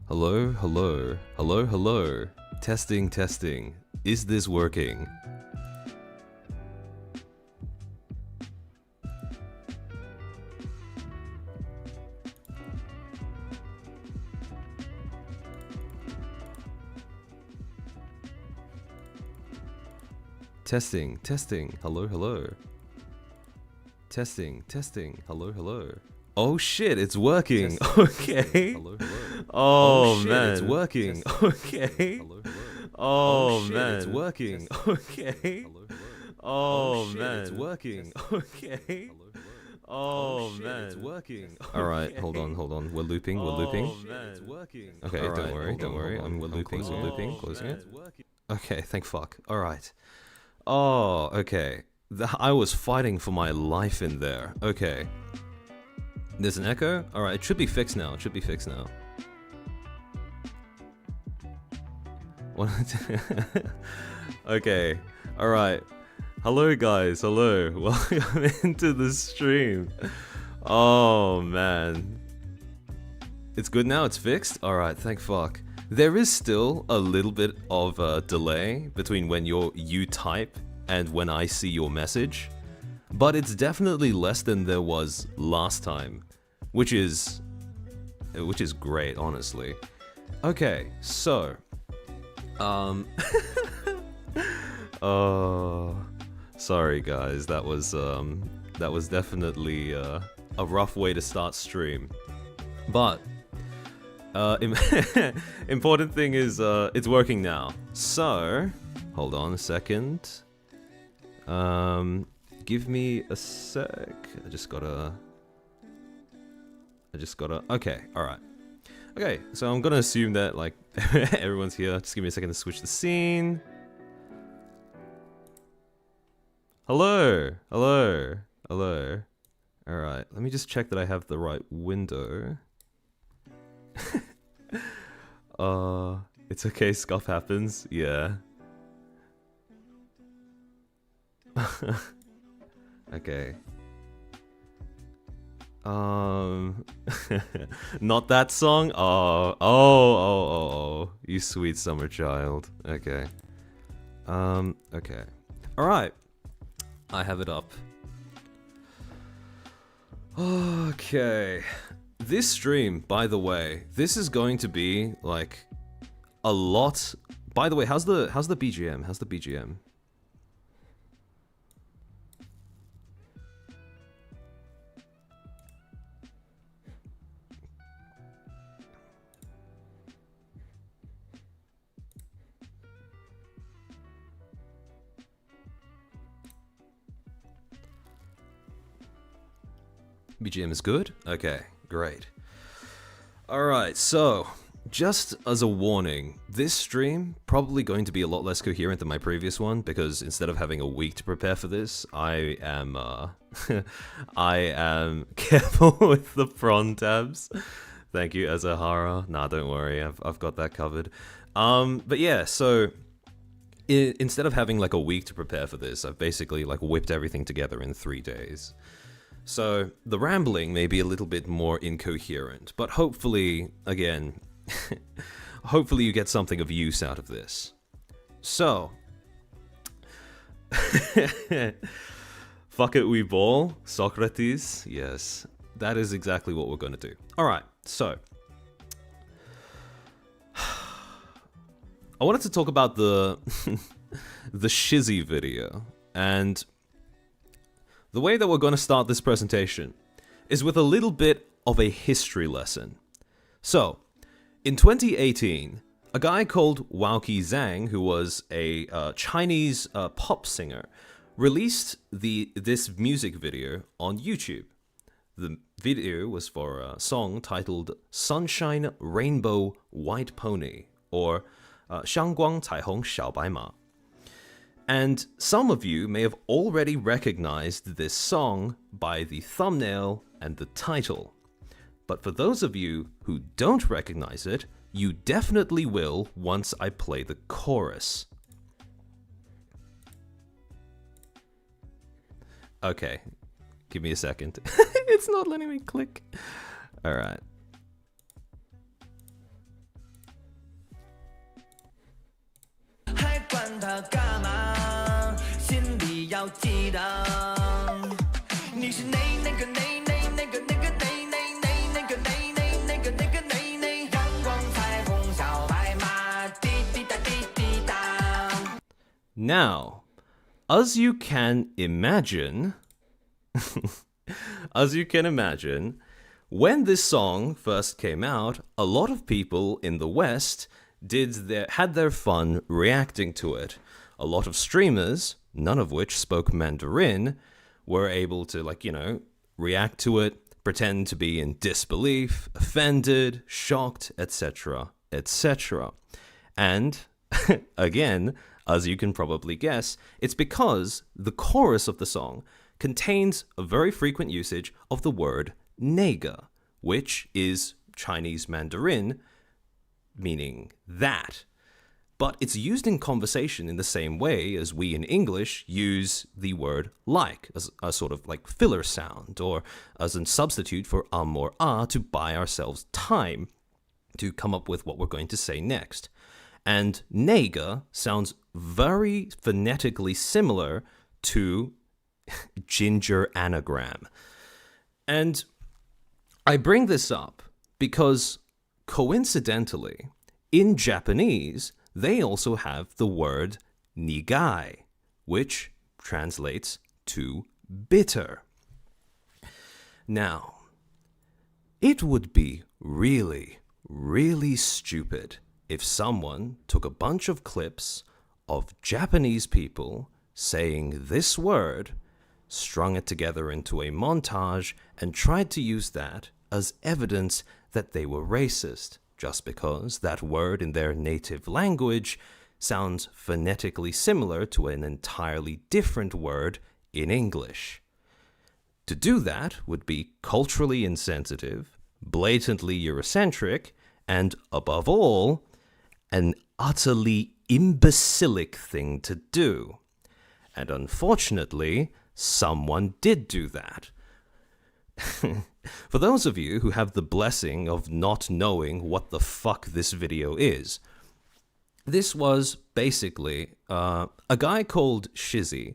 Hello, hello, hello, hello. Testing, testing. Is this working? Testing, testing. Hello, hello. Testing, testing. Hello, hello. Oh shit, it's working. Testing, Okay. testing. Hello, hello. Oh, shit, man, it's working. Testing, Okay. Hello, hello. Oh, shit, man, it's working. Testing, Okay. Hello, hello. Oh, shit, man, it's working. Testing, Okay. Hello, hello. Oh, shit, man, it's working. All right, hold on, hold on. We're looping. We're looping. Oh, man, it's working. Okay, All don't right, worry, hold don't on, worry. hold on. I'm We're closing, looping, looping, looping. closing it. Working. Okay, thank fuck. All right. Oh, okay. I was fighting for my life in there. Okay. There's an echo? Alright, it should be fixed now. It should be fixed now. What? Okay. Alright. Hello, guys. Hello. Welcome into the stream. Oh, man. It's good now? It's fixed? Alright, thank fuck. There is still a little bit of a delay between when you type and when I see your message, but it's definitely less than there was last time, which is great, honestly. Okay, so oh, sorry guys, that was definitely a rough way to start stream, but important thing is it's working now. So hold on a second. Give me a sec. I just gotta. Okay, alright. Okay, so I'm gonna assume that, like, everyone's here. Just give me a second to switch the scene. Hello! Hello! Hello. Alright, let me just check that I have the right window. It's okay, scuff happens. Yeah. Okay. Not that song? Oh, you sweet summer child. Okay. Okay. Alright. I have it up. Okay. This stream, by the way, this is going to be, like, a lot... By the way, how's the BGM? How's the BGM? BGM is good? Okay, great. Alright, so, just as a warning, this stream probably going to be a lot less coherent than my previous one, because instead of having a week to prepare for this, I am, I am careful with the prawn tabs. Thank you, Azahara. Nah, don't worry, I've got that covered. But yeah, so, instead of having like a week to prepare for this, I've basically like whipped everything together in 3 days. So, the rambling may be a little bit more incoherent, but hopefully, again, hopefully you get something of use out of this. So, fuck it, we ball, Socrates, yes, that is exactly what we're going to do. Alright, so, I wanted to talk about the, the shizzy video, and... The way that we're going to start this presentation is with a little bit of a history lesson. So, in 2018, a guy called Wowki Zhang, who was a Chinese pop singer, released this music video on YouTube. The video was for a song titled Sunshine, Rainbow, White Pony, or 香光彩虹小白马. And some of you may have already recognized this song by the thumbnail and the title. But for those of you who don't recognize it, you definitely will once I play the chorus. Okay, give me a second. It's not letting me click. Alright. 管他干嘛，心里要记得，你是那个阳光彩虹小白马，滴滴答滴滴答。 Now, as you can imagine, when this song first came out, a lot of people in the West had their fun reacting to it. A lot of streamers, none of which spoke Mandarin, were able to, react to it, pretend to be in disbelief, offended, shocked, etc., etc. And, again, as you can probably guess, it's because the chorus of the song contains a very frequent usage of the word nigger, which is Chinese Mandarin, meaning that. But it's used in conversation in the same way as we in English use the word like, as a sort of like filler sound, or as a substitute for or to buy ourselves time to come up with what we're going to say next. And nigger sounds very phonetically similar to ginger anagram. And I bring this up because, coincidentally, in Japanese, they also have the word nigai, which translates to bitter. Now, it would be really, really stupid if someone took a bunch of clips of Japanese people saying this word, strung it together into a montage, and tried to use that as evidence that they were racist, just because that word in their native language sounds phonetically similar to an entirely different word in English. To do that would be culturally insensitive, blatantly Eurocentric, and, above all, an utterly imbecilic thing to do. And unfortunately, someone did do that. For those of you who have the blessing of not knowing what the fuck this video is, this was basically a guy called Shizzy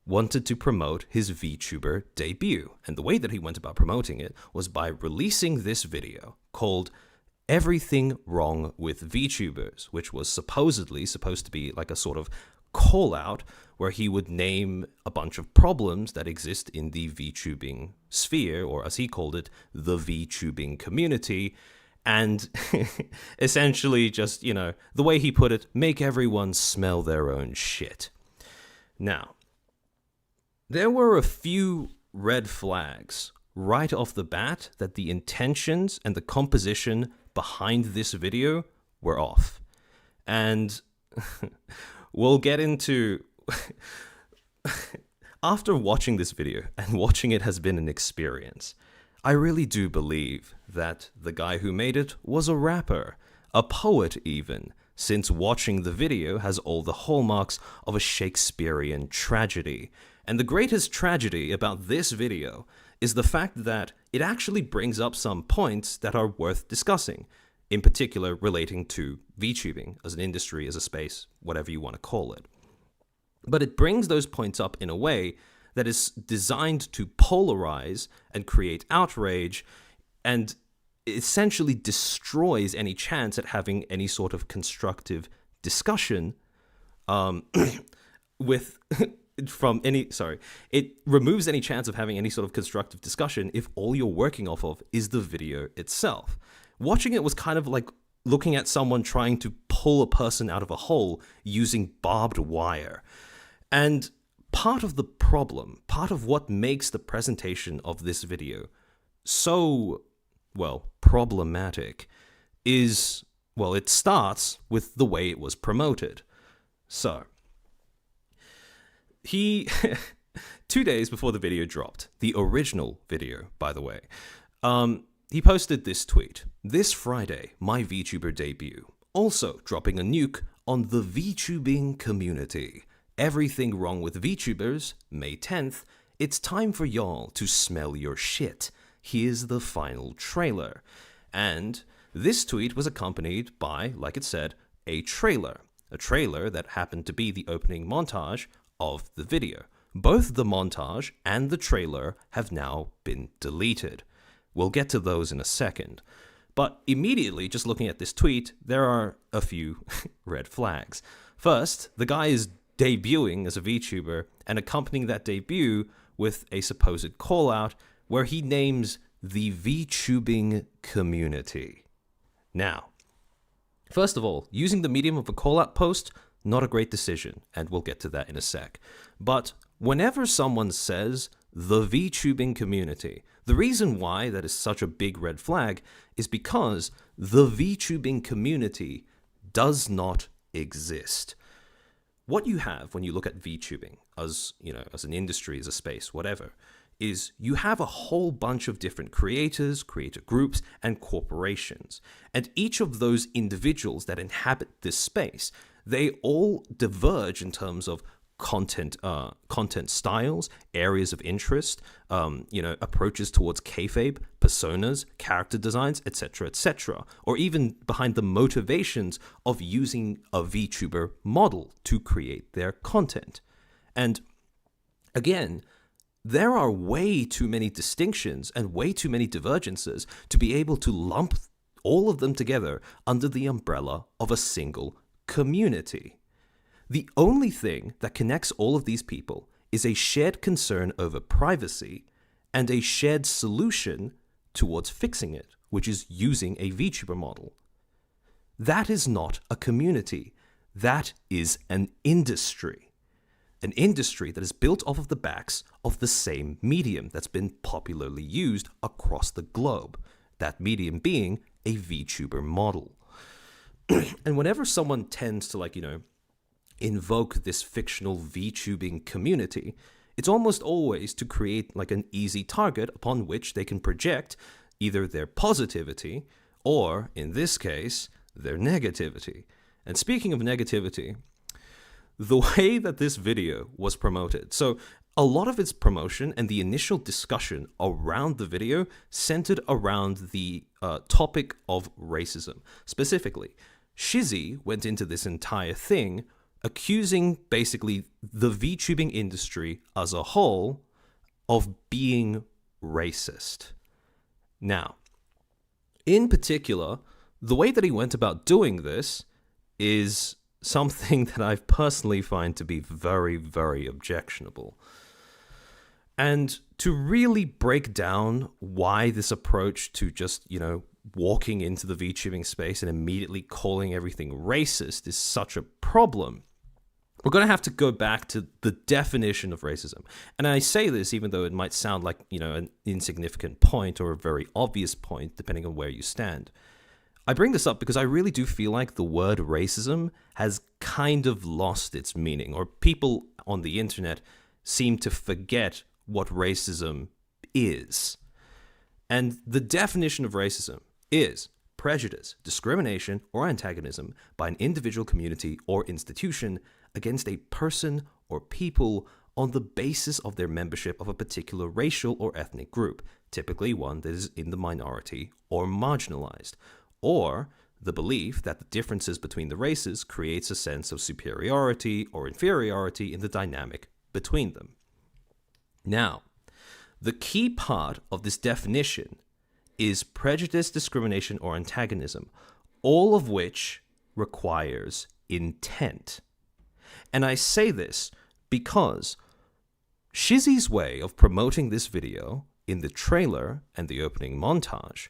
wanted to promote his VTuber debut. And the way that he went about promoting it was by releasing this video called Everything Wrong with VTubers, which was supposedly supposed to be like a sort of call out where he would name a bunch of problems that exist in the VTubing sphere, or as he called it, the VTubing community, and essentially just, the way he put it, make everyone smell their own shit. Now, there were a few red flags right off the bat that the intentions and the composition behind this video were off. And we'll get into... After watching this video, and watching it has been an experience, I really do believe that the guy who made it was a rapper, a poet even, since watching the video has all the hallmarks of a Shakespearean tragedy. And the greatest tragedy about this video is the fact that it actually brings up some points that are worth discussing, in particular relating to VTubing as an industry, as a space, whatever you want to call it. But it brings those points up in a way that is designed to polarize and create outrage, and essentially destroys any chance at having any sort of constructive discussion it removes any chance of having any sort of constructive discussion if all you're working off of is the video itself. Watching it was kind of like looking at someone trying to pull a person out of a hole using barbed wire. And part of the problem, part of what makes the presentation of this video so, problematic is, it starts with the way it was promoted. So, 2 days before the video dropped, the original video, by the way, he posted this tweet: "This Friday, my VTuber debut. Also dropping a nuke on the VTubing community. Everything wrong with VTubers, May 10th. It's time for y'all to smell your shit. Here's the final trailer." And this tweet was accompanied by, like it said, a trailer. a trailer that happened to be the opening montage of the video. Both the montage and the trailer have now been deleted. We'll get to those in a second. But immediately, just looking at this tweet, there are a few red flags. First, the guy is debuting as a VTuber and accompanying that debut with a supposed call-out where he names the VTubing community. Now, first of all, using the medium of a call-out post, not a great decision, and we'll get to that in a sec. But whenever someone says the VTubing community, the reason why that is such a big red flag is because the VTubing community does not exist. What you have when you look at VTubing as, as an industry, as a space, whatever, is you have a whole bunch of different creators, creator groups, and corporations. And each of those individuals that inhabit this space, they all diverge in terms of content styles, areas of interest, approaches towards kayfabe, personas, character designs, etc., or even behind the motivations of using a VTuber model to create their content. And again, there are way too many distinctions and way too many divergences to be able to lump all of them together under the umbrella of a single community. The only thing that connects all of these people is a shared concern over privacy and a shared solution towards fixing it, which is using a VTuber model. That is not a community. That is an industry. An industry that is built off of the backs of the same medium that's been popularly used across the globe. That medium being a VTuber model. And whenever someone tends to invoke this fictional VTubing community, it's almost always to create an easy target upon which they can project either their positivity or, in this case, their negativity. And speaking of negativity, the way that this video was promoted, so a lot of its promotion and the initial discussion around the video centered around the topic of racism. Specifically, Shizzy went into this entire thing accusing basically the VTubing industry as a whole of being racist. Now, in particular, the way that he went about doing this is something that I personally find to be very, very objectionable. And to really break down why this approach to just, walking into the VTubing space and immediately calling everything racist is such a problem, we're going to have to go back to the definition of racism. And I say this even though it might sound like, an insignificant point or a very obvious point, depending on where you stand. I bring this up because I really do feel like the word racism has kind of lost its meaning, or people on the internet seem to forget what racism is. And the definition of racism is prejudice, discrimination, or antagonism by an individual, community, or institution against a person or people on the basis of their membership of a particular racial or ethnic group, typically one that is in the minority or marginalized, or the belief that the differences between the races creates a sense of superiority or inferiority in the dynamic between them. Now, the key part of this definition is prejudice, discrimination, or antagonism, all of which requires intent. And I say this because Shizzy's way of promoting this video in the trailer and the opening montage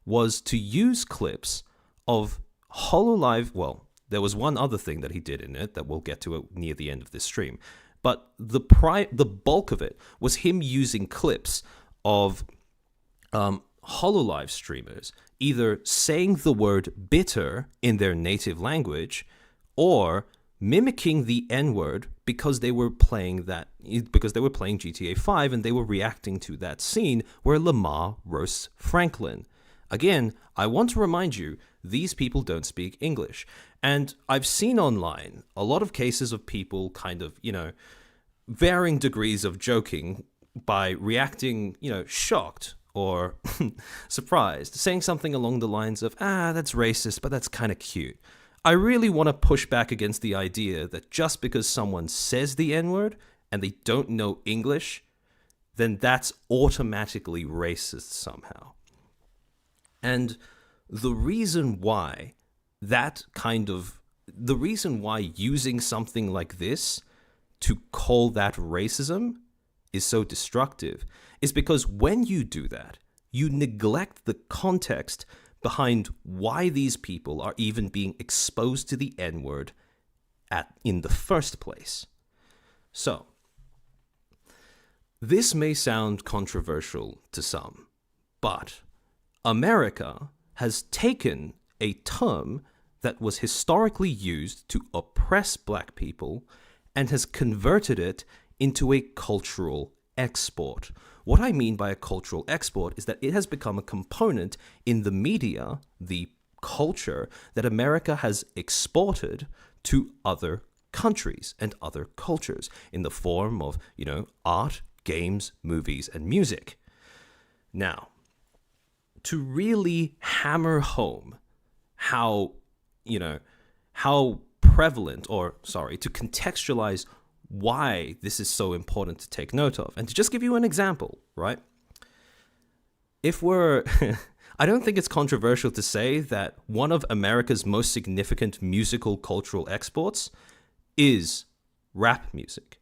was to use clips of HoloLive. Well, there was one other thing that he did in it that we'll get to near the end of this stream. But the bulk of it was him using clips of HoloLive streamers either saying the word bitter in their native language or mimicking the N-word because they were playing GTA 5 and they were reacting to that scene where Lamar roasts Franklin. Again, I want to remind you, these people don't speak English. And I've seen online a lot of cases of people kind of, varying degrees of joking by reacting, shocked or surprised, saying something along the lines of, that's racist, but that's kind of cute. I really want to push back against the idea that just because someone says the N-word and they don't know English, then that's automatically racist somehow. And the reason why using something like this to call that racism is so destructive is because when you do that, you neglect the context behind why these people are even being exposed to the N-word in the first place. So, this may sound controversial to some, but America has taken a term that was historically used to oppress black people and has converted it into a cultural export. What I mean by a cultural export is that it has become a component in the media, the culture that America has exported to other countries and culture cultures in the form of, art, games, movies, and music. Now, to really hammer home how prevalent, to contextualize why this is so important to take note of. And to just give you an example, right? I don't think it's controversial to say that one of America's most significant musical cultural exports is rap music.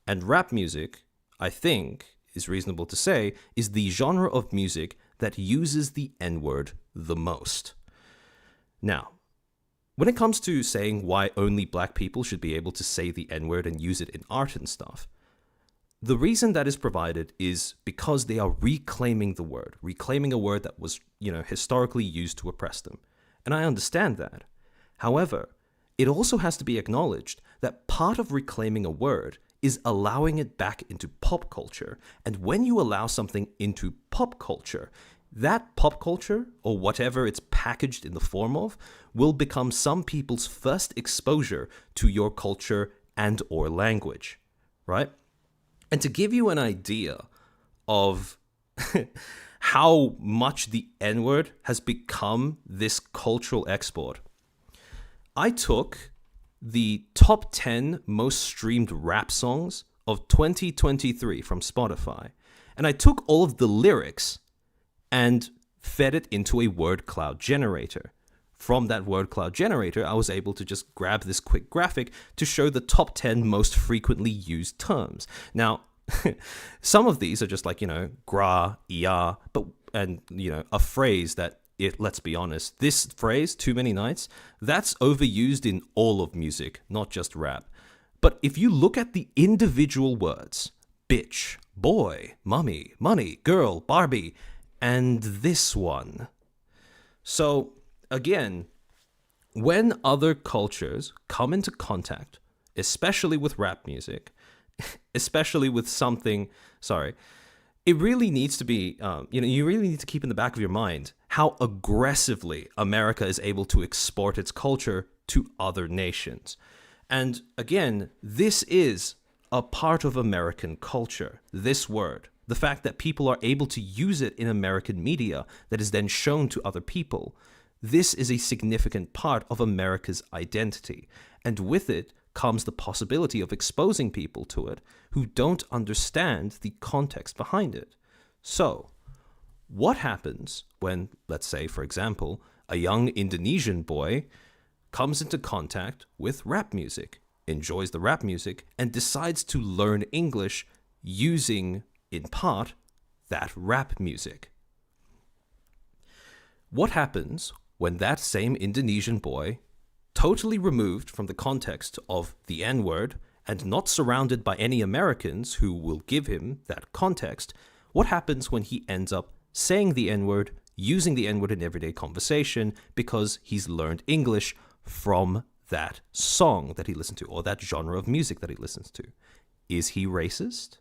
And rap music, I think, is reasonable to say, is the genre of music that uses the N-word the most. Now, when it comes to saying why only black people should be able to say the N-word and use it in art and stuff, the reason that is provided is because they are reclaiming a word that was, historically used to oppress them. And I understand that. However, it also has to be acknowledged that part of reclaiming a word is allowing it back into pop culture. And when you allow something into pop culture, that pop culture, or whatever it's packaged in the form of, will become some people's first exposure to your culture and or language, right? And to give you an idea of how much the N-word has become this cultural export, I took the top 10 most streamed rap songs of 2023 from Spotify, and I took all of the lyrics and fed it into a word cloud generator. From that word cloud generator, I was able to just grab this quick graphic to show the top 10 most frequently used terms. Now, some of these are just like, gra, ia, and a phrase that, let's be honest, this phrase, too many nights, that's overused in all of music, not just rap. But if you look at the individual words, bitch, boy, mummy, money, girl, Barbie, and this one. So, again, when other cultures come into contact, especially with rap music, especially with something, it really needs to be, you really need to keep in the back of your mind how aggressively America is able to export its culture to other nations. And again, this is a part of American culture, this word. The fact that people are able to use it in American media that is then shown to other people. This is a significant part of America's identity. And with it comes the possibility of exposing people to it who don't understand the context behind it. So, what happens when, let's say, for example, a young Indonesian boy comes into contact with rap music, enjoys the rap music, and decides to learn English using, in part, that rap music? What happens when that same Indonesian boy, totally removed from the context of the N-word and not surrounded by any Americans who will give him that context, what happens when he ends up saying the N-word, using the N-word in everyday conversation because he's learned English from that song that he listened to or that genre of music that he listens to? Is he racist?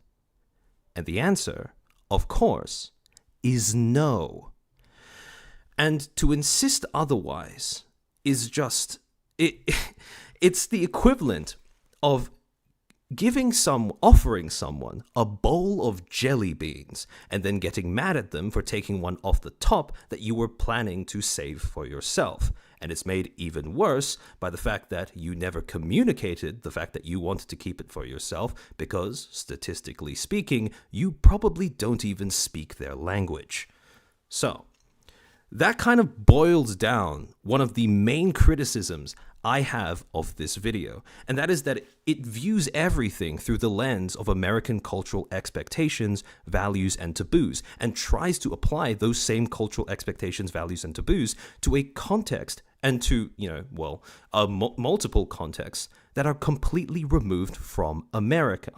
And the answer, of course, is no. And to insist otherwise is just, it's the equivalent of offering someone a bowl of jelly beans and then getting mad at them for taking one off the top that you were planning to save for yourself. And it's made even worse by the fact that you never communicated the fact that you wanted to keep it for yourself because, statistically speaking, you probably don't even speak their language. So, that kind of boils down one of the main criticisms I have of this video, and that is that it views everything through the lens of American cultural expectations, values, and taboos, and tries to apply those same cultural expectations, values, and taboos to a context and to, multiple contexts that are completely removed from America.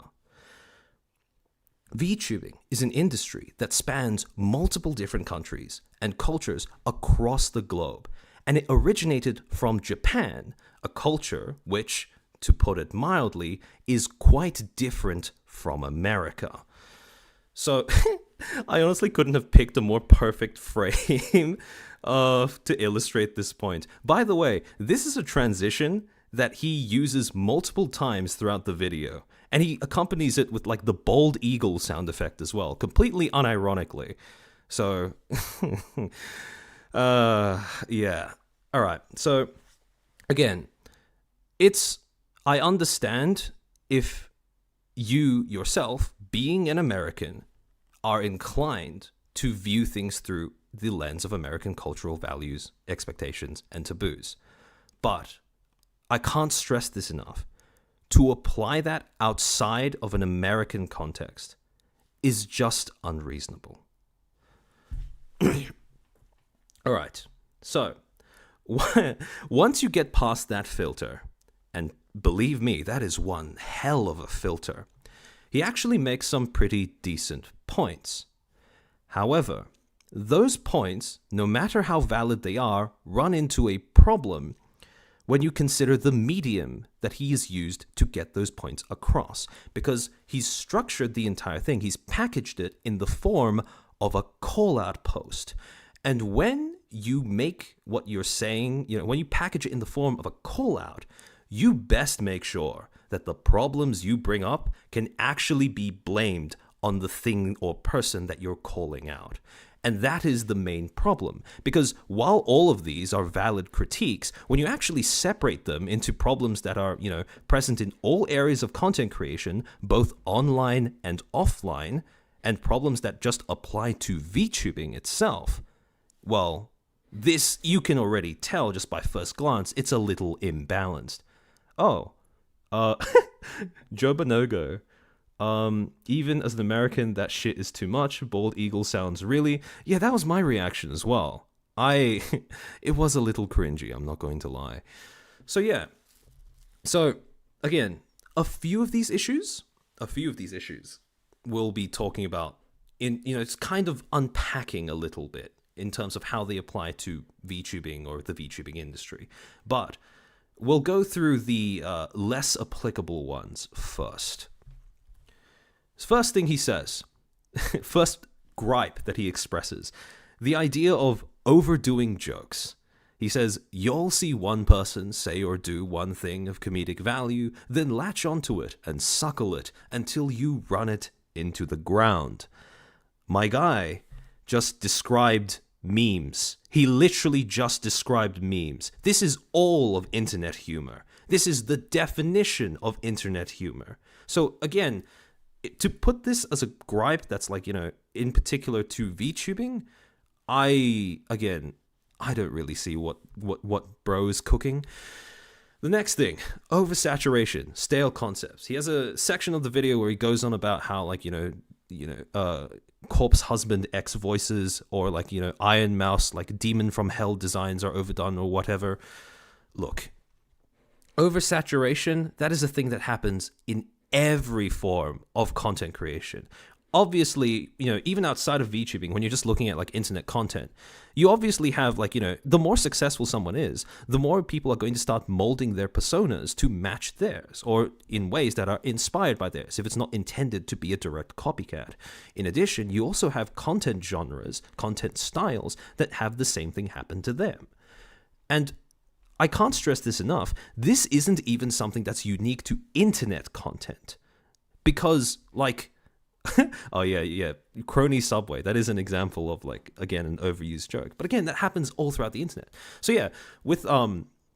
VTubing is an industry that spans multiple different countries and cultures across the globe, and it originated from Japan, a culture which, to put it mildly, is quite different from America. So, I honestly couldn't have picked a more perfect frame to illustrate this point. By the way, this is a transition that he uses multiple times throughout the video, and he accompanies it with like the bald eagle sound effect as well, completely unironically. So, yeah. All right. So, again, I understand if you yourself, being an American, are inclined to view things through the lens of American cultural values, expectations, and taboos. But I can't stress this enough. To apply that outside of an American context is just unreasonable. All right. So, once you get past that filter, and believe me, that is one hell of a filter, he actually makes some pretty decent points. However, those points, no matter how valid they are, run into a problem when you consider the medium that he has used to get those points across, because he's structured the entire thing, he's packaged it in the form of a call-out post. And when you make what you're saying, when you package it in the form of a call-out, you best make sure that the problems you bring up can actually be blamed on the thing or person that you're calling out. And that is the main problem, because while all of these are valid critiques, when you actually separate them into problems that are, present in all areas of content creation, both online and offline, and problems that just apply to VTubing itself, well, this you can already tell just by first glance, it's a little imbalanced. Oh, Joe Bonogo. Even as an American, that shit is too much. Bald eagle sounds really... Yeah, that was my reaction as well. It was a little cringy, I'm not going to lie. So yeah. So, again, a few of these issues we'll be talking about it's kind of unpacking a little bit in terms of how they apply to VTubing or the VTubing industry. But we'll go through the less applicable ones first. First thing he says, first gripe that he expresses, the idea of overdoing jokes. He says, you'll see one person say or do one thing of comedic value, then latch onto it and suckle it until you run it into the ground. My guy just described memes. He literally just described memes. This is all of internet humor. This is the definition of internet humor. So again, to put this as a gripe that's like, in particular to VTubing, I don't really see what bro is cooking. The next thing, oversaturation, stale concepts. He has a section of the video where he goes on about how corpse husband X voices or Iron Mouse, demon from hell designs are overdone or whatever. Look, oversaturation, that is a thing that happens in every form of content creation. Obviously, even outside of VTubing, when you're just looking at internet content, you obviously have the more successful someone is, the more people are going to start molding their personas to match theirs, or in ways that are inspired by theirs, if it's not intended to be a direct copycat. In addition, you also have content genres, content styles that have the same thing happen to them. And I can't stress this enough, this isn't even something that's unique to internet content. Because, Oh yeah. Crony Subway. That is an example of like, again, an overused joke. But again, that happens all throughout the internet. So yeah, with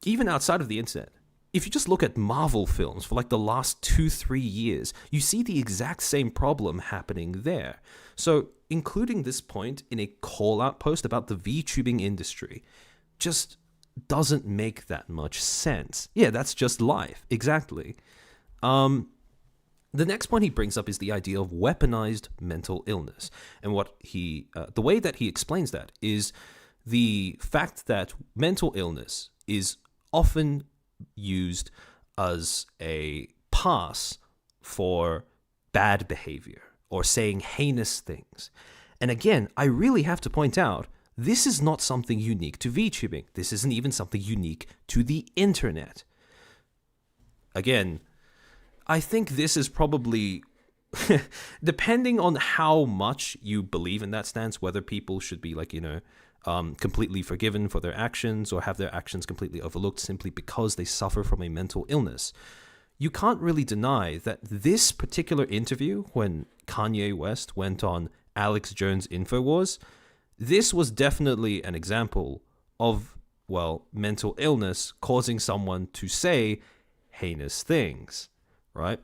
even outside of the internet, if you just look at Marvel films for like the last 2-3 years, you see the exact same problem happening there. So including this point in a call-out post about the VTubing industry just doesn't make that much sense. Yeah, that's just life. Exactly. The next point he brings up is the idea of weaponized mental illness. And what the way that he explains that is the fact that mental illness is often used as a pass for bad behavior or saying heinous things. And again, I really have to point out, this is not something unique to VTubing. This isn't even something unique to the internet. Again, I think this is probably, depending on how much you believe in that stance, whether people should be like, completely forgiven for their actions or have their actions completely overlooked simply because they suffer from a mental illness. You can't really deny that this particular interview, when Kanye West went on Alex Jones' InfoWars, this was definitely an example of, well, mental illness causing someone to say heinous things, right?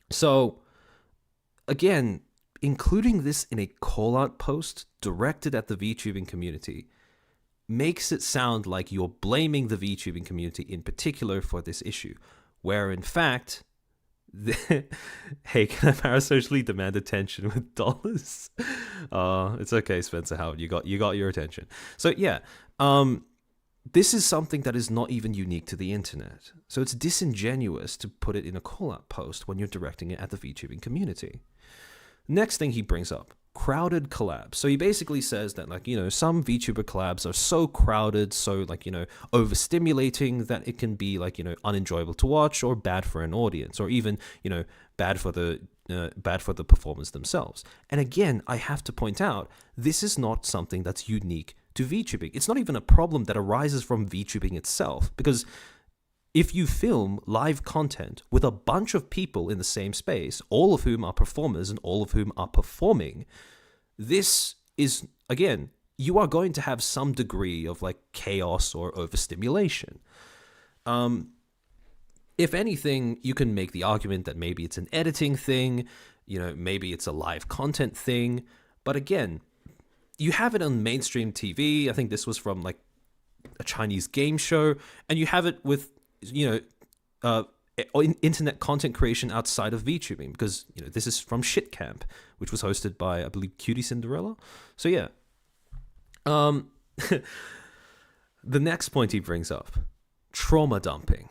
So, again, including this in a call-out post directed at the VTubing community makes it sound like you're blaming the VTubing community in particular for this issue, where in fact, hey, can I parasocially demand attention with dollars? It's okay, Spencer Howard, you got your attention. So yeah, this is something that is not even unique to the internet. So it's disingenuous to put it in a call-out post when you're directing it at the VTubing community. Next thing he brings up, crowded collabs. So he basically says that, like, some VTuber collabs are so crowded, so, like, overstimulating that it can be, like, unenjoyable to watch or bad for an audience, or even, bad for the performers themselves. And again, I have to point out, this is not something that's unique to VTubing. It's not even a problem that arises from VTubing itself, because if you film live content with a bunch of people in the same space, all of whom are performers and all of whom are performing, this is, again, you are going to have some degree of like chaos or overstimulation. If anything, you can make the argument that maybe it's an editing thing, maybe it's a live content thing. But again, you have it on mainstream TV. I think this was from like a Chinese game show, and you have it with internet content creation outside of VTubing, because this is from Shit Camp, which was hosted by, I believe, Cutie Cinderella. So yeah, the next point he brings up, trauma dumping.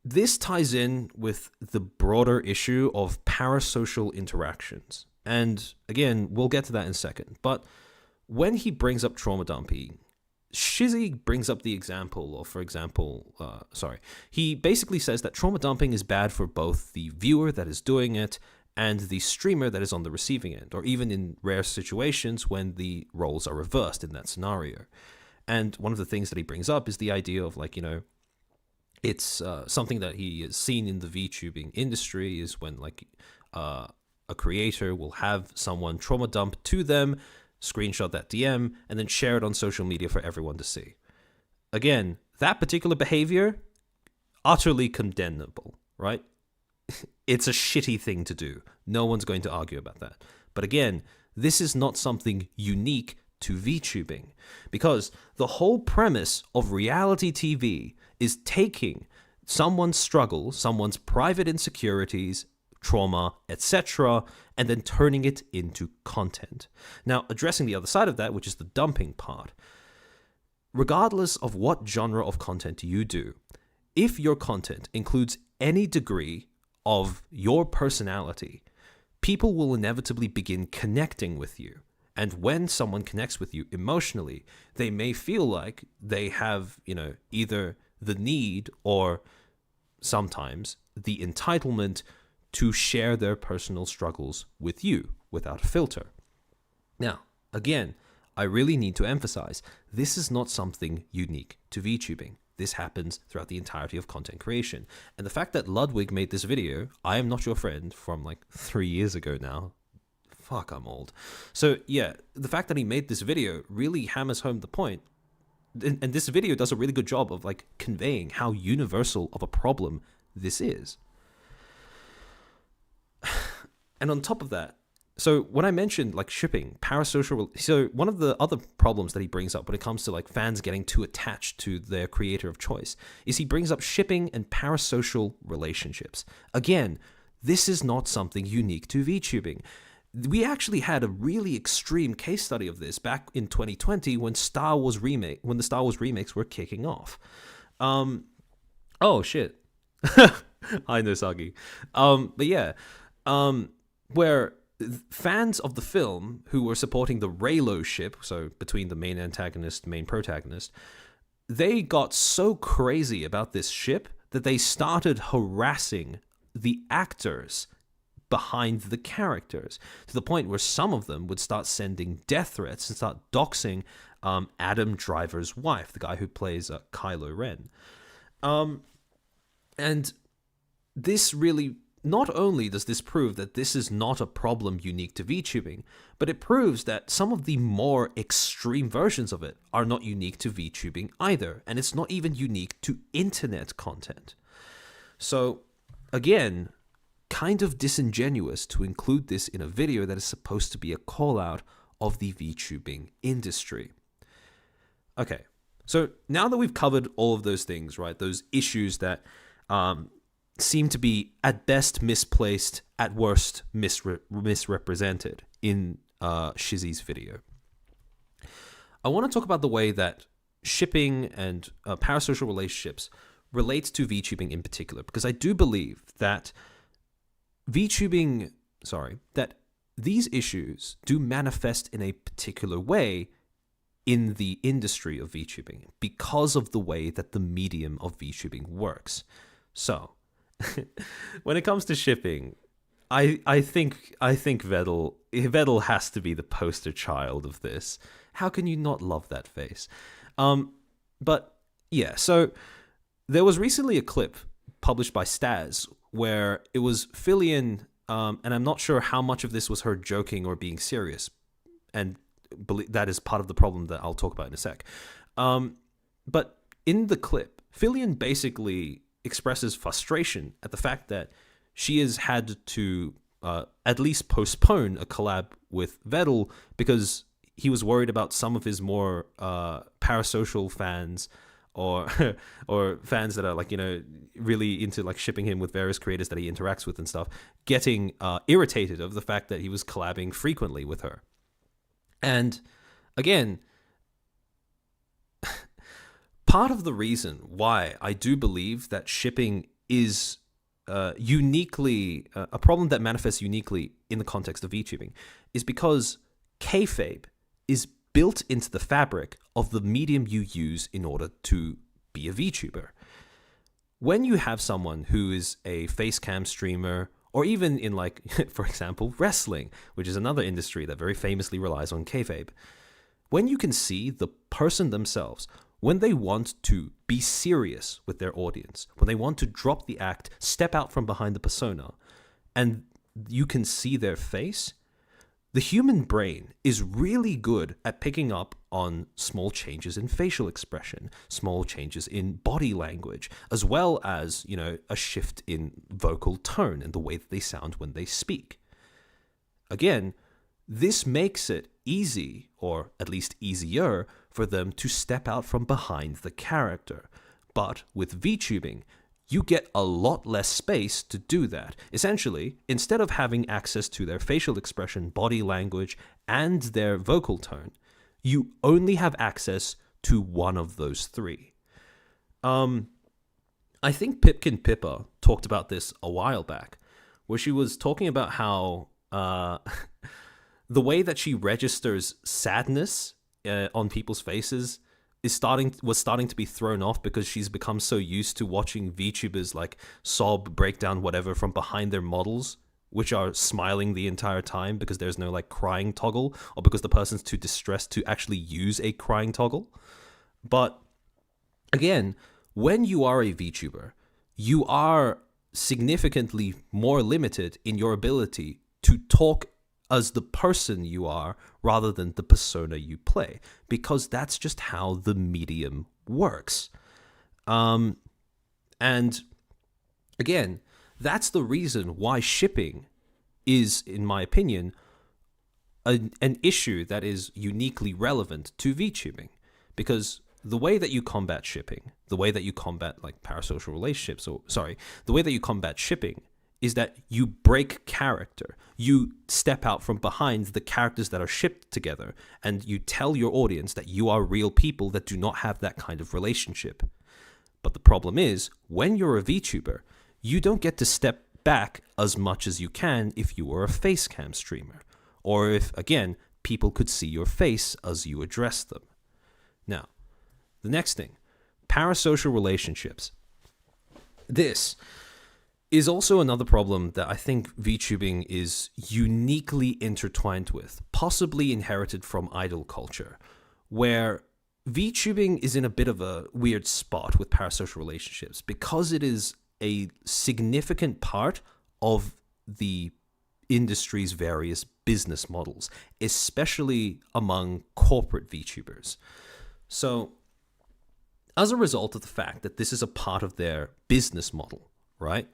This ties in with the broader issue of parasocial interactions, and again, we'll get to that in a second. But when he brings up trauma dumping, Shizzy brings up the example of, for example, he basically says that trauma dumping is bad for both the viewer that is doing it and the streamer that is on the receiving end, or even in rare situations when the roles are reversed in that scenario. And one of the things that he brings up is the idea of, like, it's something that he has seen in the VTubing industry is when, like, a creator will have someone trauma dump to them, screenshot that DM, and then share it on social media for everyone to see. Again, that particular behavior, utterly condemnable, right? It's a shitty thing to do. No one's going to argue about that. But again, this is not something unique to VTubing, because the whole premise of reality TV is taking someone's struggle, someone's private insecurities, trauma, etc., and then turning it into content. Now, addressing the other side of that, which is the dumping part. Regardless of what genre of content you do, if your content includes any degree of your personality, people will inevitably begin connecting with you. And when someone connects with you emotionally, they may feel like they have, either the need or sometimes the entitlement to share their personal struggles with you without a filter. Now, again, I really need to emphasize, this is not something unique to VTubing. this happens throughout the entirety of content creation. And the fact that Ludwig made this video, I Am Not Your Friend, from like 3 years ago now. Fuck, I'm old. So yeah, the fact that he made this video really hammers home the point. And this video does a really good job of like conveying how universal of a problem this is. And on top of that, so when I mentioned like shipping, parasocial, so one of the other problems that he brings up when it comes to like fans getting too attached to their creator of choice is he brings up shipping and parasocial relationships. Again, this is not something unique to VTubing. We actually had a really extreme case study of this back in 2020 when the Star Wars remakes were kicking off. Oh shit. I know Sagi. But yeah, where fans of the film who were supporting the Reylo ship, so between the main antagonist, main protagonist, they got so crazy about this ship that they started harassing the actors behind the characters, to the point where some of them would start sending death threats and start doxing Adam Driver's wife, the guy who plays Kylo Ren. And this really, not only does this prove that this is not a problem unique to VTubing, but it proves that some of the more extreme versions of it are not unique to VTubing either, and it's not even unique to internet content. So, again, kind of disingenuous to include this in a video that is supposed to be a call-out of the VTubing industry. Okay, so now that we've covered all of those things, right, those issues that seem to be at best misplaced, at worst misrepresented in Shizzy's video, I want to talk about the way that shipping and parasocial relationships relates to VTubing in particular, because I do believe that that these issues do manifest in a particular way in the industry of VTubing because of the way that the medium of VTubing works. So, when it comes to shipping, I think Vettel has to be the poster child of this. How can you not love that face? But yeah, so there was recently a clip published by Staz where it was Fillion, and I'm not sure how much of this was her joking or being serious, and that is part of the problem that I'll talk about in a sec. But in the clip, Fillion basically expresses frustration at the fact that she has had to at least postpone a collab with Vettel because he was worried about some of his more parasocial fans or fans that are like, you know, really into like shipping him with various creators that he interacts with and stuff, getting irritated of the fact that he was collabing frequently with her. And again, part of the reason why I do believe that shipping is uniquely a problem that manifests uniquely in the context of VTubing is because kayfabe is built into the fabric of the medium you use in order to be a VTuber. When you have someone who is a facecam streamer, or even in like, for example, wrestling, which is another industry that very famously relies on kayfabe, when you can see the person themselves, when they want to be serious with their audience, when they want to drop the act, step out from behind the persona, and you can see their face, the human brain is really good at picking up on small changes in facial expression, small changes in body language, as well as, you know, a shift in vocal tone and the way that they sound when they speak. Again, this makes it easy, or at least easier, for them to step out from behind the character. But with VTubing, you get a lot less space to do that. Essentially, instead of having access to their facial expression, body language, and their vocal tone, you only have access to one of those three. I think Pipkin Pippa talked about this a while back, where she was talking about how the way that she registers sadness on people's faces was starting to be thrown off because she's become so used to watching VTubers like sob, breakdown, whatever from behind their models, which are smiling the entire time because there's no like crying toggle, or because the person's too distressed to actually use a crying toggle. But again, when you are a VTuber, you are significantly more limited in your ability to talk as the person you are rather than the persona you play, because that's just how the medium works. And again, that's the reason why shipping is, in my opinion, an issue that is uniquely relevant to VTubing, because the way that you combat shipping, the way that you combat like parasocial relationships, the way that you combat shipping is that you break character. You step out from behind the characters that are shipped together, and you tell your audience that you are real people that do not have that kind of relationship. But the problem is, when you're a VTuber, you don't get to step back as much as you can if you were a facecam streamer, or if, again, people could see your face as you address them. Now, the next thing, parasocial relationships. This is also another problem that I think VTubing is uniquely intertwined with, possibly inherited from idol culture, where VTubing is in a bit of a weird spot with parasocial relationships because it is a significant part of the industry's various business models, especially among corporate VTubers. So, as a result of the fact that this is a part of their business model, right?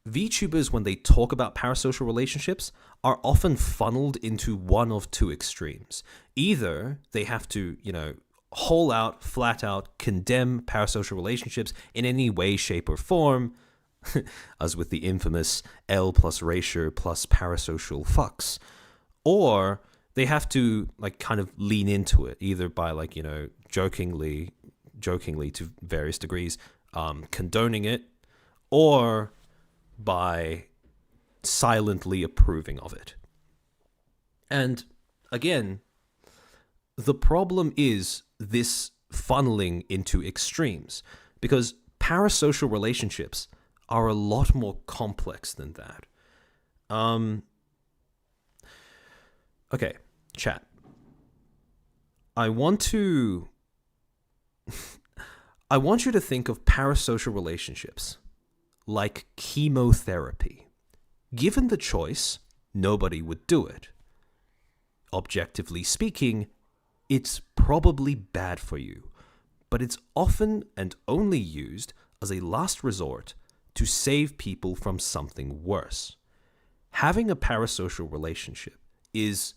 VTubers, when they talk about parasocial relationships, are often funneled into one of two extremes. Either they have to, whole out, flat out condemn parasocial relationships in any way, shape, or form, as with the infamous L plus ratio plus parasocial fucks, or they have to kind of lean into it, either by jokingly to various degrees, condoning it, or by silently approving of it. And again, the problem is this funneling into extremes, because parasocial relationships are a lot more complex than that. Okay, chat. I want you to think of parasocial relationships like chemotherapy. Given the choice, nobody would do it. Objectively speaking, it's probably bad for you, but it's often and only used as a last resort to save people from something worse. Having a parasocial relationship is,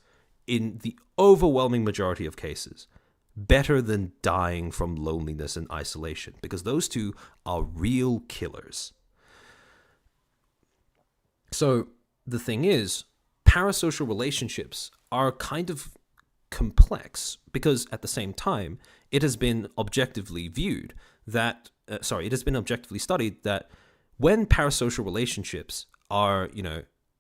in the overwhelming majority of cases, better than dying from loneliness and isolation, because those two are real killers. So the thing is, parasocial relationships are kind of complex because at the same time, it has been objectively viewed that, it has been objectively studied that when parasocial relationships are,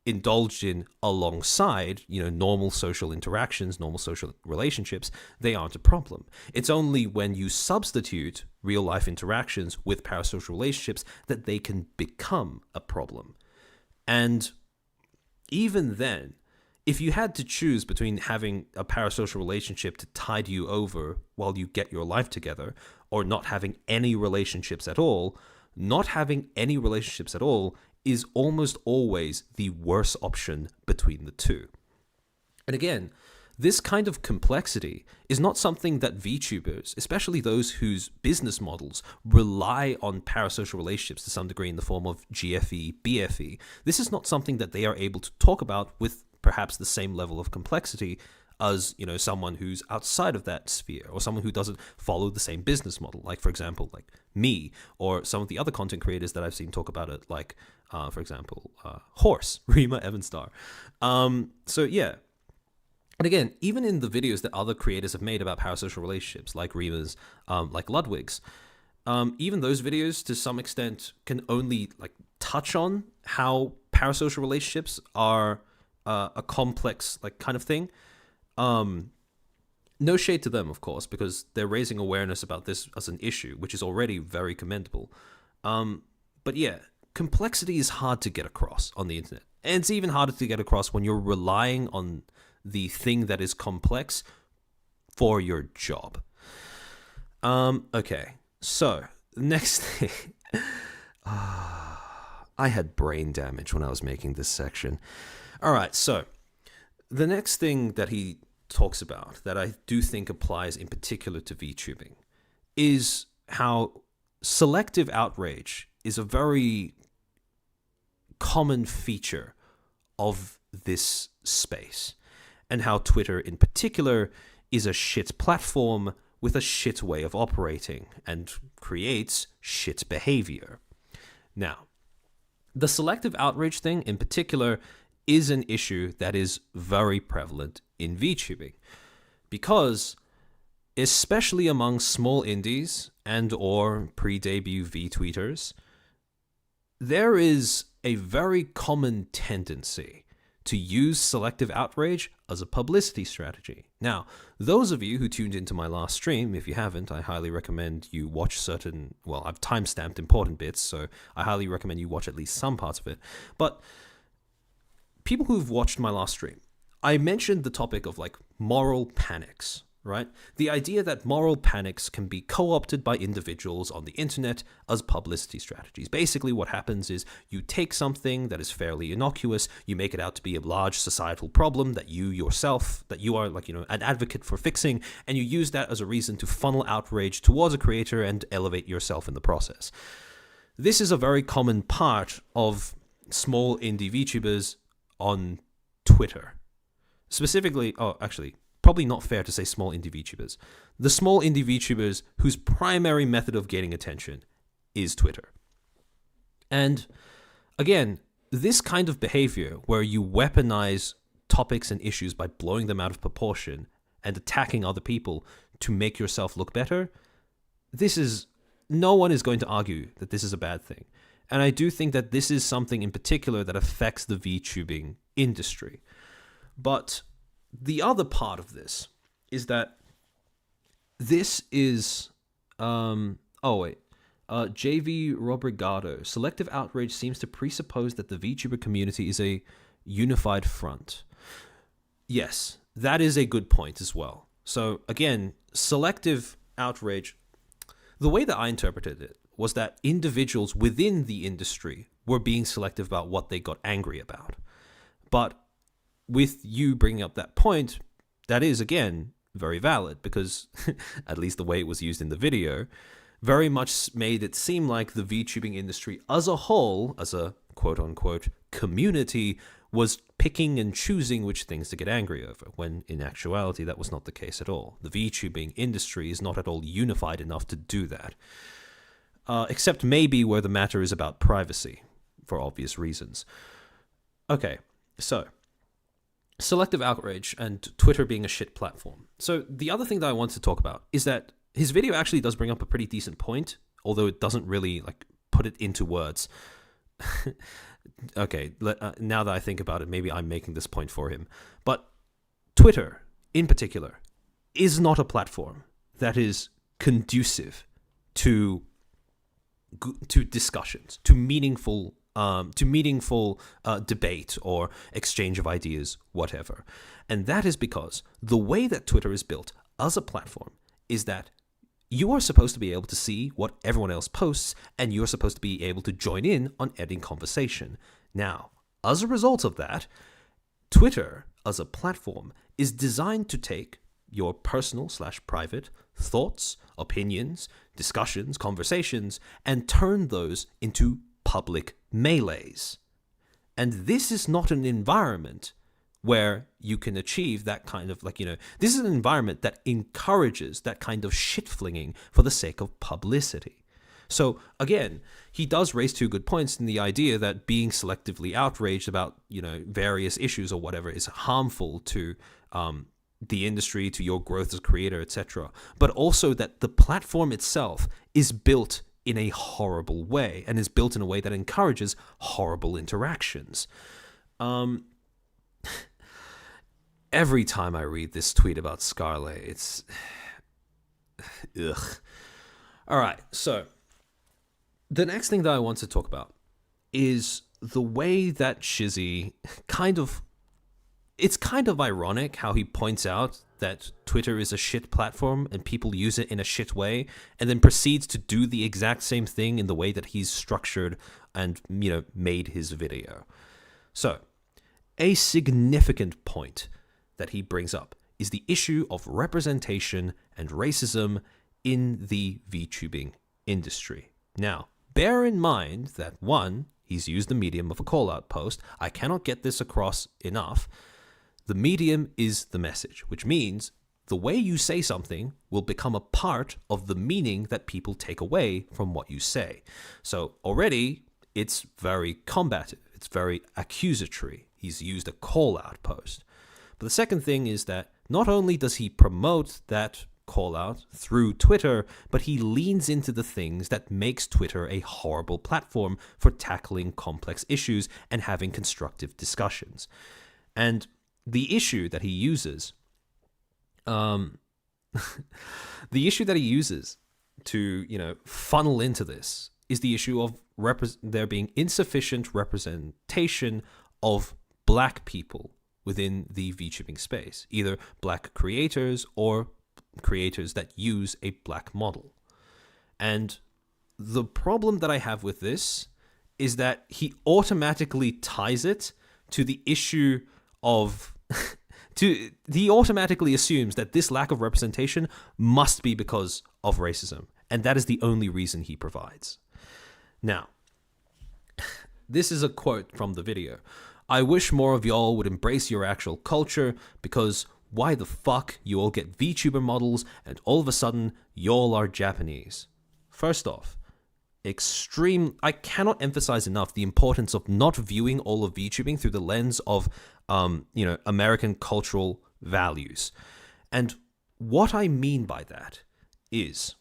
indulged in alongside, normal social interactions, normal social relationships, they aren't a problem. It's only when you substitute real life interactions with parasocial relationships that they can become a problem. And even then, if you had to choose between having a parasocial relationship to tide you over while you get your life together, or not having any relationships at all, not having any relationships at all is almost always the worst option between the two. And again, this kind of complexity is not something that VTubers, especially those whose business models rely on parasocial relationships to some degree in the form of GFE, BFE, this is not something that they are able to talk about with perhaps the same level of complexity as, someone who's outside of that sphere, or someone who doesn't follow the same business model. Like, for example, like me, or some of the other content creators that I've seen talk about it, like, for example, Horse, Rima Evanstar. So yeah. And again, even in the videos that other creators have made about parasocial relationships, like Rima's, like Ludwig's, even those videos to some extent can only touch on how parasocial relationships are a complex kind of thing. No shade to them, of course, because they're raising awareness about this as an issue, which is already very commendable. But yeah, complexity is hard to get across on the internet. And it's even harder to get across when you're relying on the thing that is complex for your job. Okay, so next thing. I had brain damage when I was making this section. All right, so the next thing that he talks about that I do think applies in particular to VTubing is how selective outrage is a very common feature of this space, and how Twitter in particular is a shit platform with a shit way of operating and creates shit behavior. Now, the selective outrage thing in particular is an issue that is very prevalent in VTubing, because especially among small indies and or pre-debut VTweeters, there is a very common tendency to use selective outrage as a publicity strategy. Now, those of you who tuned into my last stream, if you haven't, I highly recommend you watch certain, well, I've timestamped important bits, so I highly recommend you watch at least some parts of it. But people who've watched my last stream, I mentioned the topic of like moral panics, right? The idea that moral panics can be co-opted by individuals on the internet as publicity strategies. Basically, what happens is you take something that is fairly innocuous, you make it out to be a large societal problem that you yourself, that you are like, an advocate for fixing, and you use that as a reason to funnel outrage towards a creator and elevate yourself in the process. This is a very common part of small indie VTubers on Twitter. Specifically, probably not fair to say small indie VTubers. The small indie VTubers whose primary method of gaining attention is Twitter. And again, this kind of behavior where you weaponize topics and issues by blowing them out of proportion and attacking other people to make yourself look better, no one is going to argue that this is a bad thing. And I do think that this is something in particular that affects the VTubing industry. But the other part of this is that this is JV Robrigado. Selective outrage seems to presuppose that the VTuber community is a unified front. Yes, that is a good point as well. So again, selective outrage, the way that I interpreted it was that individuals within the industry were being selective about what they got angry about. But with you bringing up that point, that is, again, very valid, because at least the way it was used in the video, very much made it seem like the VTubing industry as a whole, as a quote-unquote community, was picking and choosing which things to get angry over, when in actuality that was not the case at all. The VTubing industry is not at all unified enough to do that. Except maybe where the matter is about privacy, for obvious reasons. Okay, so selective outrage and Twitter being a shit platform. So the other thing that I want to talk about is that his video actually does bring up a pretty decent point, although it doesn't really put it into words. Okay, now that I think about it, maybe I'm making this point for him. But Twitter, in particular, is not a platform that is conducive to discussions, to meaningful debate or exchange of ideas, whatever. And that is because the way that Twitter is built as a platform is that you are supposed to be able to see what everyone else posts, and you're supposed to be able to join in on editing conversation. Now, as a result of that, Twitter as a platform is designed to take your personal/private thoughts, opinions, discussions, conversations, and turn those into public melees. And this is not an environment where you can achieve that kind of this is an environment that encourages that kind of shit flinging for the sake of publicity. So again, he does raise two good points in the idea that being selectively outraged about, various issues or whatever is harmful to the industry, to your growth as a creator, etc. But also that the platform itself is built in a horrible way and is built in a way that encourages horrible interactions. Every time I read this tweet about Scarlet, it's ugh. All right, so the next thing that I want to talk about is the way that Shizzy kind of it's kind of ironic how he points out that Twitter is a shit platform and people use it in a shit way, and then proceeds to do the exact same thing in the way that he's structured and, made his video. So, a significant point that he brings up is the issue of representation and racism in the VTubing industry. Now, bear in mind that, one, he's used the medium of a call-out post. I cannot get this across enough. The medium is the message, which means the way you say something will become a part of the meaning that people take away from what you say. So already, it's very combative. It's very accusatory. He's used a call-out post. But the second thing is that not only does he promote that call-out through Twitter, but he leans into the things that makes Twitter a horrible platform for tackling complex issues and having constructive discussions. And the issue that he uses, to, funnel into this is the issue of there being insufficient representation of black people within the VTubing space, either black creators or creators that use a black model. And the problem that I have with this is that he automatically ties it to the issue of he automatically assumes that this lack of representation must be because of racism, and that is the only reason he provides. Now, this is a quote from the video. "I wish more of y'all would embrace your actual culture, because why the fuck you all get VTuber models and all of a sudden y'all are Japanese?" First off, I cannot emphasize enough the importance of not viewing all of VTubing through the lens of, American cultural values. And what I mean by that is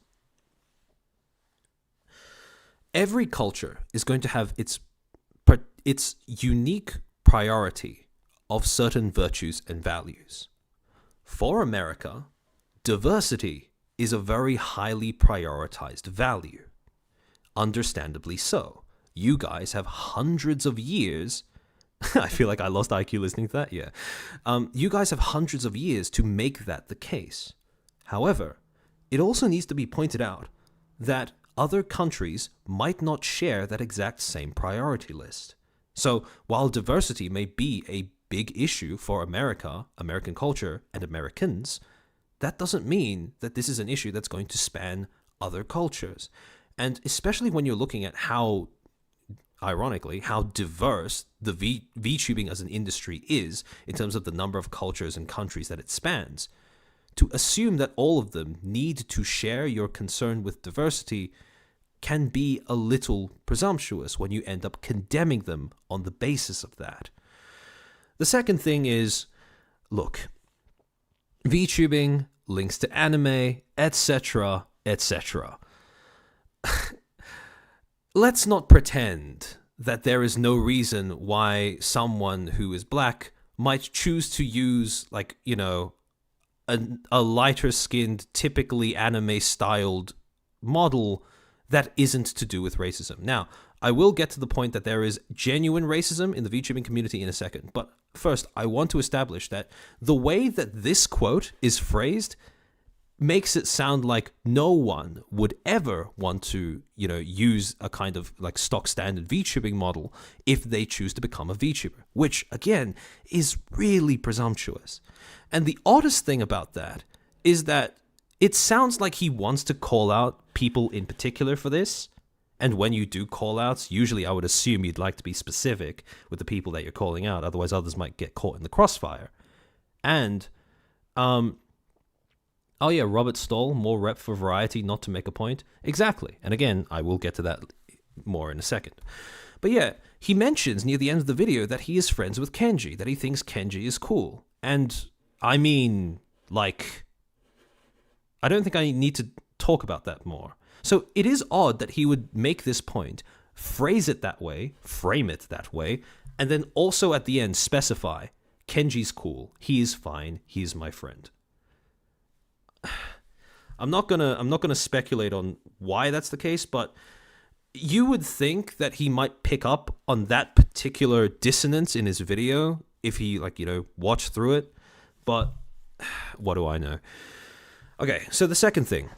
every culture is going to have its unique priority of certain virtues and values. For America, diversity is a very highly prioritized value. Understandably so. You guys have hundreds of years. I feel like I lost IQ listening to that. Yeah. You guys have hundreds of years to make that the case. However, it also needs to be pointed out that other countries might not share that exact same priority list. So while diversity may be a big issue for America, American culture, and Americans, that doesn't mean that this is an issue that's going to span other cultures. And especially when you're looking at how, ironically, how diverse the VTubing as an industry is in terms of the number of cultures and countries that it spans, to assume that all of them need to share your concern with diversity can be a little presumptuous when you end up condemning them on the basis of that. The second thing is, look, VTubing, links to anime, etc., etc. Let's not pretend that there is no reason why someone who is black might choose to use, a lighter-skinned, typically anime-styled model that isn't to do with racism. Now, I will get to the point that there is genuine racism in the VTubing community in a second, but first, I want to establish that the way that this quote is phrased makes it sound like no one would ever want to, use a kind of stock standard VTubing model if they choose to become a VTuber, which again is really presumptuous. And the oddest thing about that is that it sounds like he wants to call out people in particular for this. And when you do call outs, usually I would assume you'd like to be specific with the people that you're calling out, otherwise others might get caught in the crossfire. And oh yeah, Robert Stoll, more rep for variety, not to make a point. Exactly. And again, I will get to that more in a second. But yeah, he mentions near the end of the video that he is friends with Kenji, that he thinks Kenji is cool. And I mean, I don't think I need to talk about that more. So it is odd that he would make this point, phrase it that way, frame it that way, and then also at the end specify, Kenji's cool, he is fine, he is my friend. I'm not gonna speculate on why that's the case, but you would think that he might pick up on that particular dissonance in his video if he, like, watched through it. But what do I know? Okay, so the second thing.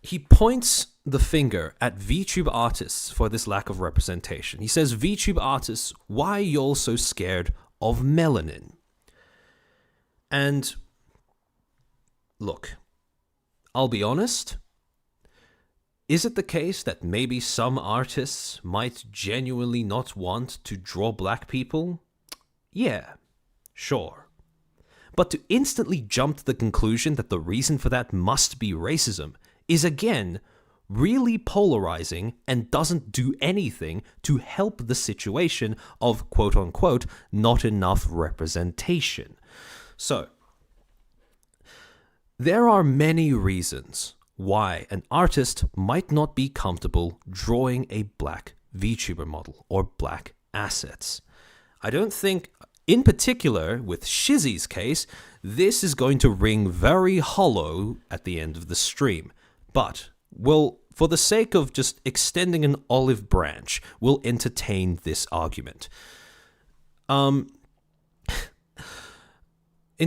He points the finger at VTuber artists for this lack of representation. He says, VTuber artists, why y'all so scared of melanin? And look, I'll be honest. Is it the case that maybe some artists might genuinely not want to draw black people? Yeah, sure. But to instantly jump to the conclusion that the reason for that must be racism is, again, really polarizing and doesn't do anything to help the situation of quote-unquote not enough representation. So, there are many reasons why an artist might not be comfortable drawing a black VTuber model or black assets. I don't think, in particular with Shizzy's case, this is going to ring very hollow at the end of the stream. But for the sake of just extending an olive branch, we'll entertain this argument. In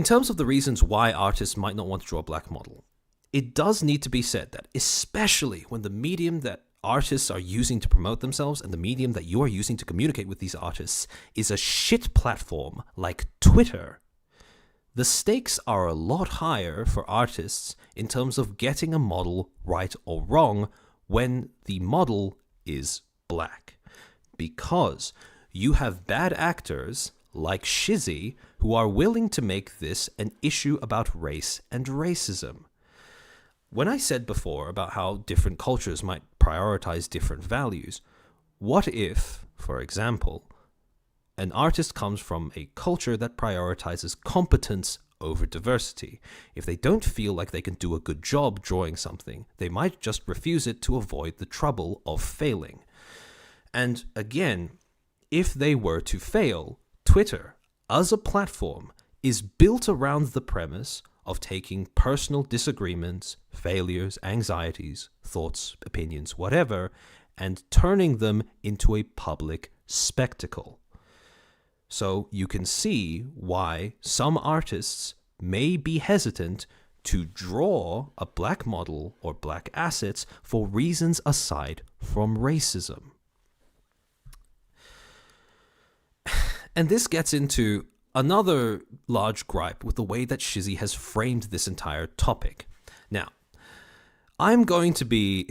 terms of the reasons why artists might not want to draw a black model, it does need to be said that, especially when the medium that artists are using to promote themselves and the medium that you are using to communicate with these artists is a shit platform like Twitter, the stakes are a lot higher for artists in terms of getting a model right or wrong when the model is black. Because you have bad actors like Shizzy who are willing to make this an issue about race and racism. When I said before about how different cultures might prioritize different values, what if, for example, an artist comes from a culture that prioritizes competence over diversity? If they don't feel like they can do a good job drawing something, they might just refuse it to avoid the trouble of failing. And again, if they were to fail, Twitter, as a platform, is built around the premise of taking personal disagreements, failures, anxieties, thoughts, opinions, whatever, and turning them into a public spectacle. So you can see why some artists may be hesitant to draw a black model or black assets for reasons aside from racism. And this gets into another large gripe with the way that Shizzy has framed this entire topic. Now, I'm going to be...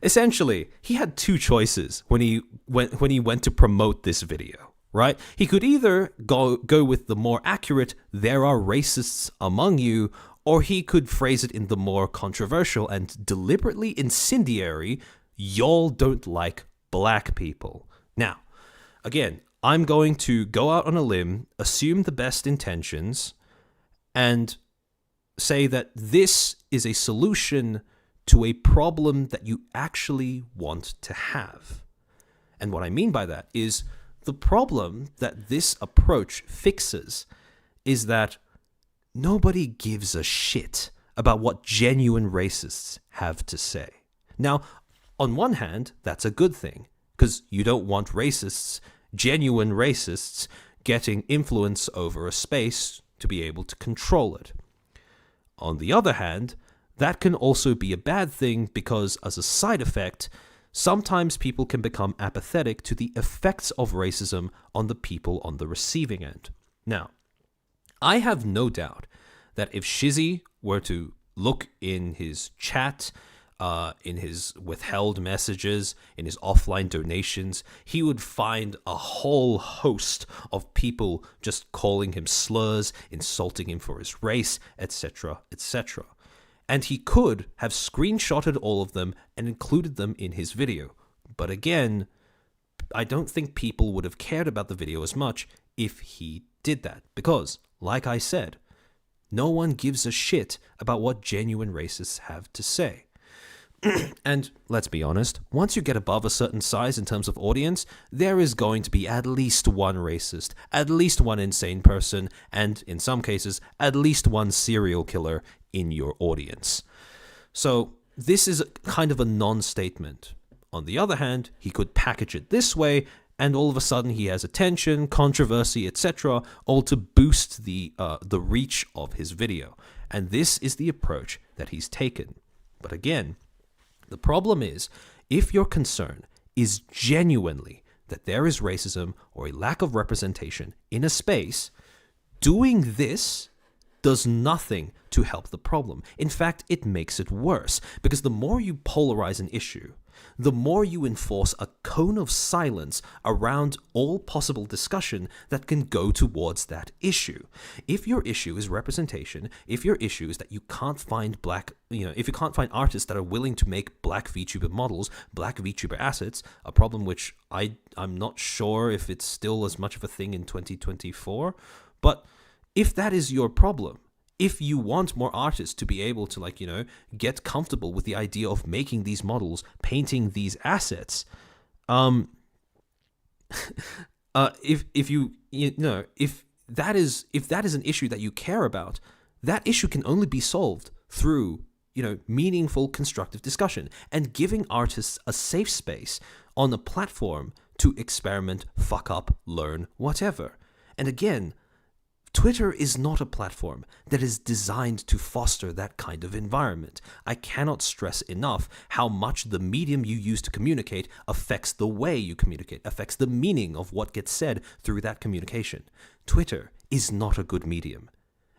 Essentially, he had two choices when he went to promote this video, right? He could either go with the more accurate, there are racists among you, or he could phrase it in the more controversial and deliberately incendiary, y'all don't like black people. Now, again, I'm going to go out on a limb, assume the best intentions, and say that this is a solution to a problem that you actually want to have. And what I mean by that is the problem that this approach fixes is that nobody gives a shit about what genuine racists have to say. Now, on one hand, that's a good thing, because you don't want racists, genuine racists, getting influence over a space to be able to control it. On the other hand, that can also be a bad thing because, as a side effect, sometimes people can become apathetic to the effects of racism on the people on the receiving end. Now, I have no doubt that if Shizzy were to look in his chat, in his withheld messages, in his offline donations, he would find a whole host of people just calling him slurs, insulting him for his race, etc., etc. And he could have screenshotted all of them and included them in his video. But again, I don't think people would have cared about the video as much if he did that. Because, like I said, no one gives a shit about what genuine racists have to say. And let's be honest, once you get above a certain size in terms of audience, there is going to be at least one racist, at least one insane person, and in some cases, at least one serial killer in your audience. So this is kind of a non-statement. On the other hand, he could package it this way and all of a sudden he has attention, controversy, etc., all to boost the reach of his video. And this is the approach that he's taken. But again, the problem is, if your concern is genuinely that there is racism or a lack of representation in a space, doing this does nothing to help the problem. In fact, it makes it worse, because the more you polarize an issue, the more you enforce a cone of silence around all possible discussion that can go towards that issue. If your issue is representation, if your issue is that you can't find if you can't find artists that are willing to make black VTuber models, black VTuber assets, a problem which I'm not sure if it's still as much of a thing in 2024, but if that is your problem, if you want more artists to be able to get comfortable with the idea of making these models, painting these assets, if that is an issue that you care about, that issue can only be solved through meaningful, constructive discussion and giving artists a safe space on a platform to experiment, fuck up, learn, whatever. And again, Twitter is not a platform that is designed to foster that kind of environment. I cannot stress enough how much the medium you use to communicate affects the way you communicate, affects the meaning of what gets said through that communication. Twitter is not a good medium.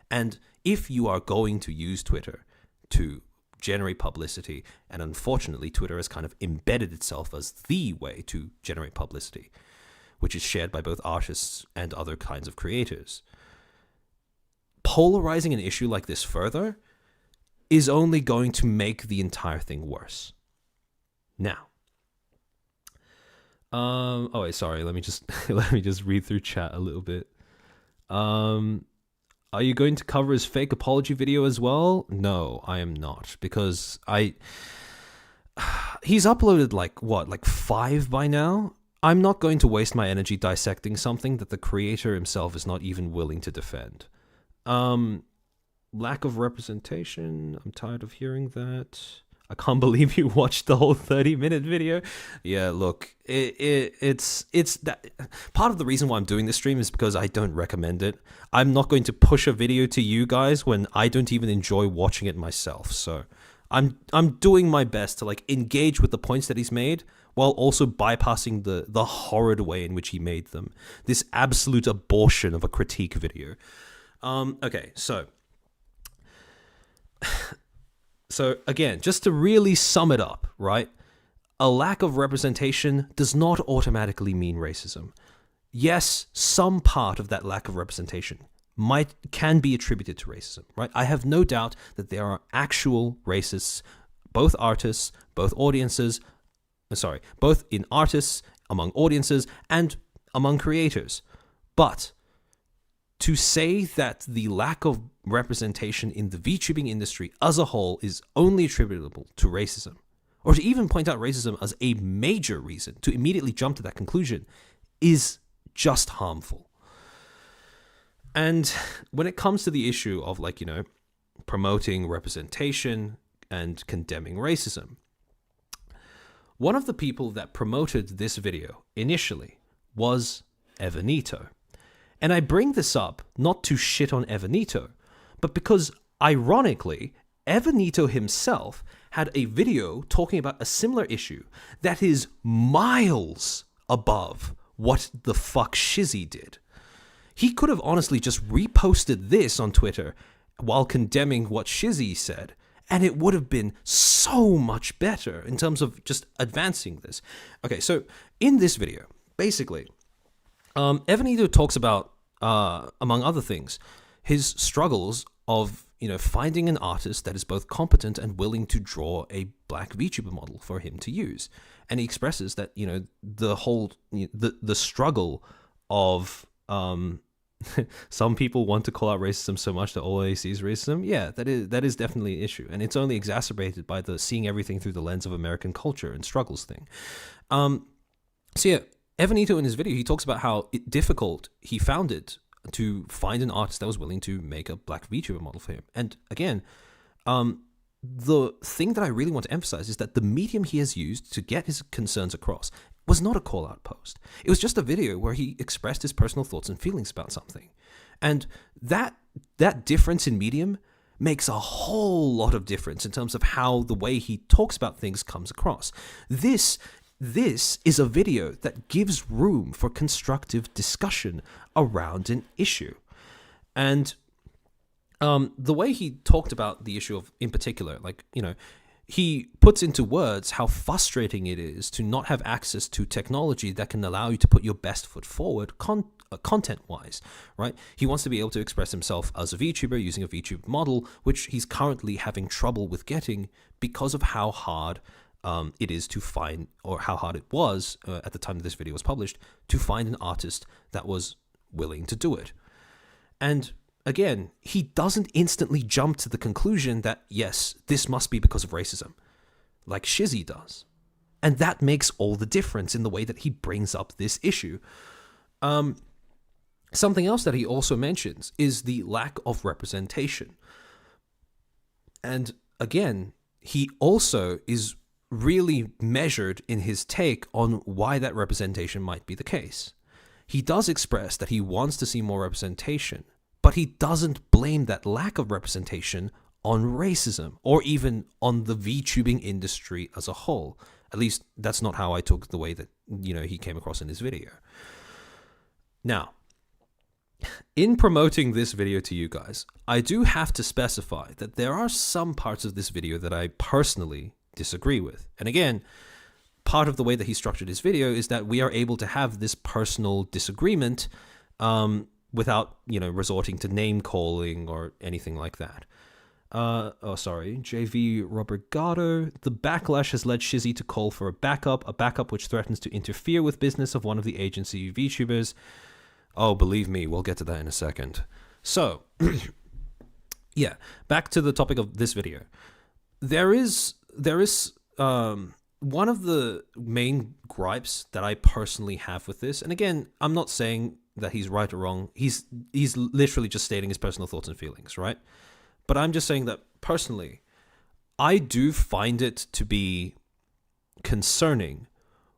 And if you are going to use Twitter to generate publicity, and unfortunately Twitter has kind of embedded itself as the way to generate publicity, which is shared by both artists and other kinds of creators, polarizing an issue like this further is only going to make the entire thing worse. Now, sorry, let me just read through chat a little bit. Are you going to cover his fake apology video as well? No, I am not, because he's uploaded like 5 by now. I'm not going to waste my energy dissecting something that the creator himself is not even willing to defend. Lack of representation. I'm tired of hearing that. I can't believe you watched the whole 30-minute video. Yeah, look, it's that part of the reason why I'm doing this stream is because I don't recommend it. I'm not going to push a video to you guys when I don't even enjoy watching it myself. So I'm doing my best to engage with the points that he's made while also bypassing the horrid way in which he made them. This absolute abortion of a critique video. Okay, so again, just to really sum it up, right? A lack of representation does not automatically mean racism. Yes, some part of that lack of representation can be attributed to racism, right? I have no doubt that there are actual racists, both artists, both audiences, both in artists, among audiences, and among creators. But to say that the lack of representation in the VTubing industry as a whole is only attributable to racism, or to even point out racism as a major reason to immediately jump to that conclusion, is just harmful. And when it comes to the issue of promoting representation and condemning racism, one of the people that promoted this video initially was Evanito. And I bring this up not to shit on Evanito, but because, ironically, Evanito himself had a video talking about a similar issue that is miles above what the fuck Shizzy did. He could have honestly just reposted this on Twitter while condemning what Shizzy said, and it would have been so much better in terms of just advancing this. Okay, so in this video, basically, Evanito talks about, among other things, his struggles of finding an artist that is both competent and willing to draw a black VTuber model for him to use. And he expresses that the whole the struggle of some people want to call out racism so much that all they see is racism. Yeah, that is definitely an issue, and it's only exacerbated by the seeing everything through the lens of American culture and struggles thing. So yeah, Evanito in his video, he talks about how difficult he found it to find an artist that was willing to make a black VTuber model for him. And again, the thing that I really want to emphasize is that the medium he has used to get his concerns across was not a call-out post. It was just a video where he expressed his personal thoughts and feelings about something. And that difference in medium makes a whole lot of difference in terms of how the way he talks about things comes across. This is a video that gives room for constructive discussion around an issue. And the way he talked about the issue of, in particular, like, you know, he puts into words how frustrating it is to not have access to technology that can allow you to put your best foot forward content-wise, right? He wants to be able to express himself as a VTuber using a VTube model, which he's currently having trouble with getting because of how hard it is to find, or how hard it was at the time that this video was published, to find an artist that was willing to do it. And again, he doesn't instantly jump to the conclusion that, yes, this must be because of racism, like Shizzy does. And that makes all the difference in the way that he brings up this issue. Something else that he also mentions is the lack of representation. And again, he also is really measured in his take on why that representation might be the case. He does express that he wants to see more representation, but he doesn't blame that lack of representation on racism or even on the VTubing industry as a whole. At least that's not how I took the way that, you know, he came across in his video. Now, in promoting this video to you guys, I do have to specify that there are some parts of this video that I personally disagree with. And again, part of the way that he structured his video is that we are able to have this personal disagreement without, you know, resorting to name calling or anything like that. JV Robergato. The backlash has led Shizzy to call for a backup which threatens to interfere with business of one of the agency VTubers. Oh, believe me, we'll get to that in a second. So, yeah, back to the topic of this video. There is one of the main gripes that I personally have with this, and again, I'm not saying that he's right or wrong. He's literally just stating his personal thoughts and feelings, right? But I'm just saying that personally, I do find it to be concerning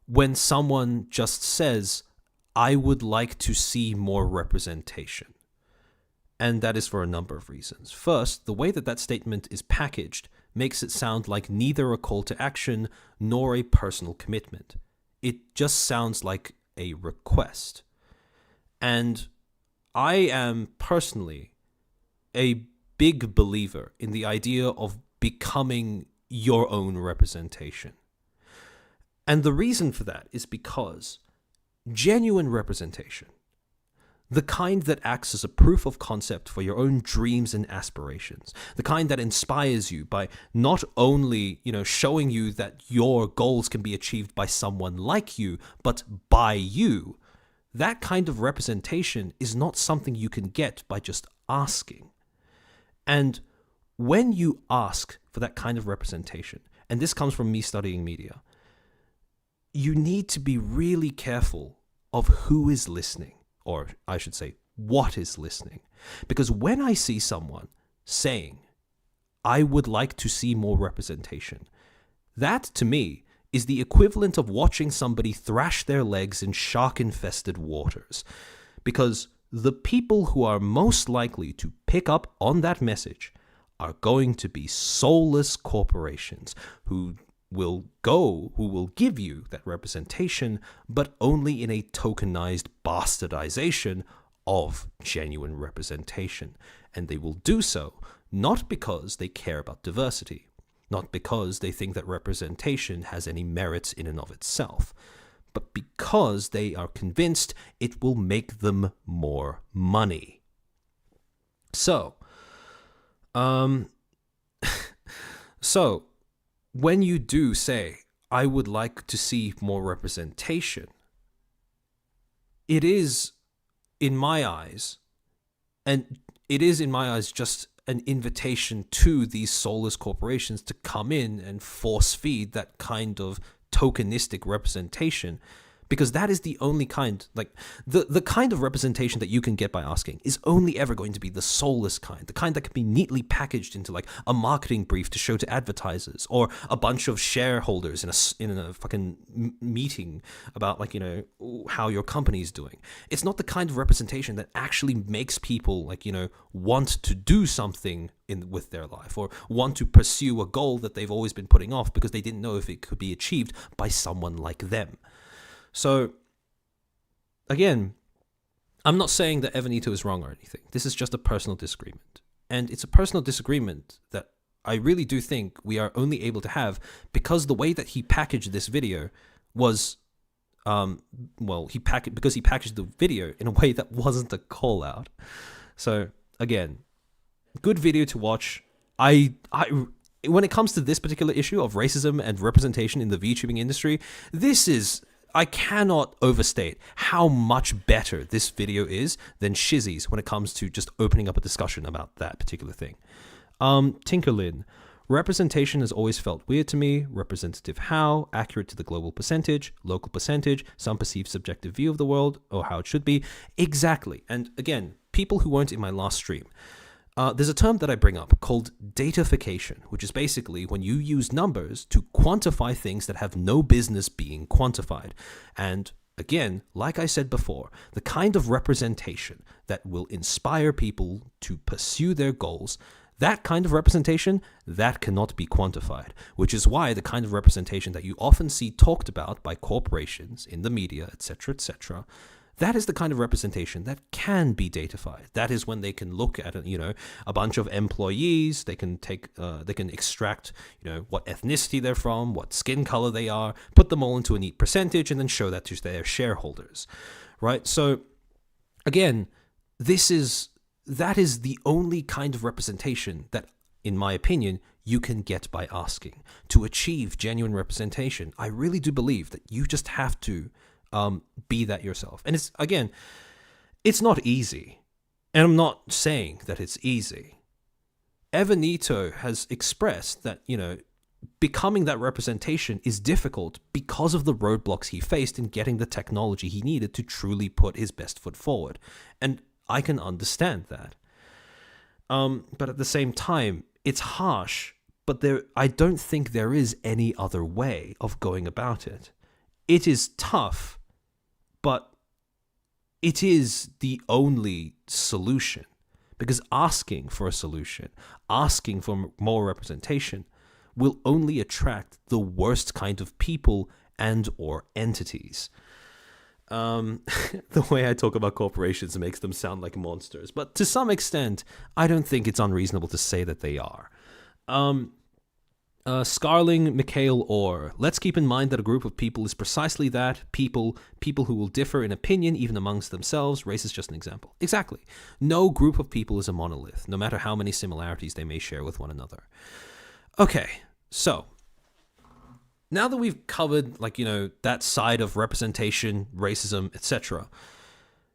when someone just says, I would like to see more representation. And that is for a number of reasons. First, the way that that statement is packaged makes it sound like neither a call to action nor a personal commitment. It just sounds like a request. And I am personally a big believer in the idea of becoming your own representation. And the reason for that is because genuine representation, the kind that acts as a proof of concept for your own dreams and aspirations, the kind that inspires you by not only, you know, showing you that your goals can be achieved by someone like you, but by you, that kind of representation is not something you can get by just asking. And when you ask for that kind of representation, and this comes from me studying media, you need to be really careful of who is listening, or I should say, what is listening. Because when I see someone saying, I would like to see more representation, that to me is the equivalent of watching somebody thrash their legs in shark-infested waters. Because the people who are most likely to pick up on that message are going to be soulless corporations who will give you that representation, but only in a tokenized bastardization of genuine representation. And they will do so not because they care about diversity, not because they think that representation has any merits in and of itself, but because they are convinced it will make them more money. So, when you do say, I would like to see more representation, it is, in my eyes, just an invitation to these soulless corporations to come in and force feed that kind of tokenistic representation, Because that is the only kind, like, the kind of representation that you can get by asking is only ever going to be the soulless kind, the kind that can be neatly packaged into, like, a marketing brief to show to advertisers, or a bunch of shareholders in a fucking meeting about, like, you know, how your company's doing. It's not the kind of representation that actually makes people, like, you know, want to do something with their life, or want to pursue a goal that they've always been putting off because they didn't know if it could be achieved by someone like them. So, again, I'm not saying that Evanito is wrong or anything. This is just a personal disagreement. And it's a personal disagreement that I really do think we are only able to have because the way that he packaged this video was, because he packaged the video in a way that wasn't a call out. So, again, good video to watch. I when it comes to this particular issue of racism and representation in the VTubing industry, I cannot overstate how much better this video is than Shizzy's when it comes to just opening up a discussion about that particular thing. Tinkerlin. Representation has always felt weird to me. Representative how? Accurate to the global percentage, local percentage, some perceived subjective view of the world, or how it should be. Exactly. And again, people who weren't in my last stream, there's a term that I bring up called datafication, which is basically when you use numbers to quantify things that have no business being quantified. And again, like I said before, the kind of representation that will inspire people to pursue their goals, that kind of representation, that cannot be quantified, which is why the kind of representation that you often see talked about by corporations in the media, etc., that is the kind of representation that can be datafied. That is when they can look at, a bunch of employees. They can extract, what ethnicity they're from, what skin color they are, put them all into a neat percentage, and then show that to their shareholders, right? So, again, that is the only kind of representation that, in my opinion, you can get by asking. To achieve genuine representation, I really do believe that you just have to be that yourself. And it's not easy. And I'm not saying that it's easy. Evanito has expressed that, becoming that representation is difficult because of the roadblocks he faced in getting the technology he needed to truly put his best foot forward. And I can understand that. But at the same time, it's harsh, but I don't think there is any other way of going about it. It is tough, but it is the only solution. Because asking for a solution, asking for more representation, will only attract the worst kind of people and or entities. The way I talk about corporations makes them sound like monsters, but to some extent, I don't think it's unreasonable to say that they are. Scarling, Mikhail, Orr. Let's keep in mind that a group of people is precisely that, people who will differ in opinion even amongst themselves. Race is just an example. Exactly. No group of people is a monolith, no matter how many similarities they may share with one another. Okay, so now that we've covered, that side of representation, racism, etc.,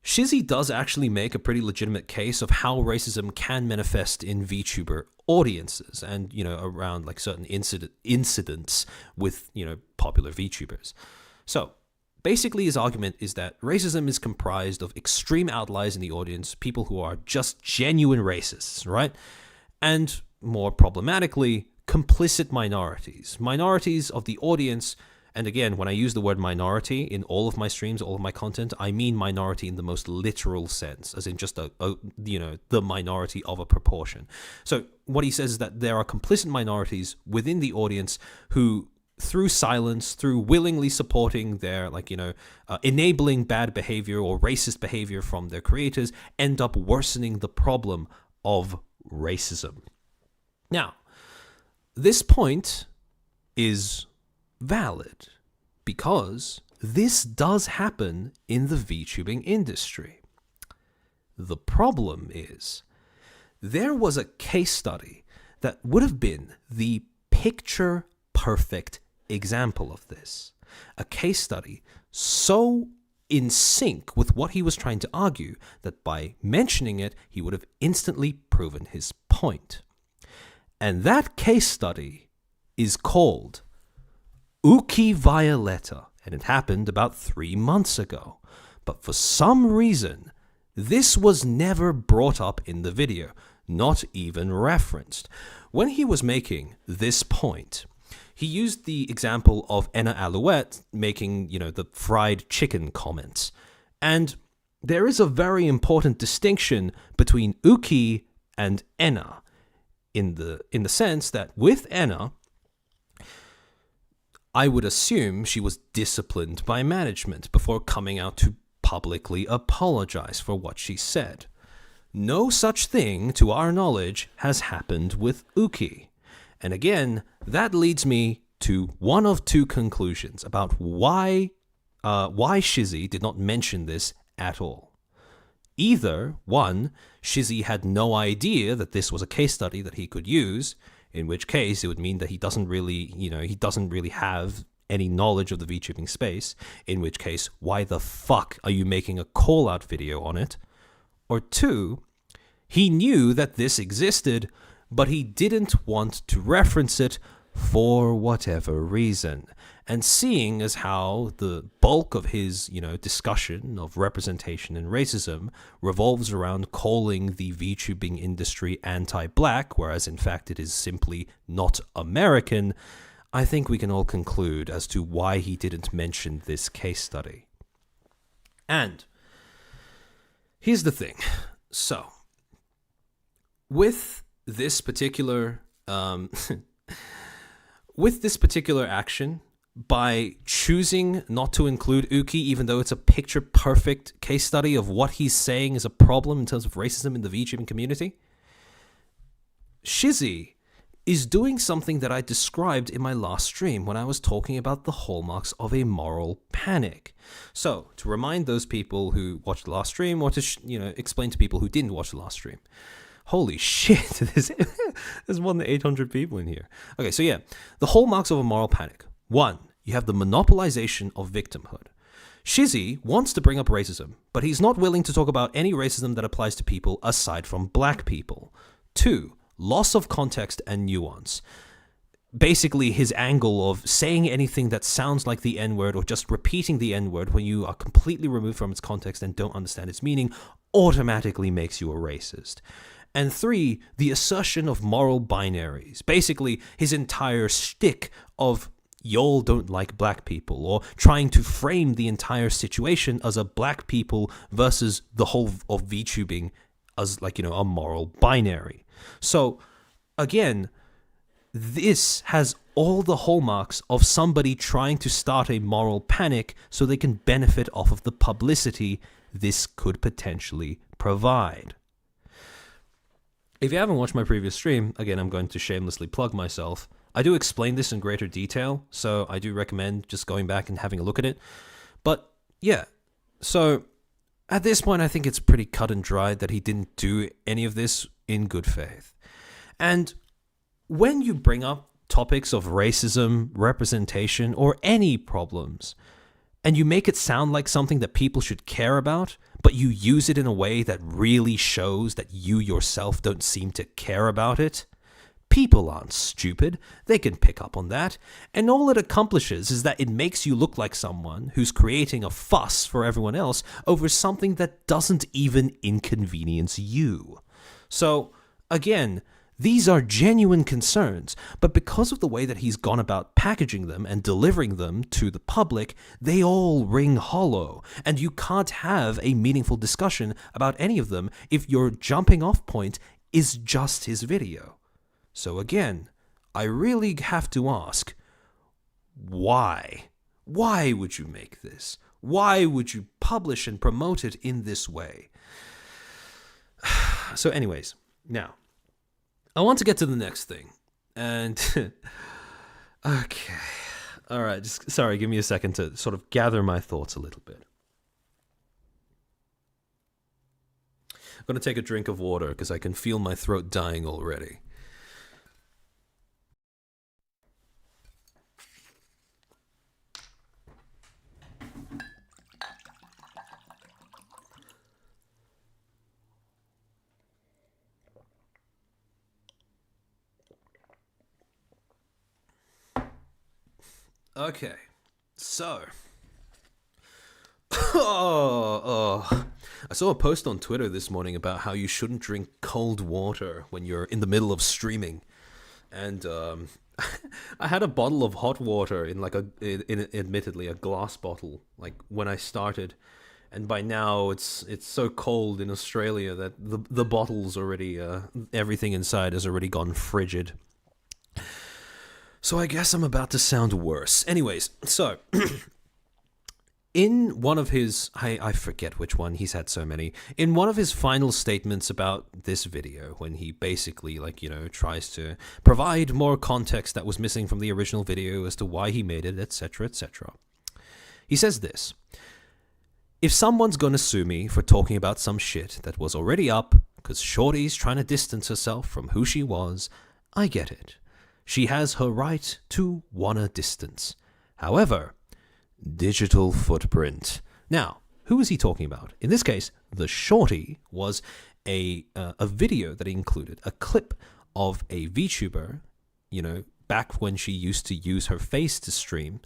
Shizzy does actually make a pretty legitimate case of how racism can manifest in VTuber audiences and, around certain incidents with, popular VTubers. So basically his argument is that racism is comprised of extreme outliers in the audience, people who are just genuine racists, right? And more problematically, complicit minorities of the audience. And again, when I use the word minority in all of my streams, all of my content, I mean minority in the most literal sense, as in just the minority of a proportion. So what he says is that there are complicit minorities within the audience who, through silence, through willingly supporting their, enabling bad behavior or racist behavior from their creators, end up worsening the problem of racism. Now, this point is valid because this does happen in the VTubing industry. The problem is there was a case study that would have been the picture perfect example of this. A case study so in sync with what he was trying to argue that by mentioning it, he would have instantly proven his point. And that case study is called Uki Violetta. and it happened about 3 months ago. But for some reason, this was never brought up in the video, not even referenced. When he was making this point, he used the example of Enna Alouette making, the fried chicken comments. And there is a very important distinction between Uki and Enna in the sense that with Enna, I would assume she was disciplined by management before coming out to publicly apologize for what she said. No such thing, to our knowledge, has happened with Uki. And again, that leads me to one of two conclusions about why Shizzy did not mention this at all. Either, one, Shizzy had no idea that this was a case study that he could use, in which case it would mean that he doesn't really have any knowledge of the VTubing space, in which case, why the fuck are you making a call-out video on it? Or two, he knew that this existed, but he didn't want to reference it for whatever reason. And seeing as how the bulk of his, discussion of representation and racism revolves around calling the VTubing industry anti-black, whereas in fact it is simply not American, I think we can all conclude as to why he didn't mention this case study. And here's the thing. So, with this particular action, by choosing not to include Uki, even though it's a picture-perfect case study of what he's saying is a problem in terms of racism in the VTubing community, Shizzy is doing something that I described in my last stream when I was talking about the hallmarks of a moral panic. So, to remind those people who watched the last stream, or to explain to people who didn't watch the last stream. Holy shit, there's more than 800 people in here. Okay, so yeah, the hallmarks of a moral panic. 1, you have the monopolization of victimhood. Shizzy wants to bring up racism, but he's not willing to talk about any racism that applies to people aside from black people. 2, loss of context and nuance. Basically, his angle of saying anything that sounds like the N-word or just repeating the N-word when you are completely removed from its context and don't understand its meaning automatically makes you a racist. And 3, the assertion of moral binaries. Basically, his entire shtick of y'all don't like black people, or trying to frame the entire situation as a black people versus the whole of VTubing as a moral binary. So, again, this has all the hallmarks of somebody trying to start a moral panic so they can benefit off of the publicity this could potentially provide. If you haven't watched my previous stream, again, I'm going to shamelessly plug myself. I do explain this in greater detail, so I do recommend just going back and having a look at it. But, yeah, so at this point, I think it's pretty cut and dried that he didn't do any of this in good faith. And when you bring up topics of racism, representation, or any problems, and you make it sound like something that people should care about, but you use it in a way that really shows that you yourself don't seem to care about it, people aren't stupid. They can pick up on that. And all it accomplishes is that it makes you look like someone who's creating a fuss for everyone else over something that doesn't even inconvenience you. So, again, these are genuine concerns, but because of the way that he's gone about packaging them and delivering them to the public, they all ring hollow, and you can't have a meaningful discussion about any of them if your jumping off point is just his video. So again, I really have to ask, why? Why would you make this? Why would you publish and promote it in this way? So anyways, now, I want to get to the next thing. And, okay. All right, sorry, give me a second to sort of gather my thoughts a little bit. I'm going to take a drink of water because I can feel my throat dying already. Okay, so I saw a post on Twitter this morning about how you shouldn't drink cold water when you're in the middle of streaming. And I had a bottle of hot water in admittedly a glass bottle, like when I started. And by now it's so cold in Australia that the bottle's already, everything inside has already gone frigid. So I guess I'm about to sound worse. Anyways, so in one of his, I forget which one, he's had so many, in one of his final statements about this video, when he basically, tries to provide more context that was missing from the original video as to why he made it, etc., etc., he says this: "If someone's gonna sue me for talking about some shit that was already up, because Shorty's trying to distance herself from who she was, I get it. She has her right to wanna distance. However, digital footprint." Now, who is he talking about? In this case, the Shorty was a video that included a clip of a VTuber, back when she used to use her face to stream,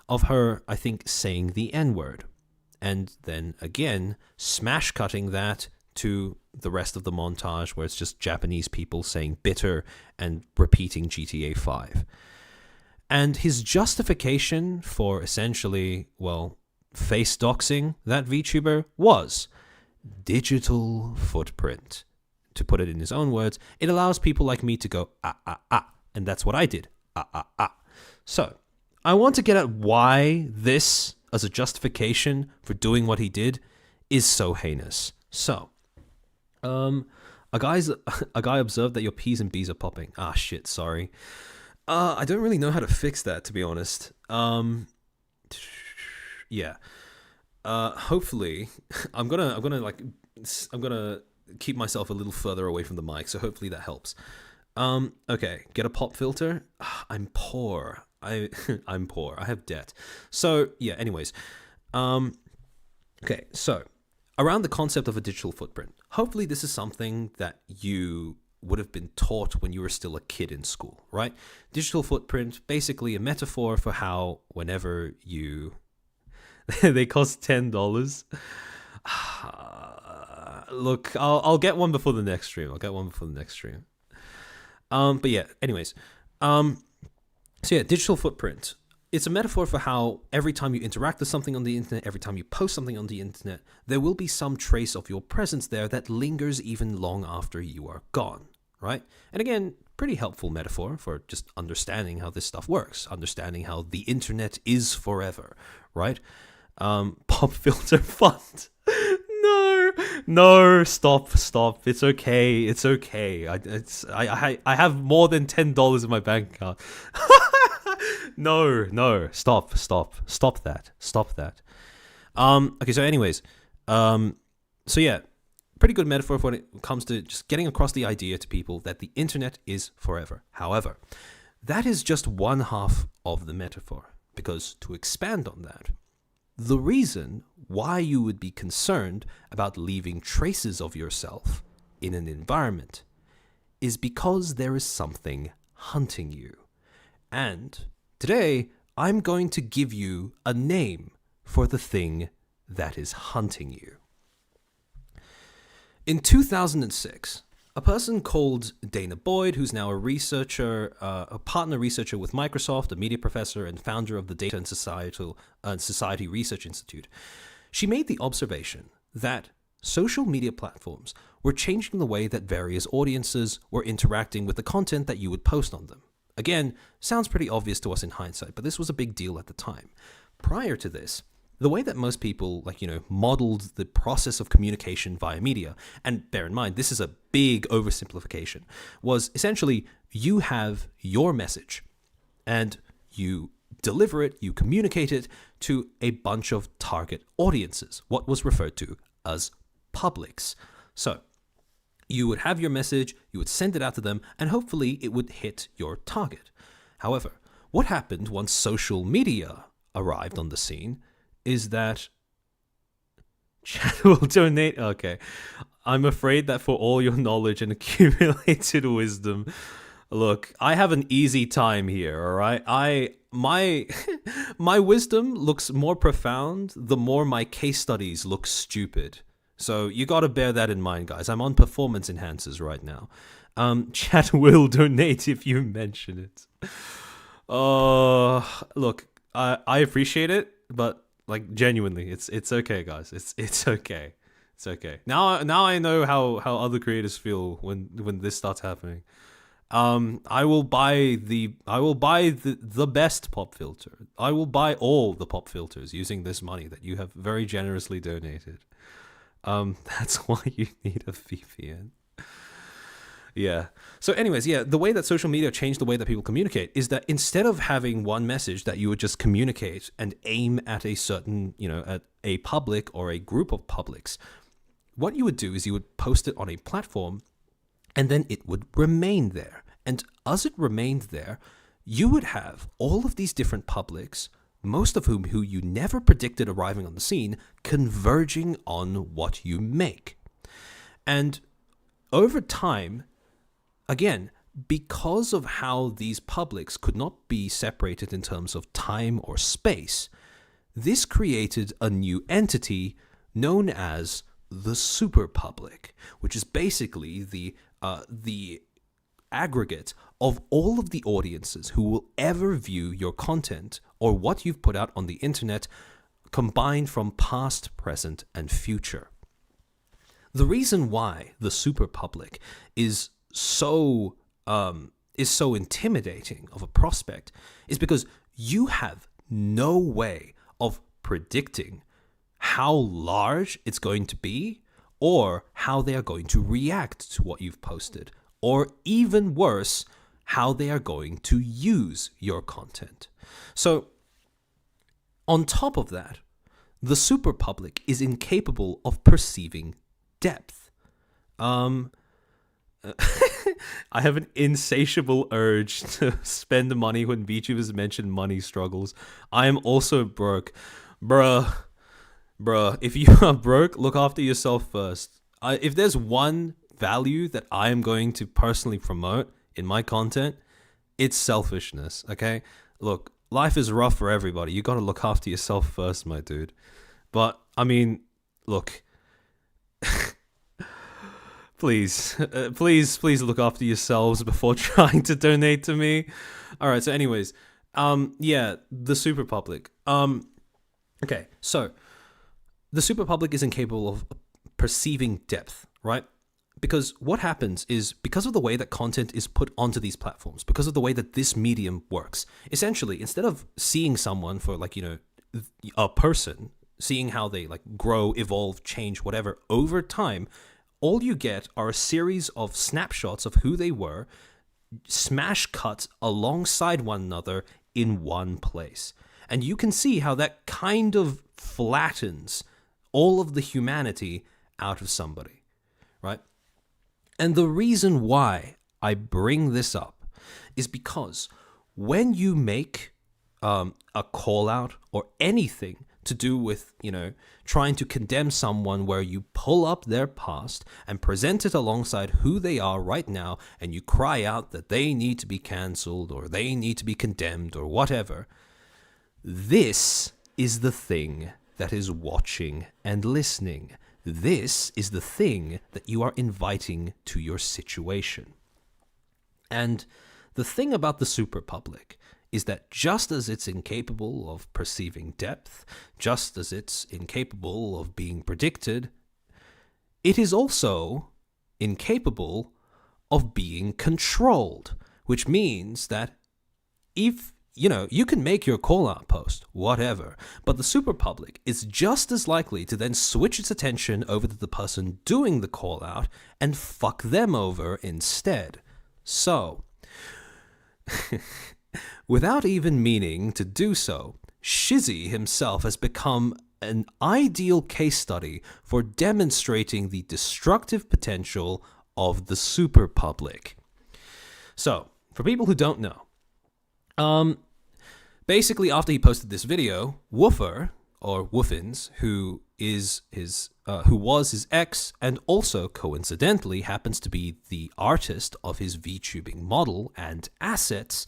of her, I think, saying the N-word. And then again, smash cutting that to the rest of the montage where it's just Japanese people saying bitter and repeating GTA 5. And his justification for essentially, face doxing that VTuber was digital footprint. To put it in his own words, it allows people like me to go, and that's what I did, So, I want to get at why this, as a justification for doing what he did, is so heinous. So, a guy observed that your P's and B's are popping. Ah, shit, sorry. I don't really know how to fix that, to be honest. Yeah. Hopefully, I'm gonna keep myself a little further away from the mic, so hopefully that helps. Okay, get a pop filter. I'm poor. I'm poor. I have debt. So yeah. Anyways, okay. So around the concept of a digital footprint. Hopefully, this is something that you would have been taught when you were still a kid in school, right? Digital footprint, basically a metaphor for how whenever you they cost $10. Look, I'll get one before the next stream. But yeah, anyways. So yeah, digital footprint. It's a metaphor for how every time you interact with something on the internet, every time you post something on the internet, there will be some trace of your presence there that lingers even long after you are gone, right? And again, pretty helpful metaphor for just understanding how this stuff works, understanding how the internet is forever, right? Pop filter fund. No, stop. It's okay. I have more than $10 in my bank account. No, stop that. Okay, so anyways, so yeah, pretty good metaphor when it comes to just getting across the idea to people that the internet is forever. However, that is just one half of the metaphor, because to expand on that, the reason why you would be concerned about leaving traces of yourself in an environment is because there is something hunting you. And today, I'm going to give you a name for the thing that is hunting you. In 2006, a person called Dana Boyd, who's now a researcher, a partner researcher with Microsoft, a media professor, and founder of the Data and Society Research Institute, she made the observation that social media platforms were changing the way that various audiences were interacting with the content that you would post on them. Again, sounds pretty obvious to us in hindsight, but this was a big deal at the time. Prior to this, the way that most people, modeled the process of communication via media, and bear in mind, this is a big oversimplification, was essentially you have your message and you deliver it, you communicate it to a bunch of target audiences, what was referred to as publics. So you would have your message, you would send it out to them, and hopefully it would hit your target. However, what happened once social media arrived on the scene is that chat will donate. Okay, I'm afraid that for all your knowledge and accumulated wisdom, look, I have an easy time here, all right? My my wisdom looks more profound the more my case studies look stupid. So you got to bear that in mind, guys. I'm on performance enhancers right now. Chat will donate if you mention it. Look, I appreciate it, but like genuinely, it's okay, guys. It's okay. It's okay. Now I know how other creators feel when this starts happening. I will buy the best pop filter. I will buy all the pop filters using this money that you have very generously donated. That's why you need a VPN. Yeah. So anyways, yeah, the way that social media changed the way that people communicate is that instead of having one message that you would just communicate and aim at a certain, at a public or a group of publics, what you would do is you would post it on a platform and then it would remain there. And as it remained there, you would have all of these different publics, most of whom who you never predicted arriving on the scene, converging on what you make. And over time, again, because of how these publics could not be separated in terms of time or space, this created a new entity known as the super public, which is basically the aggregate of all of the audiences who will ever view your content or what you've put out on the internet, combined from past, present, and future. The reason why the super public is so intimidating of a prospect is because you have no way of predicting how large it's going to be or how they are going to react to what you've posted, or even worse, how they are going to use your content. So on top of that, the super public is incapable of perceiving depth. I have an insatiable urge to spend money when VTubers mention money struggles. I am also broke. Bruh, if you are broke, look after yourself first. If there's one value that I am going to personally promote in my content, it's selfishness, okay? Look, life is rough for everybody. You got to look after yourself first, my dude. But, I mean, look... Please look after yourselves before trying to donate to me. All right. So, anyways, yeah, the super public. Okay. So, the super public is incapable of perceiving depth, right? Because what happens is, because of the way that content is put onto these platforms, because of the way that this medium works, essentially, instead of seeing someone for a person, seeing how they grow, evolve, change, whatever over time, all you get are a series of snapshots of who they were, smash cut alongside one another in one place. And you can see how that kind of flattens all of the humanity out of somebody, right? And the reason why I bring this up is because when you make a call out or anything to do with, trying to condemn someone, where you pull up their past and present it alongside who they are right now, and you cry out that they need to be cancelled or they need to be condemned or whatever, this is the thing that is watching and listening. This is the thing that you are inviting to your situation. And the thing about the super public is that just as it's incapable of perceiving depth, just as it's incapable of being predicted, it is also incapable of being controlled, which means that if, you can make your call-out post, whatever, but the super public is just as likely to then switch its attention over to the person doing the call-out and fuck them over instead. So... without even meaning to do so, Shizzy himself has become an ideal case study for demonstrating the destructive potential of the super public. So, for people who don't know, basically after he posted this video, Woofer, or Woofins, who was his ex and also coincidentally happens to be the artist of his VTubing model and assets,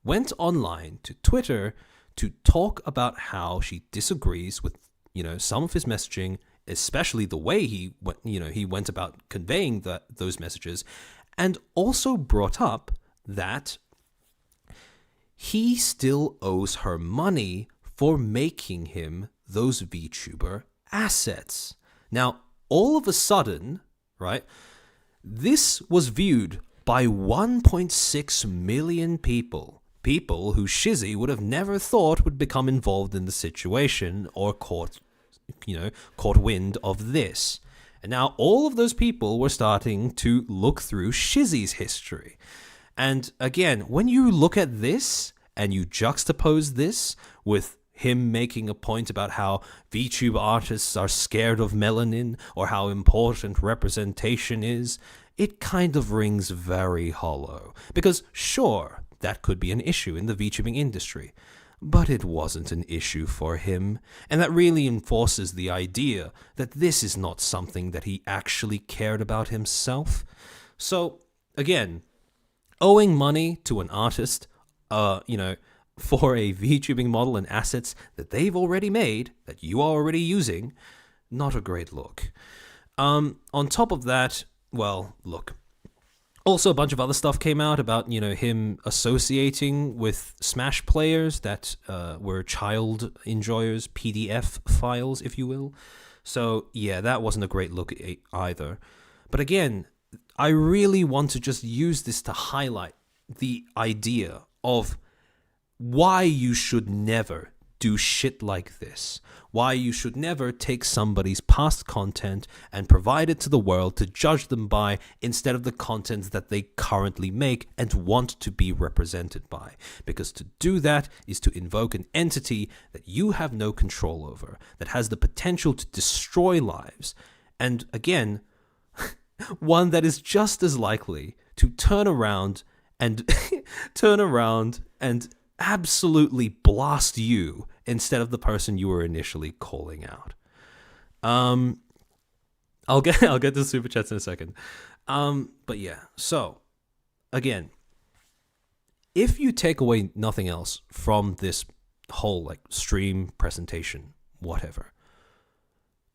went online to Twitter to talk about how she disagrees with, some of his messaging, especially the way he went about conveying those messages, and also brought up that he still owes her money for making him those VTuber assets. Now, all of a sudden, right, this was viewed by 1.6 million people who Shizzy would have never thought would become involved in the situation or caught wind of this. And now all of those people were starting to look through Shizzy's history. And again, when you look at this and you juxtapose this with him making a point about how VTuber artists are scared of melanin or how important representation is, it kind of rings very hollow. Because sure, that could be an issue in the VTubing industry, but it wasn't an issue for him, and that really enforces the idea that this is not something that he actually cared about himself. So, again, owing money to an artist, for a VTubing model and assets that they've already made, that you are already using, not a great look. On top of that, well, look, also a bunch of other stuff came out about, him associating with Smash players that were child enjoyers, PDF files, if you will. So, yeah, that wasn't a great look either. But again, I really want to just use this to highlight the idea of why you should never do shit like this. Why you should never take somebody's past content and provide it to the world to judge them by instead of the content that they currently make and want to be represented by. Because to do that is to invoke an entity that you have no control over, that has the potential to destroy lives. And again, one that is just as likely to turn around and absolutely blast you instead of the person you were initially calling out. I'll get to super chats in a second. But yeah, so again, if you take away nothing else from this whole stream, presentation, whatever,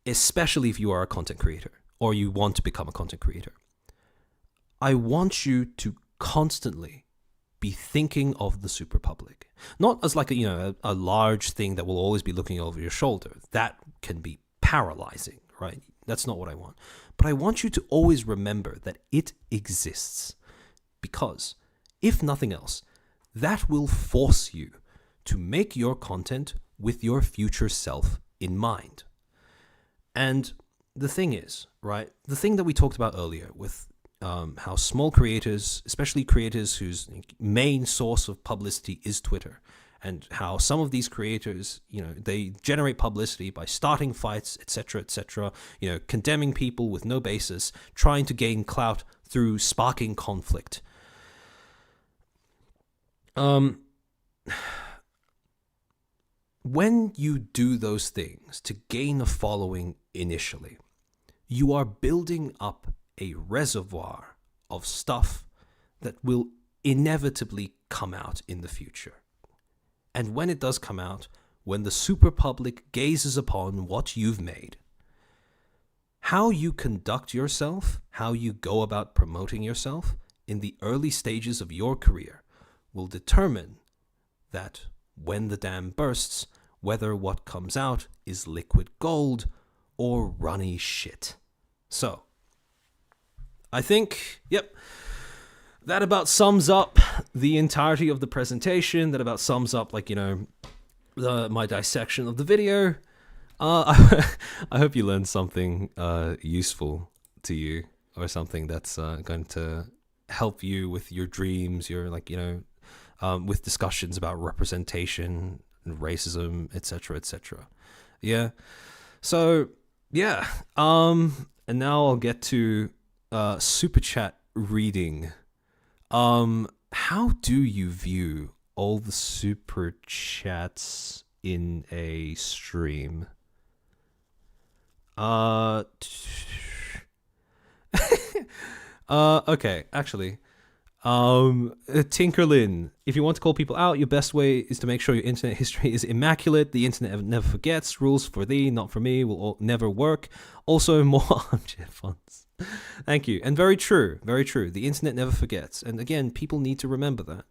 especially if you are a content creator or you want to become a content creator, I want you to constantly be thinking of the super public, not as a large thing that will always be looking over your shoulder. That can be paralyzing, right? That's not what I want. But I want you to always remember that it exists, because if nothing else, that will force you to make your content with your future self in mind. And the thing is, right, the thing that we talked about earlier with how small creators, especially creators whose main source of publicity is Twitter, and how some of these creators, they generate publicity by starting fights, etc., condemning people with no basis, trying to gain clout through sparking conflict. When you do those things to gain a following initially, you are building up a reservoir of stuff that will inevitably come out in the future. And when it does come out, when the super public gazes upon what you've made, how you conduct yourself, how you go about promoting yourself in the early stages of your career will determine that when the dam bursts, whether what comes out is liquid gold or runny shit. So, I think, that about sums up the entirety of the presentation. That about sums up, my dissection of the video. I hope you learned something useful to you, or something that's going to help you with your dreams, with discussions about representation and racism, etc. Yeah. So, yeah. And now I'll get to super chat reading. How do you view all the super chats in a stream? Okay, actually, Tinkerlin, if you want to call people out, your best way is to make sure your internet history is immaculate. The internet never forgets. Rules for thee, not for me, will never work. Also, more armchair fonts. Thank you. And very true, very true. The internet never forgets. And again, people need to remember that.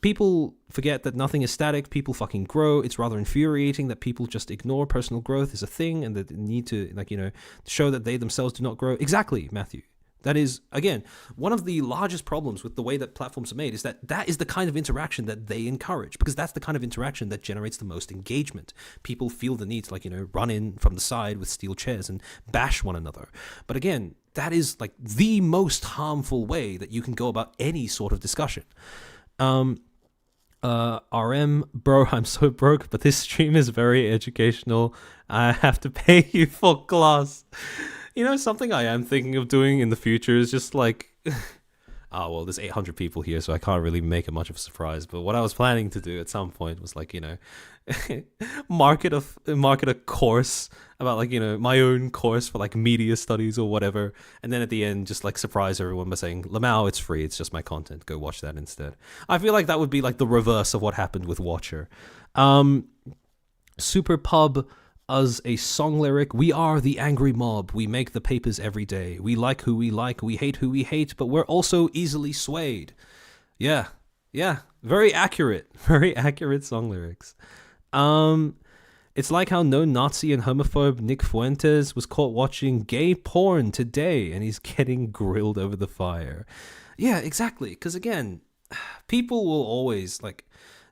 People forget that nothing is static. People fucking grow. It's rather infuriating that people just ignore personal growth is a thing and that they need to, show that they themselves do not grow. Exactly, Matthew. That is, again, one of the largest problems with the way that platforms are made is that is the kind of interaction that they encourage, because that's the kind of interaction that generates the most engagement. People feel the need to, run in from the side with steel chairs and bash one another. But again, that is the most harmful way that you can go about any sort of discussion. RM, bro, I'm so broke, but this stream is very educational. I have to pay you for class. Something I am thinking of doing in the future is just there's 800 people here, so I can't really make it much of a surprise. But what I was planning to do at some point was market a course about my own course for media studies or whatever, and then at the end just surprise everyone by saying, Lamau, it's free, it's just my content, go watch that instead. I feel like that would be the reverse of what happened with Watcher. Super Pub as a song lyric: we are the angry mob, we make the papers every day, we like who we like, we hate who we hate, but we're also easily swayed. Yeah, very accurate song lyrics. It's like how no Nazi and homophobe Nick Fuentes was caught watching gay porn today and he's getting grilled over the fire. Yeah, exactly, because again, people will always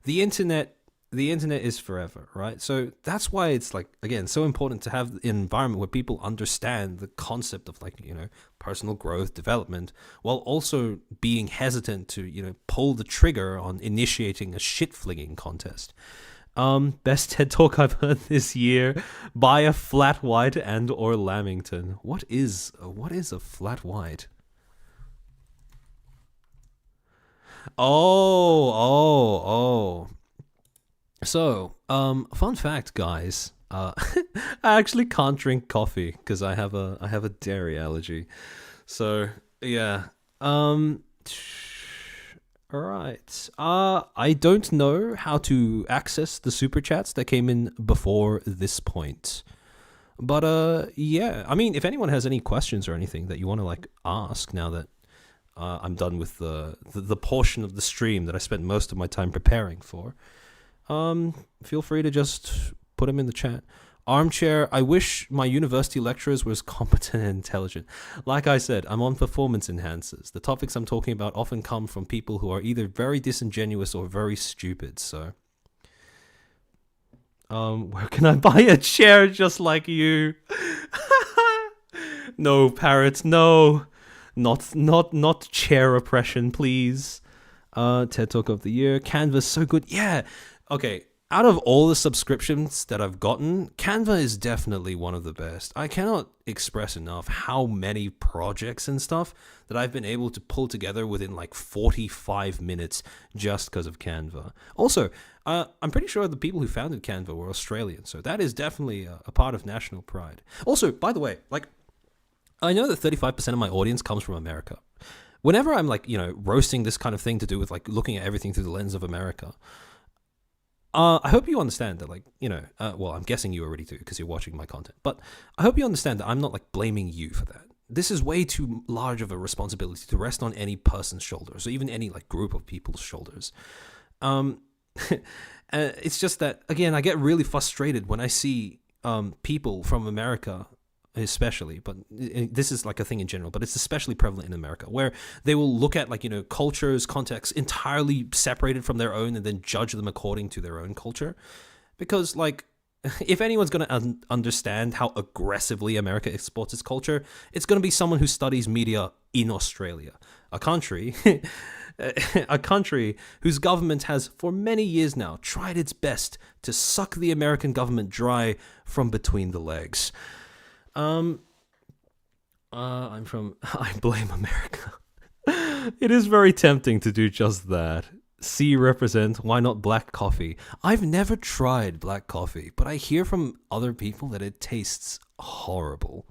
the internet is forever, right? So that's why it's again so important to have an environment where people understand the concept of personal growth, development, while also being hesitant to pull the trigger on initiating a shit flinging contest. Best TED Talk I've heard this year: buy a flat white and or Lamington. What is a flat white? Oh. So, fun fact, guys. I actually can't drink coffee because I have a dairy allergy. So yeah. All right. I don't know how to access the super chats that came in before this point. But yeah. I mean, if anyone has any questions or anything that you want to ask now that I'm done with the portion of the stream that I spent most of my time preparing for, feel free to just put them in the chat. Armchair: I wish my university lecturers were as competent and intelligent. Like I said, I'm on performance enhancers. The topics I'm talking about often come from people who are either very disingenuous or very stupid, so where can I buy a chair just like you? No, Parrot, no. Not chair oppression, please. TED Talk of the Year: Canva, so good. Yeah. Okay, out of all the subscriptions that I've gotten, Canva is definitely one of the best. I cannot express enough how many projects and stuff that I've been able to pull together within 45 minutes just because of Canva. Also, I'm pretty sure the people who founded Canva were Australian, so that is definitely a part of national pride. Also, by the way, I know that 35% of my audience comes from America. Whenever I'm roasting this kind of thing to do with looking at everything through the lens of America, I hope you understand that, well, I'm guessing you already do because you're watching my content, but I hope you understand that I'm not blaming you for that. This is way too large of a responsibility to rest on any person's shoulders or even any group of people's shoulders. It's just that, again, I get really frustrated when I see people from America especially, but this is a thing in general, but it's especially prevalent in America, where they will look at cultures, contexts entirely separated from their own and then judge them according to their own culture. Because if anyone's going to understand how aggressively America exports its culture, it's going to be someone who studies media in Australia, a country whose government has for many years now tried its best to suck the American government dry from between the legs. I blame America. It is very tempting to do just that. C represent, why not black coffee? I've never tried black coffee, but I hear from other people that it tastes horrible.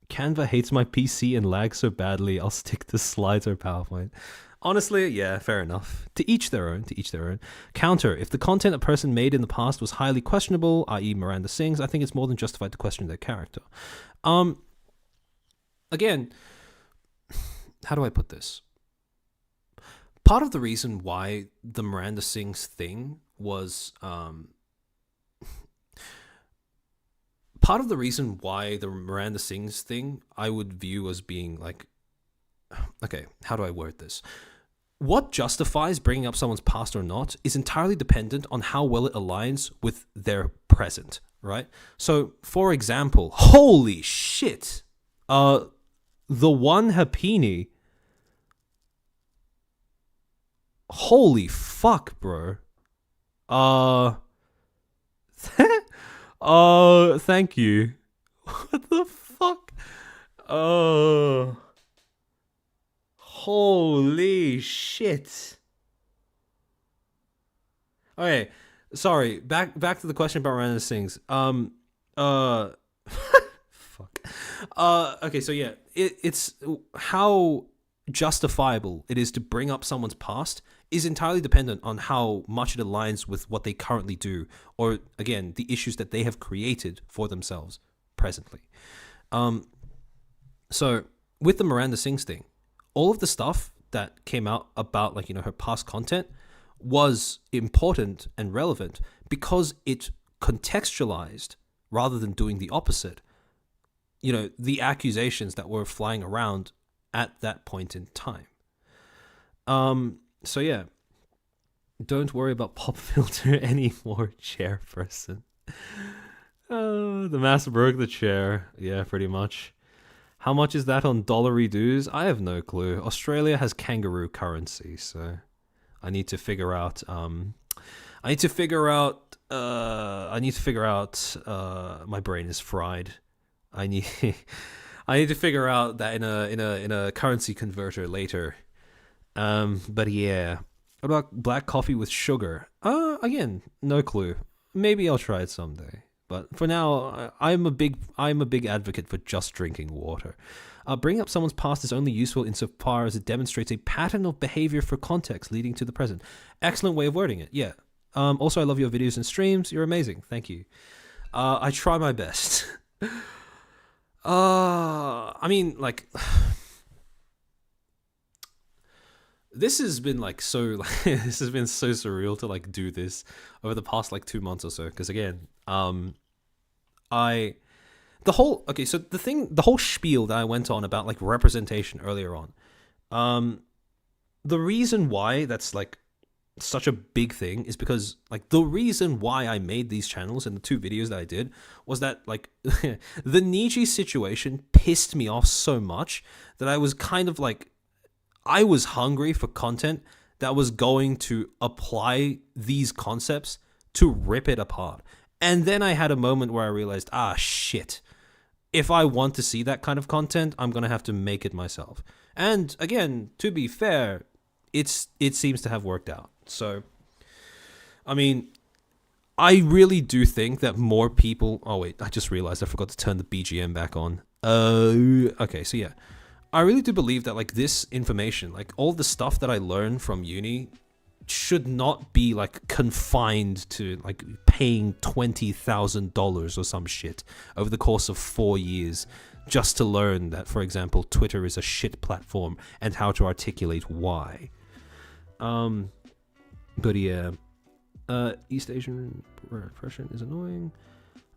Canva hates my PC and lags so badly, I'll stick to slides or PowerPoint. Honestly, yeah, fair enough. To each their own, to each their own. Counter, if the content a person made in the past was highly questionable, i.e. Miranda Sings, I think it's more than justified to question their character. Again, how do I put this? Part of the reason why the Miranda Sings thing was, part of the reason why the Miranda Sings thing I would view as being like, okay, how do I word this? What justifies bringing up someone's past or not is entirely dependent on how well it aligns with their present, right? So, for example, holy shit, the one Hapini, holy fuck, bro. Thank you. What the fuck? Holy shit. Okay, sorry. Back to the question about Miranda Sings. Fuck. Okay, so yeah, it's how justifiable it is to bring up someone's past is entirely dependent on how much it aligns with what they currently do, or again, the issues that they have created for themselves presently. So with the Miranda Sings thing, all of the stuff that came out about, like, you know, her past content was important and relevant because it contextualized rather than doing the opposite, you know, the accusations that were flying around at that point in time. So yeah, don't worry about pop filter anymore, chairperson. The master broke the chair. Yeah, pretty much. How much is that on dollary dues? I have no clue. Australia has kangaroo currency, so I need to figure out. I need to figure out. My brain is fried. I need to figure out that in a currency converter later. But yeah, what about black coffee with sugar? Again, no clue. Maybe I'll try it someday. But for now, I'm a big advocate for just drinking water. Bringing up someone's past is only useful insofar as it demonstrates a pattern of behavior for context leading to the present. Excellent way of wording it. Yeah. Also, I love your videos and streams. You're amazing. Thank you. I try my best. I mean, like, this has been like so, this has been so surreal to like do this over the past like 2 months or so. Because again, the whole spiel that I went on about like representation earlier on, the reason why that's like such a big thing is because like the reason why I made these channels and the 2 videos that I did was that like the Niji situation pissed me off so much that I was kind of like, I was hungry for content that was going to apply these concepts to rip it apart. And then I had a moment where I realized, shit, if I want to see that kind of content, I'm going to have to make it myself. And again, to be fair, it seems to have worked out. So, I mean, I really do think that more people... Oh, wait, I just realized I forgot to turn the BGM back on. Okay, so yeah. I really do believe that, like, this information, like, all the stuff that I learned from uni should not be, like, confined to, like, paying $20,000 or some shit over the course of 4 years just to learn that, for example, Twitter is a shit platform and how to articulate why. But yeah, East Asian repression is annoying.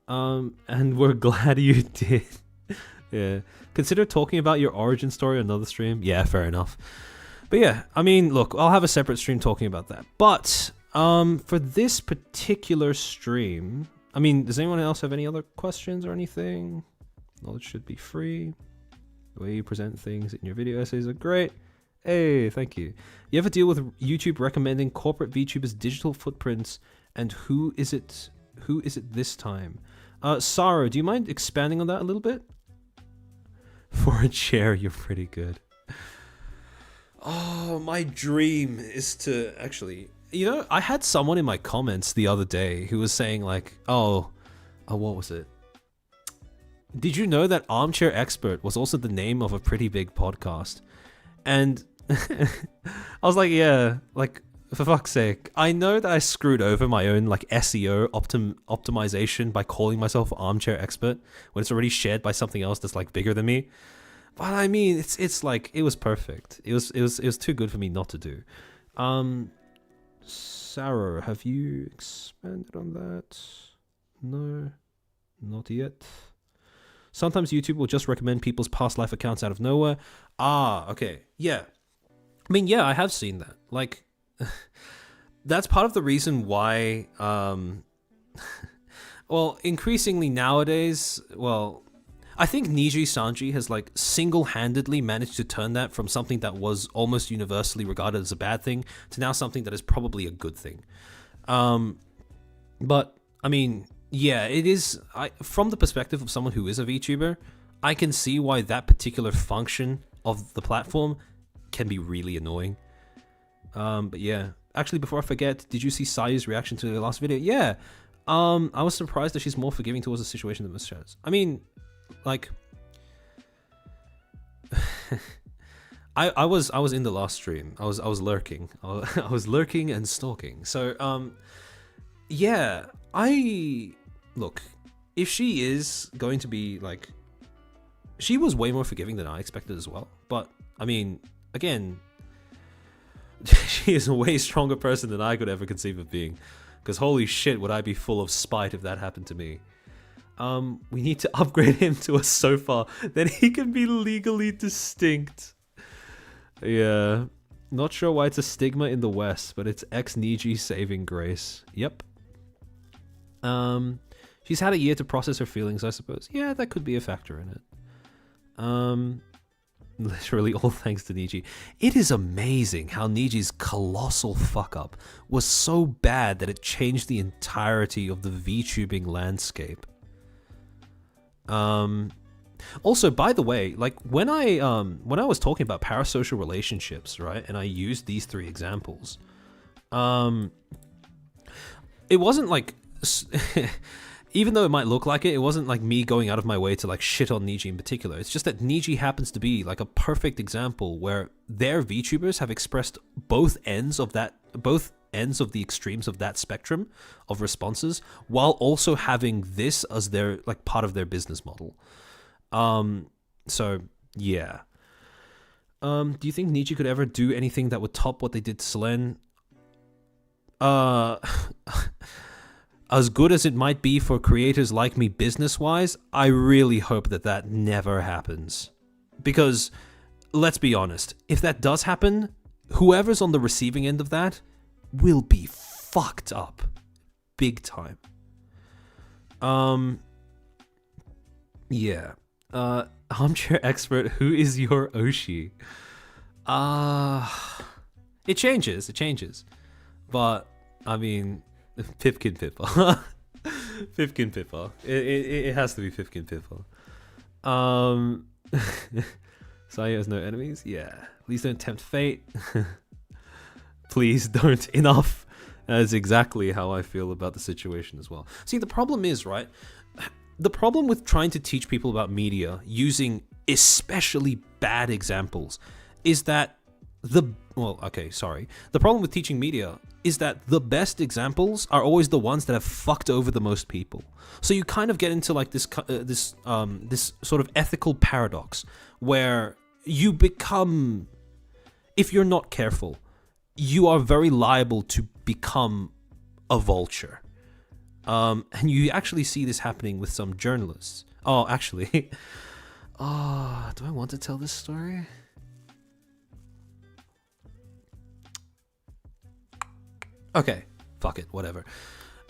And we're glad you did. Yeah. Consider talking about your origin story on another stream. Yeah, fair enough. But yeah, I mean, look, I'll have a separate stream talking about that. But for this particular stream, I mean, does anyone else have any other questions or anything? Knowledge should be free. The way you present things in your video essays are great. Hey, thank you. You ever deal with YouTube recommending corporate VTubers' digital footprints, and who is it this time? Saro, do you mind expanding on that a little bit? For a chair, you're pretty good. Oh, my dream is to actually... You know, I had someone in my comments the other day who was saying like, what was it? did you know that Armchair Expert was also the name of a pretty big podcast? And I was like, yeah, like, for fuck's sake. I know that I screwed over my own like SEO optimization by calling myself Armchair Expert when it's already shared by something else that's like bigger than me. But I mean, it's like, it was perfect. It was too good for me not to do. Sarah, have you expanded on that? No, not yet. Sometimes YouTube will just recommend people's past life accounts out of nowhere. Ah, okay. Yeah. I mean, yeah, I have seen that. Like, that's part of the reason why, well, increasingly nowadays, well, I think Niji Sanji has like single-handedly managed to turn that from something that was almost universally regarded as a bad thing to now something that is probably a good thing. But I mean, yeah, it is. From the perspective of someone who is a VTuber, I can see why that particular function of the platform can be really annoying. But yeah, actually, before I forget, did you see Sayu's reaction to the last video? Yeah. I was surprised that she's more forgiving towards the situation than Miss Chaz. I mean, like, I was in the last stream. I was lurking. I was lurking and stalking. So yeah, look, if she is going to be like, she was way more forgiving than I expected as well. But I mean, again, she is a way stronger person than I could ever conceive of being. Because holy shit, would I be full of spite if that happened to me. We need to upgrade him to a sofa, then he can be legally distinct. Yeah, not sure why it's a stigma in the West, but it's ex-Niji saving grace. Yep. She's had a year to process her feelings, I suppose. Yeah, that could be a factor in it. Literally all thanks to Niji. It is amazing how Niji's colossal fuck-up was so bad that it changed the entirety of the VTubing landscape. Also, by the way, like when I was talking about parasocial relationships, right, and I used these 3 examples, it wasn't like even though it might look like it, it wasn't like me going out of my way to like shit on Niji in particular. It's just that Niji happens to be like a perfect example where their VTubers have expressed both ends of the extremes of that spectrum of responses, while also having this as their like part of their business model. So yeah. Do you think Niji could ever do anything that would top what they did to Selene? As good as it might be for creators like me business-wise, I really hope that that never happens. Because, let's be honest, if that does happen, whoever's on the receiving end of that will be fucked up. Big time. Yeah. Armchair Expert, who is your Oshi? It changes. But, I mean, Pipkin Pippa. Pipkin Pippa. It has to be Pipkin Pippa. Sayu has no enemies? Yeah. Please don't tempt fate. Please don't. Enough. That's exactly how I feel about the situation as well. See, the problem is, right? The problem with trying to teach people about media using especially bad examples is that the problem with teaching media is that the best examples are always the ones that have fucked over the most people. So you kind of get into like this sort of ethical paradox where you become, if you're not careful, you are very liable to become a vulture. And you actually see this happening with some journalists. Oh, actually, do I want to tell this story? Okay, fuck it, whatever.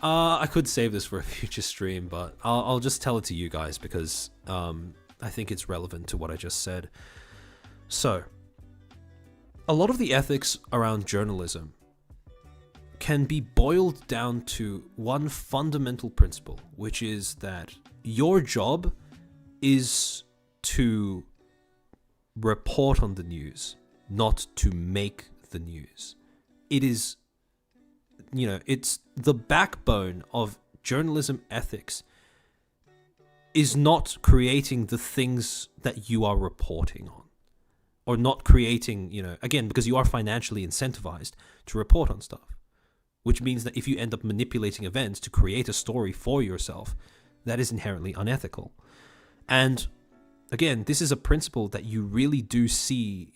I could save this for a future stream, but I'll just tell it to you guys because I think it's relevant to what I just said. So, a lot of the ethics around journalism can be boiled down to one fundamental principle, which is that your job is to report on the news, not to make the news. It is, it's the backbone of journalism ethics is not creating the things that you are reporting on, or not creating, again, because you are financially incentivized to report on stuff, which means that if you end up manipulating events to create a story for yourself, that is inherently unethical. And again, this is a principle that you really do see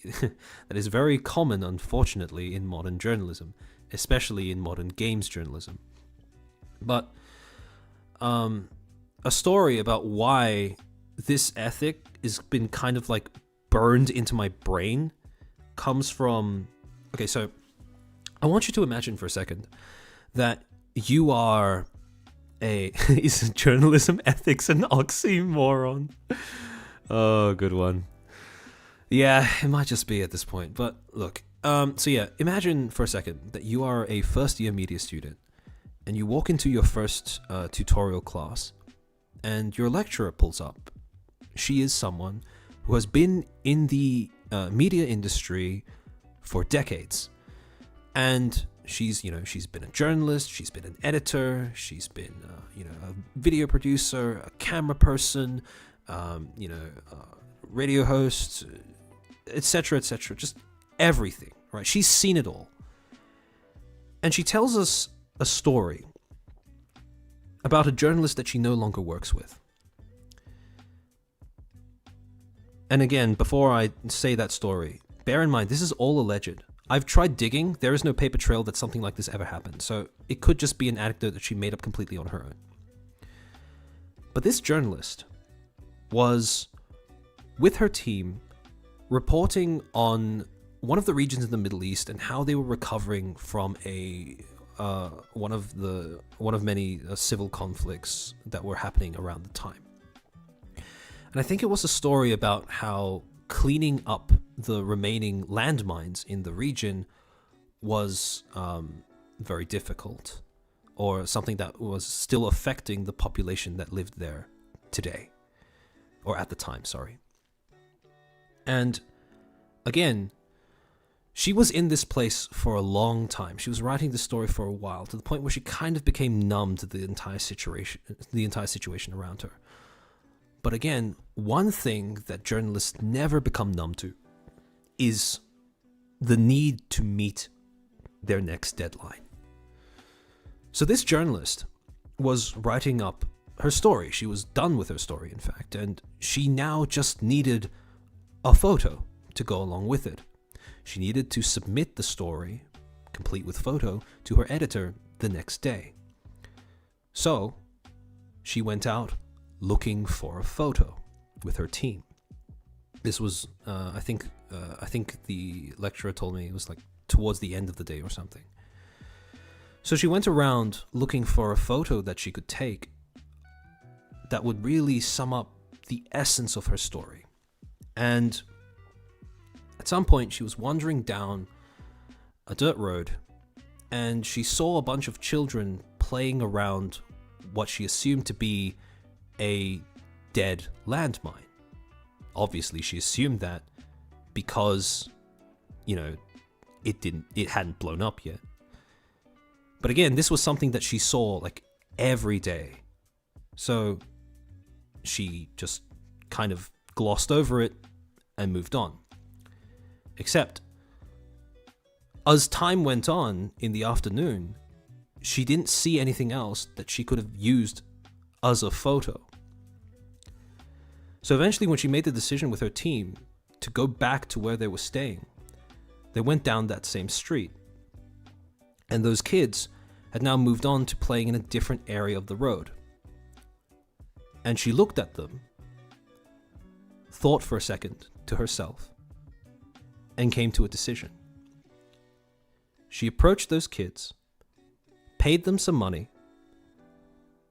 that is very common, unfortunately, in modern journalism, especially in modern games journalism. But a story about why this ethic has been kind of like burned into my brain comes from... Okay, so I want you to imagine for a second that you are is journalism ethics an oxymoron? Oh, good one. Yeah, it might just be at this point. But look, so yeah, imagine for a second that you are a first-year media student and you walk into your first tutorial class and your lecturer pulls up. She is someone who has been in the media industry for decades. And she's been a journalist, she's been an editor, she's been, a video producer, a camera person, radio host, etc., etc., just everything, right? She's seen it all. And she tells us a story about a journalist that she no longer works with. And again, before I say that story, bear in mind, this is all alleged. I've tried digging. There is no paper trail that something like this ever happened. So it could just be an anecdote that she made up completely on her own. But this journalist was with her team reporting on one of the regions in the Middle East and how they were recovering from one of many civil conflicts that were happening around the time. And I think it was a story about how cleaning up the remaining landmines in the region was very difficult, or something that was still affecting the population that lived there today, or at the time, sorry. And again, she was in this place for a long time. She was writing the story for a while, to the point where she kind of became numb to the entire situation around her. But again, one thing that journalists never become numb to is the need to meet their next deadline. So this journalist was writing up her story. She was done with her story, in fact, and she now just needed a photo to go along with it. She needed to submit the story, complete with photo, to her editor the next day. So she went out looking for a photo with her team. This was, I think the lecturer told me it was like towards the end of the day or something. So she went around looking for a photo that she could take that would really sum up the essence of her story. And at some point, she was wandering down a dirt road and she saw a bunch of children playing around what she assumed to be a dead landmine. Obviously, she assumed that because, it hadn't blown up yet. But again, this was something that she saw like every day. So she just kind of glossed over it and moved on. Except, as time went on in the afternoon, she didn't see anything else that she could have used as a photo. So eventually, when she made the decision with her team to go back to where they were staying, they went down that same street. And those kids had now moved on to playing in a different area of the road. And she looked at them, thought for a second to herself, and came to a decision. She approached those kids, paid them some money,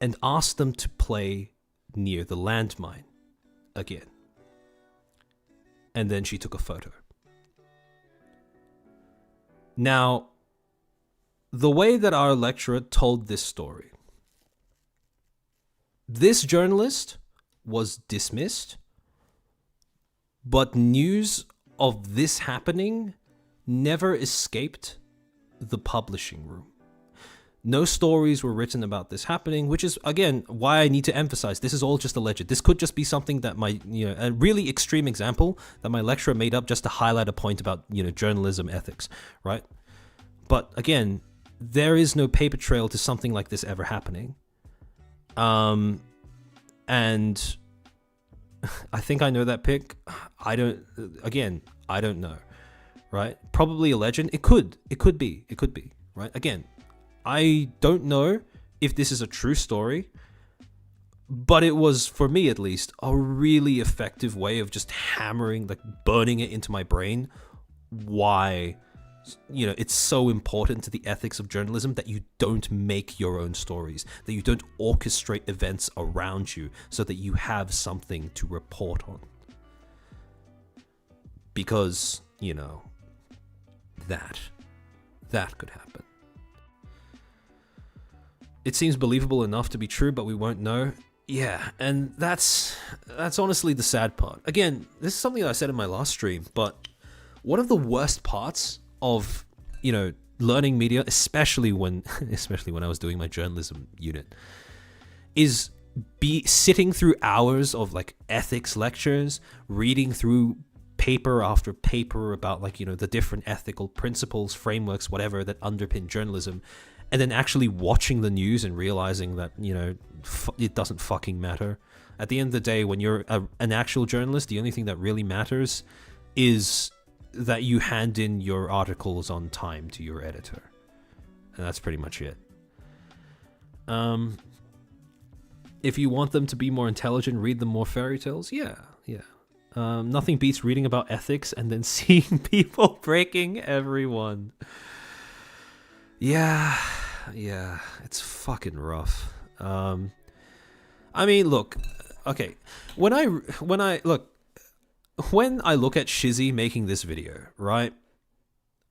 and asked them to play near the landmine again. And then she took a photo. Now, the way that our lecturer told this story, this journalist was dismissed, but news of this happening never escaped the publishing room. No stories were written about this happening, which is, again, why I need to emphasize this is all just alleged. This could just be something that a really extreme example that my lecturer made up just to highlight a point about, journalism ethics, right? But again, there is no paper trail to something like this ever happening. And I think I know that pick. I don't know, right? Probably a legend. It could be, right? Again, I don't know if this is a true story, but it was, for me at least, a really effective way of just hammering, like burning it into my brain, why, it's so important to the ethics of journalism that you don't make your own stories, that you don't orchestrate events around you so that you have something to report on. Because, that could happen. It seems believable enough to be true, but we won't know. Yeah, and that's honestly the sad part. Again, this is something that I said in my last stream, but one of the worst parts of, learning media, especially when I was doing my journalism unit, is sitting through hours of like ethics lectures, reading through paper after paper about the different ethical principles, frameworks, whatever that underpin journalism, and then actually watching the news and realizing that, it doesn't fucking matter. At the end of the day, when you're an actual journalist, the only thing that really matters is that you hand in your articles on time to your editor. And that's pretty much it. If you want them to be more intelligent, read them more fairy tales. Yeah. Nothing beats reading about ethics and then seeing people breaking everyone. Yeah, it's fucking rough. I mean, look, okay, when I look at Shizzy making this video, right,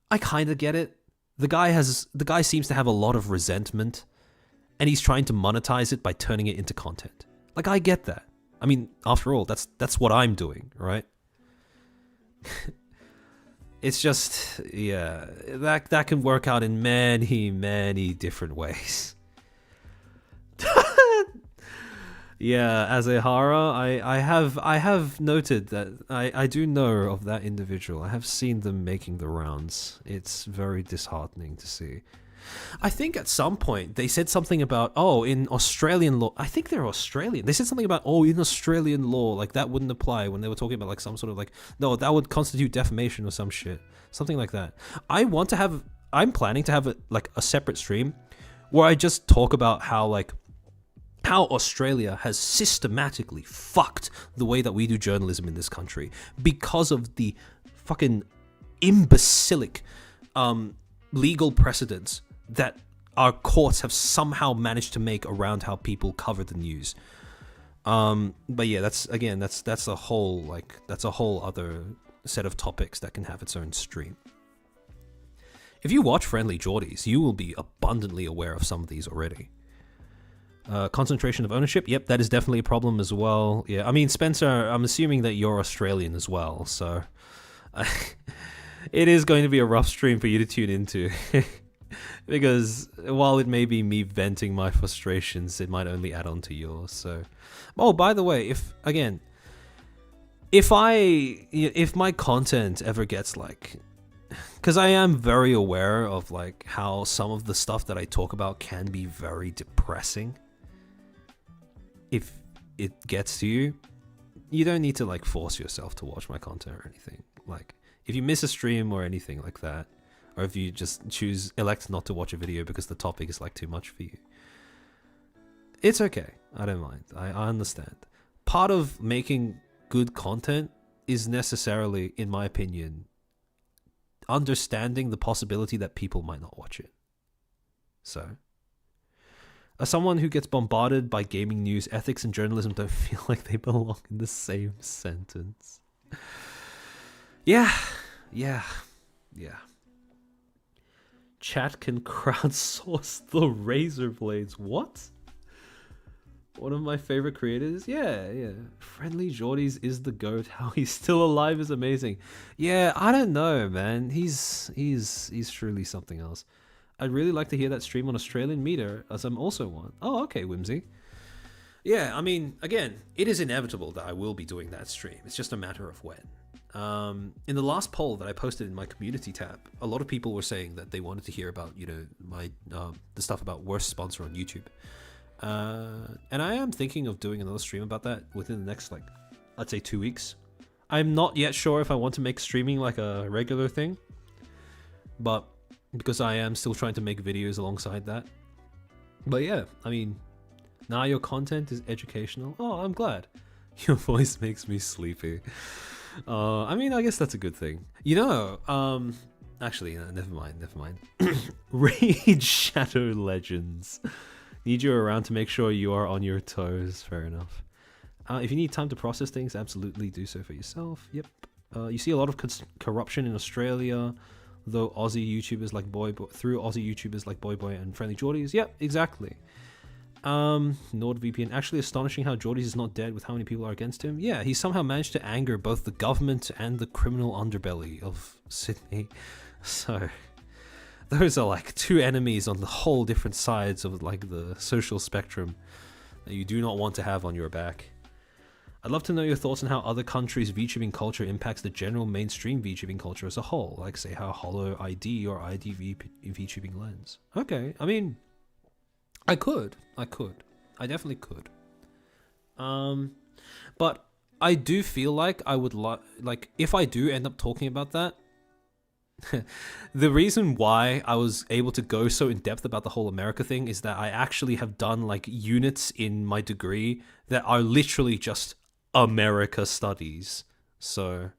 I kind of get it. The guy seems to have a lot of resentment, and he's trying to monetize it by turning it into content. Like, I get that. I mean, after all, that's what I'm doing, right? It's just, yeah, that can work out in many different ways. Yeah, as a horror, I have noted that I do know of that individual. I have seen them making the rounds. It's very disheartening to see. I think at some point they said something about, in Australian law, I think they're Australian. They said something about, in Australian law, like that wouldn't apply when they were talking about like some sort of like, no, that would constitute defamation or some shit. Something like that. I'm planning to have a separate stream where I just talk about how Australia has systematically fucked the way that we do journalism in this country because of the fucking imbecilic legal precedents that our courts have somehow managed to make around how people cover the news. But yeah, that's a whole other set of topics that can have its own stream. If you watch Friendly Geordies, you will be abundantly aware of some of these already. Concentration of ownership, yep, that is definitely a problem as well. Yeah, I mean, Spencer, I'm assuming that you're Australian as well, so it is going to be a rough stream for you to tune into. Because while it may be me venting my frustrations, it might only add on to yours. So, by the way, if my content ever gets because I am very aware of how some of the stuff that I talk about can be very depressing. If it gets to you, you don't need to force yourself to watch my content or anything. If you miss a stream or anything like that, or if you just elect not to watch a video because the topic is too much for you, it's okay. I don't mind. I understand. Part of making good content is necessarily, in my opinion, understanding the possibility that people might not watch it. So, as someone who gets bombarded by gaming news, ethics and journalism don't feel like they belong in the same sentence. Yeah. Chat can crowdsource the razor blades. What? One of my favorite creators? Yeah. Friendly Geordies is the GOAT. How he's still alive is amazing. Yeah, I don't know, man. He's truly something else. I'd really like to hear that stream on Australian meter, as I'm also one. Oh, okay, Whimsy. Yeah, I mean, again, it is inevitable that I will be doing that stream. It's just a matter of when. In the last poll that I posted in my community tab, a lot of people were saying that they wanted to hear about, my the stuff about worst sponsor on YouTube. And I am thinking of doing another stream about that within the next, I'd say 2 weeks. I'm not yet sure if I want to make streaming like a regular thing, but because I am still trying to make videos alongside that. But yeah, I mean, now your content is educational. Oh, I'm glad. Your voice makes me sleepy. I mean, I guess that's a good thing. Actually, no, never mind. Raid Shadow Legends. Need you around to make sure you are on your toes. Fair enough. If you need time to process things, absolutely do so for yourself. Yep. You see a lot of corruption in Australia, though Aussie YouTubers like through Aussie YouTubers like Boy and Friendly Geordies. Yep, exactly. NordVPN. Actually astonishing how Geordies is not dead with how many people are against him. Yeah, he somehow managed to anger both the government and the criminal underbelly of Sydney. So those are like two enemies on the whole different sides of like the social spectrum that you do not want to have on your back. I'd love to know your thoughts on how other countries' VTubing culture impacts the general mainstream VTubing culture as a whole, like say how Hollow ID or IDV VTubing lens. Okay, I mean, I could. I definitely could. But I do feel like I would like if I do end up talking about that, the reason why I was able to go so in depth about the whole America thing is that I actually have done like units in my degree that are literally just America studies. So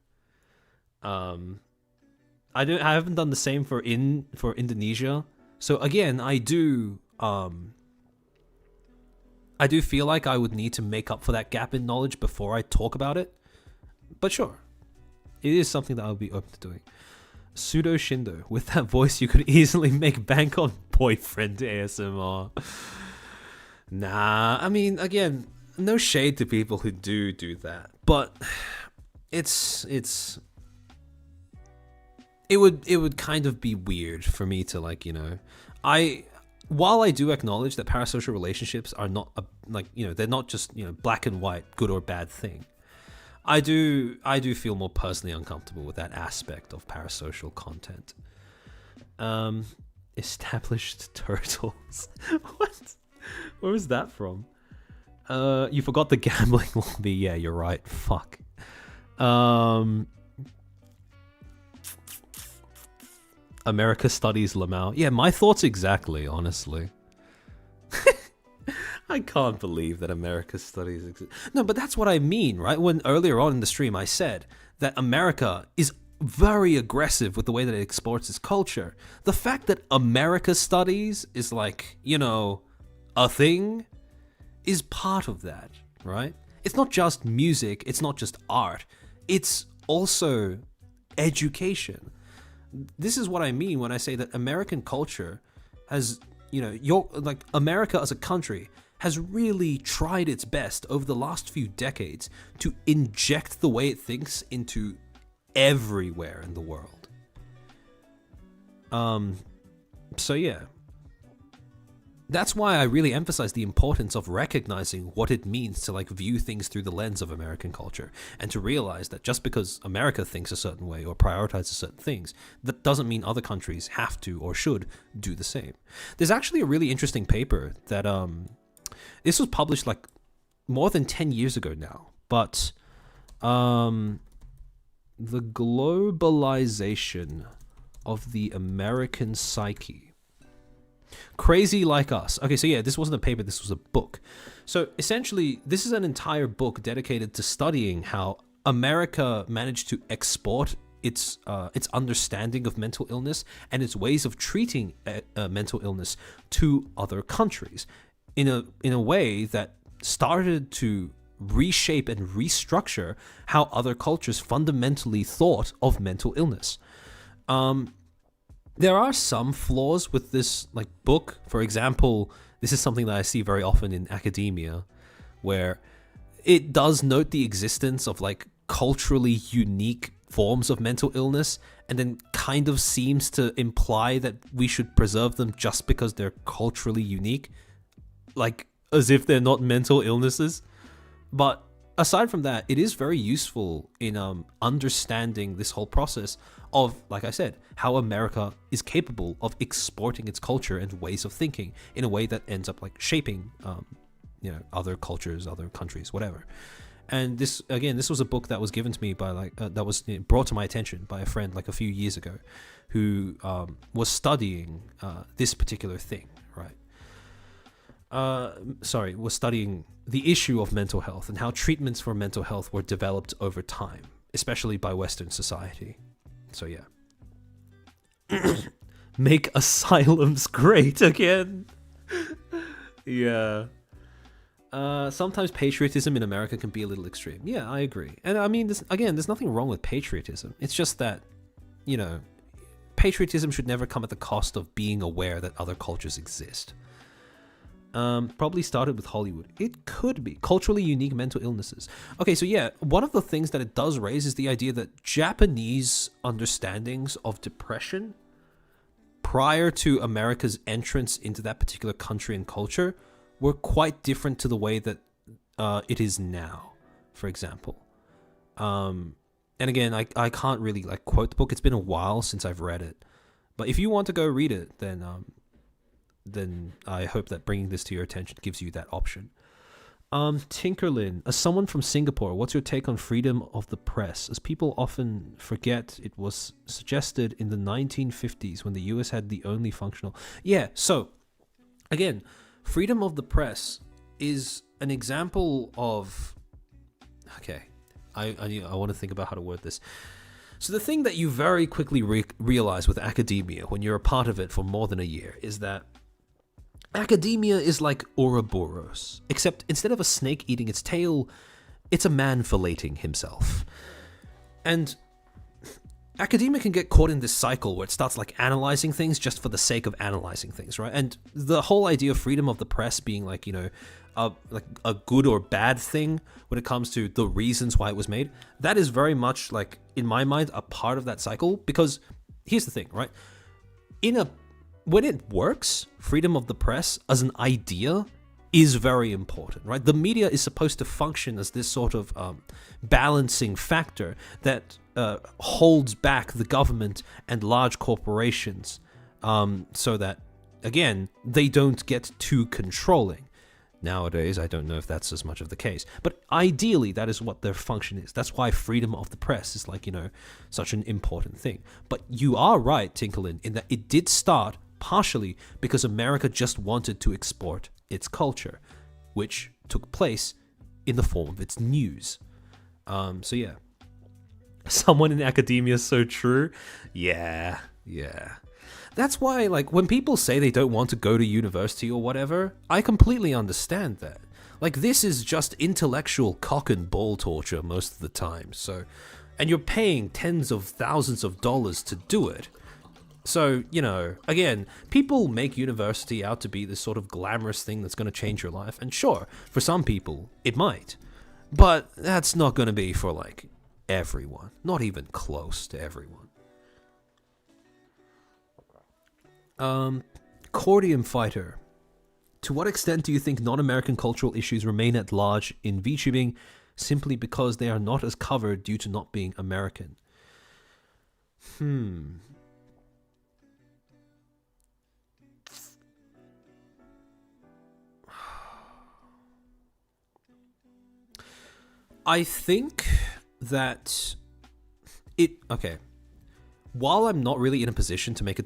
I haven't done the same for Indonesia. So again, I do feel like I would need to make up for that gap in knowledge before I talk about it. But sure, it is something that I would be open to doing. Pseudo Shindo, with that voice you could easily make bank on boyfriend ASMR. Nah, I mean, again, no shade to people who do that, but it would kind of be weird for me to while I do acknowledge that parasocial relationships are not they're not just black and white, good or bad thing. I do feel more personally uncomfortable with that aspect of parasocial content. Established turtles. What? Where was that from? You forgot the gambling lobby. Yeah, you're right. Fuck. America studies Lamau. Yeah, my thoughts exactly, honestly. I can't believe that America studies exist. No, but that's what I mean, right? When earlier on in the stream I said that America is very aggressive with the way that it exports its culture. The fact that America studies is like, a thing is part of that, right? It's not just music, it's not just art, it's also education. This is what I mean when I say that American culture has, America as a country has really tried its best over the last few decades to inject the way it thinks into everywhere in the world. So yeah. That's why I really emphasize the importance of recognizing what it means to view things through the lens of American culture, and to realize that just because America thinks a certain way or prioritizes certain things, that doesn't mean other countries have to or should do the same. There's actually a really interesting paper that this was published more than 10 years ago now, but the globalization of the American psyche. Crazy Like Us. Okay, so yeah, this wasn't a paper, this was a book. So essentially, this is an entire book dedicated to studying how America managed to export its understanding of mental illness and its ways of treating mental illness to other countries in a way that started to reshape and restructure how other cultures fundamentally thought of mental illness. There are some flaws with this book. For example, this is something that I see very often in academia, where it does note the existence of culturally unique forms of mental illness and then kind of seems to imply that we should preserve them just because they're culturally unique, like as if they're not mental illnesses. But aside from that, it is very useful in understanding this whole process of, like I said, how America is capable of exporting its culture and ways of thinking in a way that ends up like shaping, other cultures, other countries, whatever. And this was a book that was given to me by that was brought to my attention by a friend like a few years ago, who was studying this particular thing, right? Was studying the issue of mental health and how treatments for mental health were developed over time, especially by Western society. So yeah. Make asylums great again. Yeah. Sometimes patriotism in America can be a little extreme. Yeah, I agree. And I mean, there's nothing wrong with patriotism. It's just that, patriotism should never come at the cost of being aware that other cultures exist. Probably started with Hollywood. It could be. Culturally unique mental illnesses. Okay, so yeah, one of the things that it does raise is the idea that Japanese understandings of depression prior to America's entrance into that particular country and culture were quite different to the way that it is now, for example. And again, I can't really like quote the book. It's been a while since I've read it. But if you want to go read it, then I hope that bringing this to your attention gives you that option. Tinkerlin, as someone from Singapore, what's your take on freedom of the press? As people often forget, it was suggested in the 1950s when the US had the only functional... Yeah, so, again, freedom of the press is an example of... Okay, I want to think about how to word this. So the thing that you very quickly realize with academia when you're a part of it for more than a year is that academia is like Ouroboros, except instead of a snake eating its tail, it's a man filleting himself. And academia can get caught in this cycle where it starts like analyzing things just for the sake of analyzing things, right? And the whole idea of freedom of the press being like, a good or bad thing when it comes to the reasons why it was made, that is very much like, in my mind, a part of that cycle. Because here's the thing, right? When it works, freedom of the press as an idea is very important, right? The media is supposed to function as this sort of balancing factor that holds back the government and large corporations so that, again, they don't get too controlling. Nowadays, I don't know if that's as much of the case. But ideally, that is what their function is. That's why freedom of the press is like, such an important thing. But you are right, Tinkerlin, in that it did start partially because America just wanted to export its culture, which took place in the form of its news. So yeah. Someone in academia is so true. Yeah. That's why, like, when people say they don't want to go to university or whatever, I completely understand that. Like, this is just intellectual cock and ball torture most of the time, so... And you're paying tens of thousands of dollars to do it. So, again, people make university out to be this sort of glamorous thing that's going to change your life, and sure, for some people, it might. But that's not going to be for, like, everyone. Not even close to everyone. Cordium Fighter. To what extent do you think non-American cultural issues remain at large in VTubing simply because they are not as covered due to not being American? I think that okay. While I'm not really in a position to make a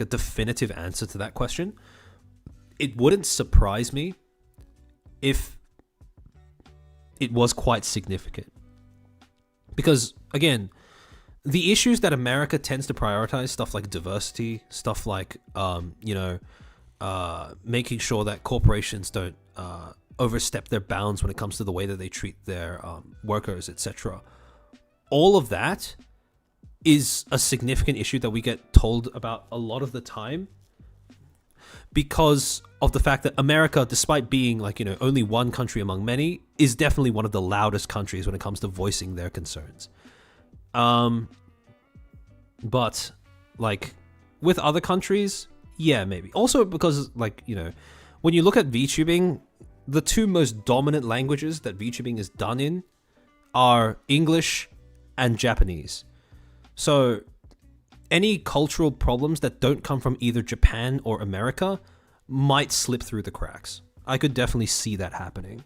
definitive answer to that question, it wouldn't surprise me if it was quite significant. Because, again, the issues that America tends to prioritize, stuff like diversity, stuff like, making sure that corporations don't overstep their bounds when it comes to the way that they treat their workers, etc. All of that is a significant issue that we get told about a lot of the time because of the fact that America, despite being only one country among many, is definitely one of the loudest countries when it comes to voicing their concerns. But like with other countries, yeah, maybe. Also because like, you know, when you look at VTubing, the two most dominant languages that VTubing is done in are English and Japanese. So any cultural problems that don't come from either Japan or America might slip through the cracks. I could definitely see that happening.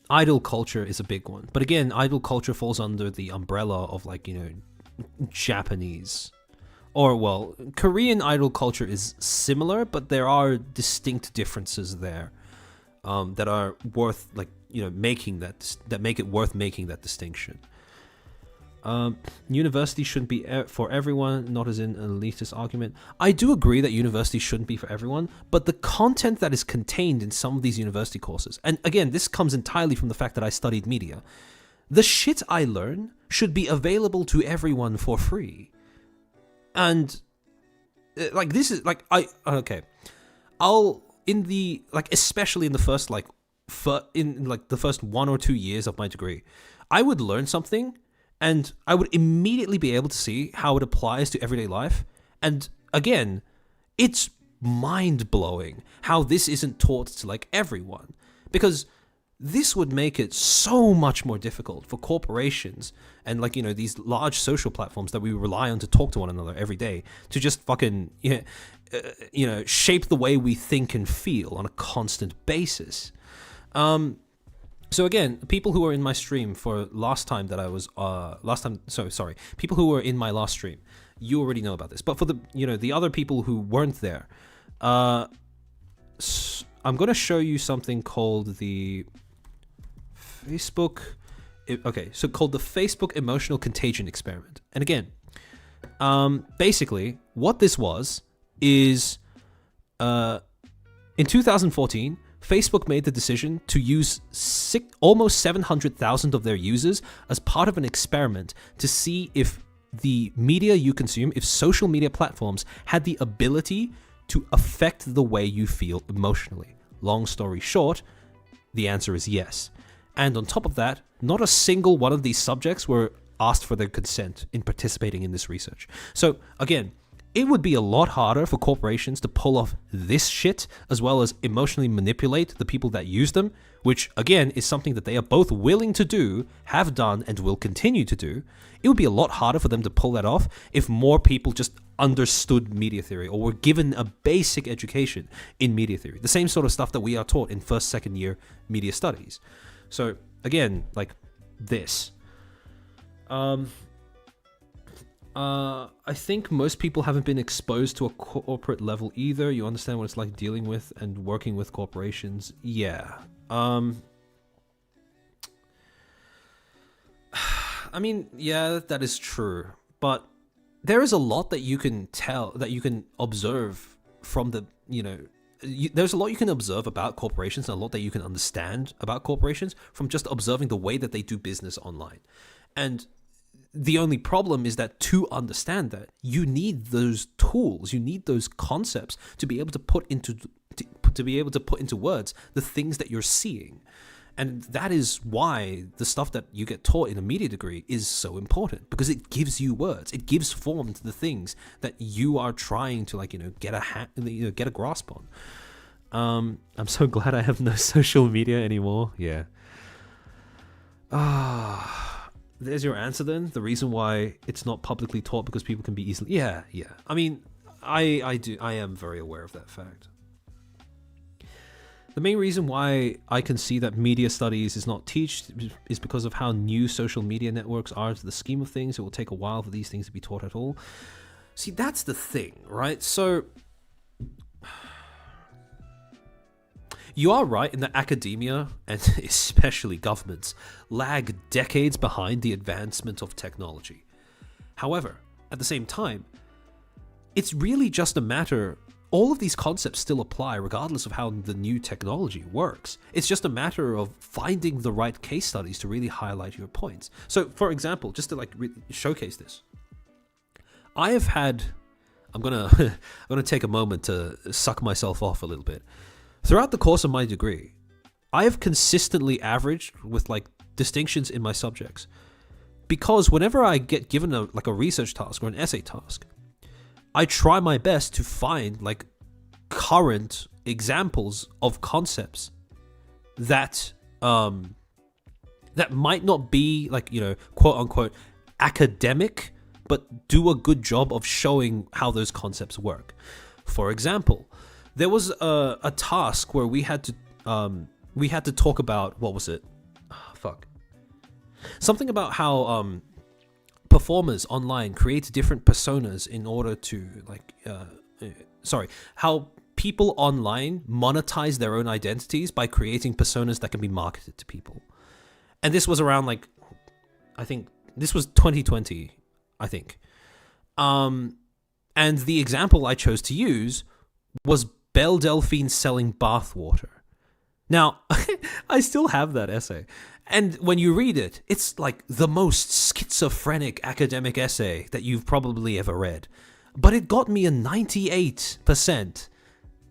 Idol culture is a big one. But again, idol culture falls under the umbrella of like, you know, Japanese. Or, well, Korean idol culture is similar, but there are distinct differences there that are worth, like, you know, making that make it worth making that distinction. University shouldn't be for everyone, not as in an elitist argument. I do agree that university shouldn't be for everyone, but the content that is contained in some of these university courses, and again, this comes entirely from the fact that I studied media, the shit I learn should be available to everyone for free. And like this is like I'll in the like especially in the first like in like the first 1 or 2 years of my degree, I would learn something and I would immediately be able to see how it applies to everyday life. And again, it's mind-blowing how this isn't taught to like everyone, because this would make it so much more difficult for corporations and like, you know, these large social platforms that we rely on to talk to one another every day to just fucking, you know, shape the way we think and feel on a constant basis. So again, people who were in my stream for people who were in my last stream, you already know about this. But for the, you know, the other people who weren't there, I'm going to show you something called the Facebook, called the Facebook Emotional Contagion Experiment. And again, basically what this was is, in 2014, Facebook made the decision to use almost 700,000 of their users as part of an experiment to see if the media you consume, if social media platforms had the ability to affect the way you feel emotionally. Long story short, the answer is yes. And on top of that, not a single one of these subjects were asked for their consent in participating in this research. So again, it would be a lot harder for corporations to pull off this shit, as well as emotionally manipulate the people that use them, which again is something that they are both willing to do, have done, and will continue to do. It would be a lot harder for them to pull that off if more people just understood media theory or were given a basic education in media theory. The same sort of stuff that we are taught in first, second year media studies. So again, like this. I think most people haven't been exposed to a corporate level either. You understand what it's like dealing with and working with corporations. Yeah. I mean, yeah, that is true. But there is a lot that you can tell, that you can observe from the, you know, there's a lot you can observe about corporations and a lot that you can understand about corporations from just observing the way that they do business online. And the only problem is that to understand that, you need those tools, you need those concepts to be able to put into words the things that you're seeing. And that is why the stuff that you get taught in a media degree is so important, because it gives you words, it gives form to the things that you are trying to, like, you know, get a grasp on. I'm so glad I have no social media anymore. Yeah. There's your answer then. The reason why it's not publicly taught because people can be easily... Yeah. I mean, I am very aware of that fact. The main reason why I can see that media studies is not taught is because of how new social media networks are to the scheme of things. It will take a while for these things to be taught at all. See, that's the thing, right? So... You are right in that academia, and especially governments, lag decades behind the advancement of technology. However, at the same time, it's really just a matter... All of these concepts still apply regardless of how the new technology works. It's just a matter of finding the right case studies to really highlight your points. So, for example, just to like showcase this, I have had... I'm gonna take a moment to suck myself off a little bit. Throughout the course of my degree, I have consistently averaged with like distinctions in my subjects because whenever I get given a research task or an essay task, I try my best to find like current examples of concepts that that might not be like, quote unquote academic, but do a good job of showing how those concepts work. For example, there was a task where we had to talk about, what was it? Something about how performers online create different personas in order to how people online monetize their own identities by creating personas that can be marketed to people. And this was around I think this was 2020, I think. And the example I chose to use was Belle Delphine selling bathwater. Now, I still have that essay. And when you read it, it's like the most schizophrenic academic essay that you've probably ever read. But it got me a 98%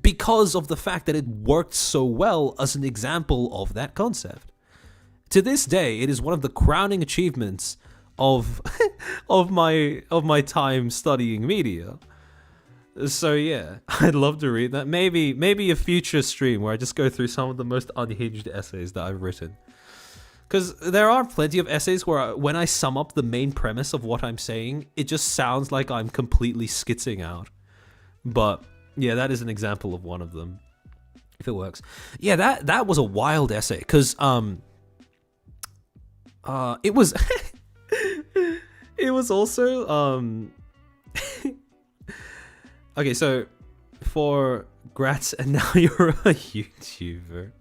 because of the fact that it worked so well as an example of that concept. To this day, it is one of the crowning achievements of of my time studying media. So yeah, I'd love to read that. Maybe a future stream where I just go through some of the most unhinged essays that I've written. Because there are plenty of essays where when I sum up the main premise of what I'm saying, it just sounds like I'm completely skitzing out. But yeah, that is an example of one of them, if it works. Yeah, that was a wild essay, because it was it was also okay, so for Grats, and now you're a YouTuber.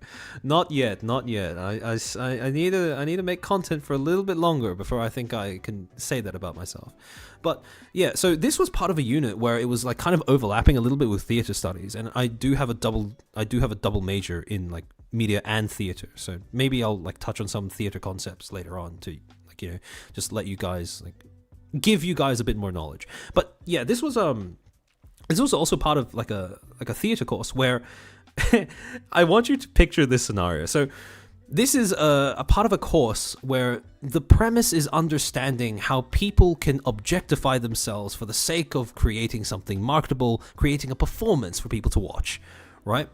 Not yet. I need to make content for a little bit longer before I think I can say that about myself. But yeah, so this was part of a unit where it was like kind of overlapping a little bit with theater studies, and I do have a double major in like media and theater. So maybe I'll like touch on some theater concepts later on to like, just let you guys give you guys a bit more knowledge. But yeah, this was also part of like a theater course where I want you to picture this scenario. So this is a part of a course where the premise is understanding how people can objectify themselves for the sake of creating something marketable, creating a performance for people to watch, right?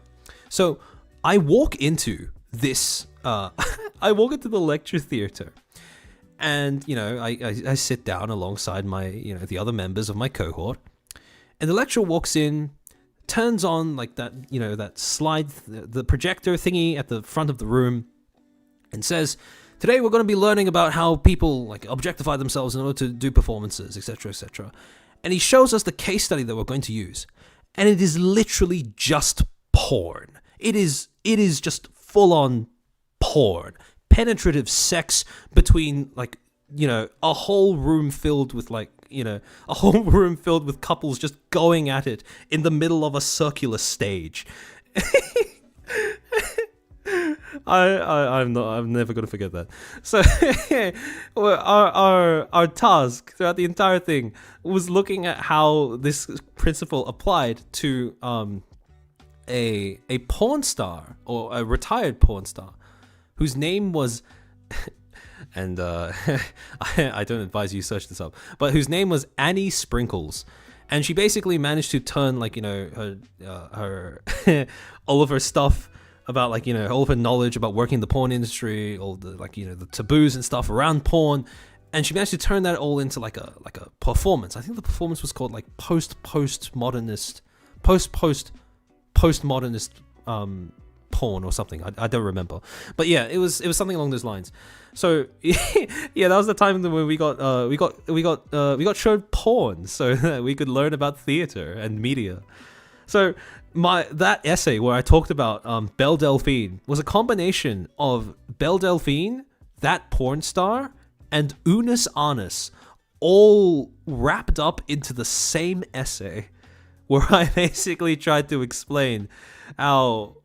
So I walk into this, I walk into the lecture theater, and I sit down alongside my the other members of my cohort. And the lecturer walks in, turns on like that, that slide, the projector thingy at the front of the room, and says, "Today we're going to be learning about how people like objectify themselves in order to do performances, etc., etc." And he shows us the case study that we're going to use, and it is literally just porn. It is just full on porn, penetrative sex between like a whole room filled with couples just going at it in the middle of a circular stage. I'm never gonna forget that. So our task throughout the entire thing was looking at how this principle applied to a porn star, or a retired porn star, whose name was and I don't advise you search this up, but whose name was Annie Sprinkles. And she basically managed to turn her all of her stuff about all of her knowledge about working in the porn industry, all the the taboos and stuff around porn, and she managed to turn that all into like a performance. I think the performance was called like postmodernist porn or something. I don't remember, but yeah, it was something along those lines. So yeah, that was the time when we got showed porn so that we could learn about theater and media. So that essay where I talked about Belle Delphine was a combination of Belle Delphine, that porn star, and Unus Annus, all wrapped up into the same essay, where I basically tried to explain how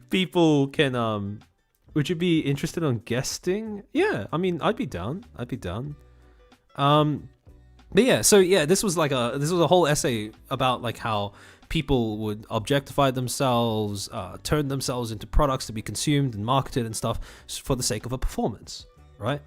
people can would you be interested on guesting? Yeah, I mean, I'd be down. But yeah, so yeah, this was a whole essay about like how people would objectify themselves, turn themselves into products to be consumed and marketed and stuff for the sake of a performance, right?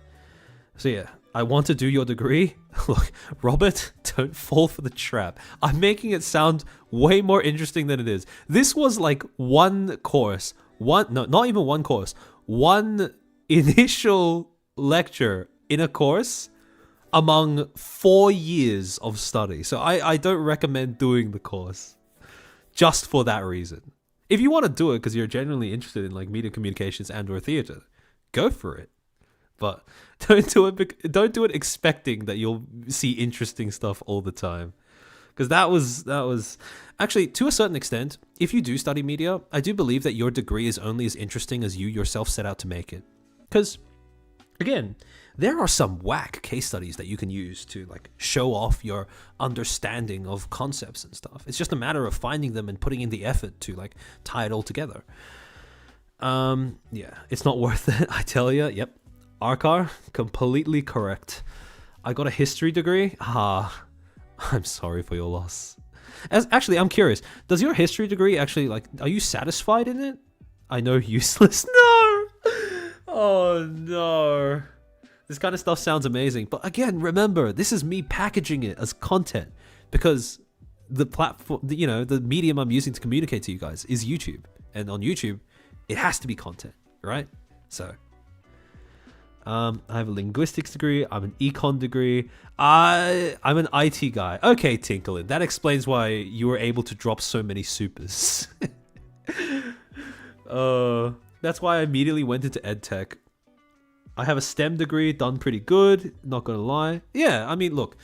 So yeah, I want to do your degree. Look, Robert, don't fall for the trap. I'm making it sound way more interesting than it is. This was like one course, not even one course, one initial lecture in a course among 4 years of study. So I don't recommend doing the course just for that reason. If you want to do it because you're genuinely interested in like media communications and or theater, go for it. But don't do it expecting that you'll see interesting stuff all the time. Because that was actually, to a certain extent, if you do study media, I do believe that your degree is only as interesting as you yourself set out to make it. Because, again, there are some whack case studies that you can use to like show off your understanding of concepts and stuff. It's just a matter of finding them and putting in the effort to like tie it all together. Yeah, it's not worth it, I tell you. Yep. Arkar, completely correct. I got a history degree. I'm sorry for your loss. Actually, I'm curious. Does your history degree actually, like, are you satisfied in it? I know, useless. No! Oh, no. This kind of stuff sounds amazing. But again, remember, this is me packaging it as content. Because the platform, the medium I'm using to communicate to you guys is YouTube. And on YouTube, it has to be content, right? So... I have a linguistics degree. I'm an econ degree. I'm an IT guy. Okay, Tinklin. That explains why you were able to drop so many supers. That's why I immediately went into edtech. I have a STEM degree, done pretty good. Not gonna lie. Yeah, I mean, look,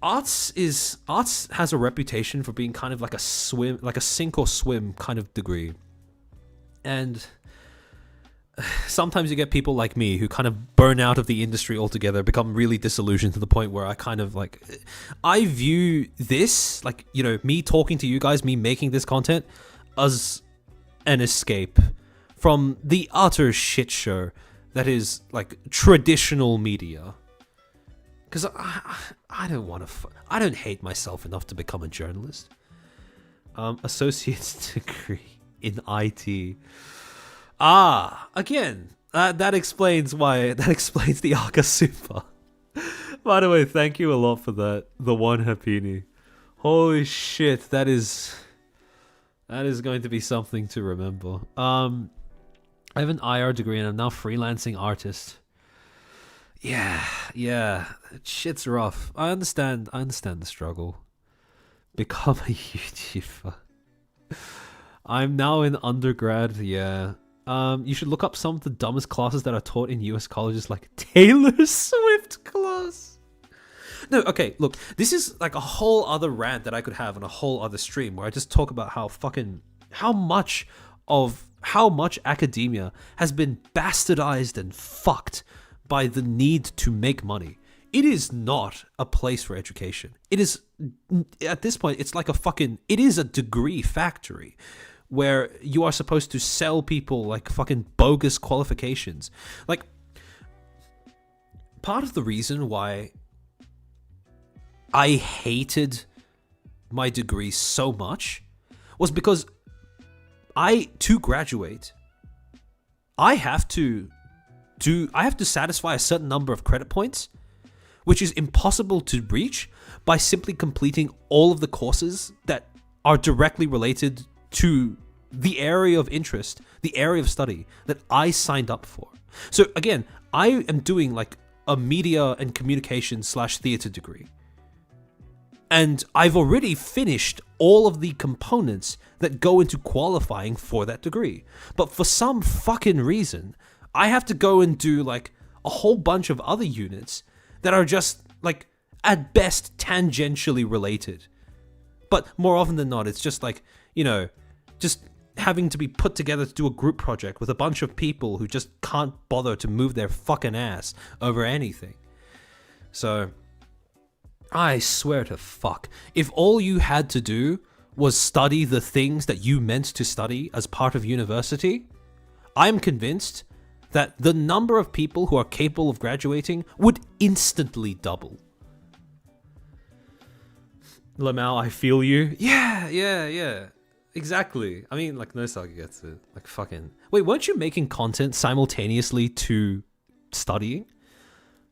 arts has a reputation for being kind of like a sink or swim kind of degree, and sometimes you get people like me who kind of burn out of the industry altogether, become really disillusioned to the point where I kind of like, I view this, like, me talking to you guys, me making this content as an escape from the utter shit show that is like traditional media. Because I don't want to, I don't hate myself enough to become a journalist. Associate's degree in IT. Again, that explains the Arca Super. By the way, thank you a lot for that. The one Hapini. Holy shit, that is going to be something to remember. I have an IR degree and I'm now freelancing artist. Yeah, shit's rough. I understand the struggle. Become a YouTuber. I'm now in undergrad, yeah. You should look up some of the dumbest classes that are taught in US colleges, like Taylor Swift class. No, okay, look, this is like a whole other rant that I could have on a whole other stream where I just talk about how much academia has been bastardized and fucked by the need to make money. It is not a place for education. It is, at this point, it's like it is a degree factory, where you are supposed to sell people like fucking bogus qualifications. Like, part of the reason why I hated my degree so much was because to graduate, I have to satisfy a certain number of credit points, which is impossible to reach by simply completing all of the courses that are directly related to the area of interest, the area of study that I signed up for. So again, I am doing like a media and communication / theater degree. And I've already finished all of the components that go into qualifying for that degree. But for some fucking reason, I have to go and do like a whole bunch of other units that are just like at best tangentially related. But more often than not, it's just like, just having to be put together to do a group project with a bunch of people who just can't bother to move their fucking ass over anything. So, I swear to fuck, if all you had to do was study the things that you meant to study as part of university, I'm convinced that the number of people who are capable of graduating would instantly double. Lamau, I feel you. Yeah. Exactly. I mean, like, Nosaka gets it. Like, fucking... Wait, weren't you making content simultaneously to studying?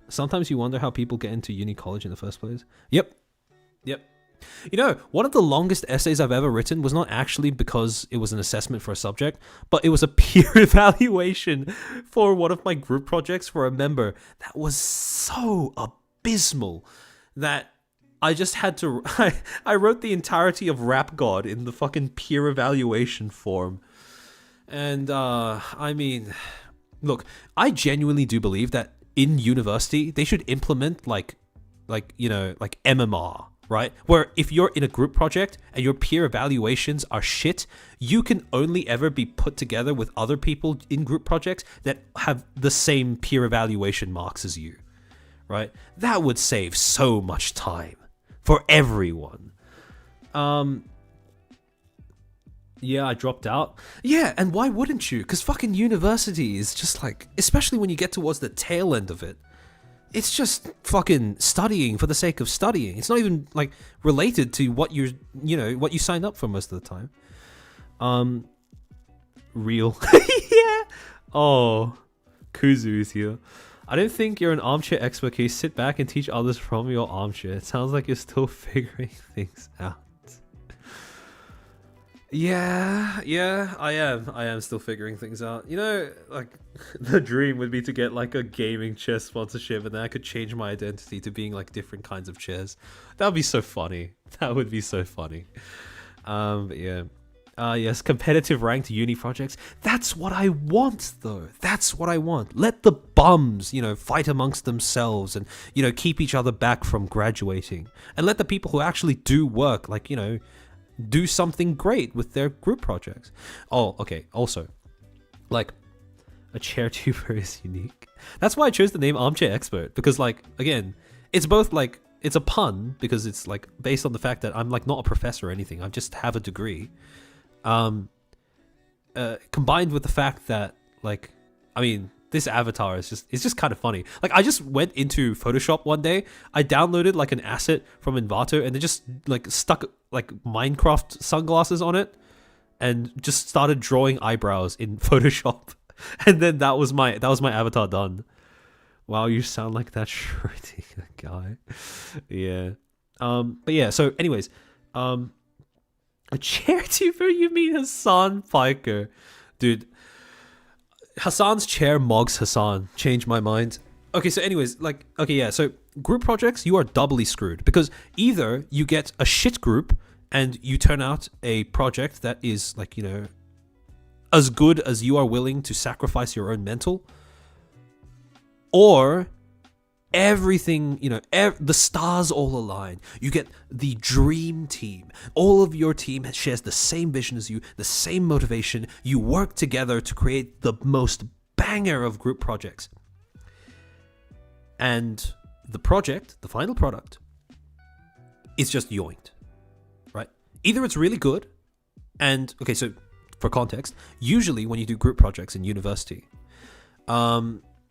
Sometimes you wonder how people get into uni college in the first place. Yep. You know, one of the longest essays I've ever written was not actually because it was an assessment for a subject, but it was a peer evaluation for one of my group projects for a member that was so abysmal that I just had to... I wrote the entirety of Rap God in the fucking peer evaluation form. And, I mean... Look, I genuinely do believe that in university, they should implement, like MMR, right? Where if you're in a group project and your peer evaluations are shit, you can only ever be put together with other people in group projects that have the same peer evaluation marks as you, right? That would save so much time for everyone. Yeah, I dropped out. Yeah, and why wouldn't you? Because fucking university is just like, especially when you get towards the tail end of it, it's just fucking studying for the sake of studying. It's not even like related to what what you signed up for most of the time. Real. Yeah. Oh, Kuzu is here. I don't think you're an armchair expert. Can you sit back and teach others from your armchair? It sounds like you're still figuring things out. Yeah, I am still figuring things out. You know, like, the dream would be to get, like, a gaming chair sponsorship, and then I could change my identity to being, like, different kinds of chairs. That would be so funny. That would be so funny. But yeah. Yes, competitive ranked uni projects. That's what I want, though. That's what I want. Let the bums, fight amongst themselves and, keep each other back from graduating. And let the people who actually do work, like, do something great with their group projects. Oh, okay. Also, like, a chair tuber is unique. That's why I chose the name Armchair Expert, because, like, again, it's both, like, it's a pun because it's, like, based on the fact that I'm, like, not a professor or anything. I just have a degree. Combined with the fact that, like, I mean, this avatar is just kind of funny. Like, I just went into Photoshop one day. I downloaded, like, an asset from Envato, and they just, like, stuck, like, Minecraft sunglasses on it and just started drawing eyebrows in Photoshop. And then that was my avatar done. Wow, you sound like that shreddy guy. Yeah. But yeah, so anyways, a chair tuber, you mean Hassan Piker? Dude, Hassan's chair mogs Hassan. Changed my mind. Okay, so anyways, like, okay, yeah, so group projects, you are doubly screwed, because either you get a shit group and you turn out a project that is, like, as good as you are willing to sacrifice your own mental, or everything, the stars all align. You get the dream team. All of your team shares the same vision as you, the same motivation. You work together to create the most banger of group projects. And the project, the final product, is just yoinked, right? Either it's really good, and, okay, so for context, usually when you do group projects in university,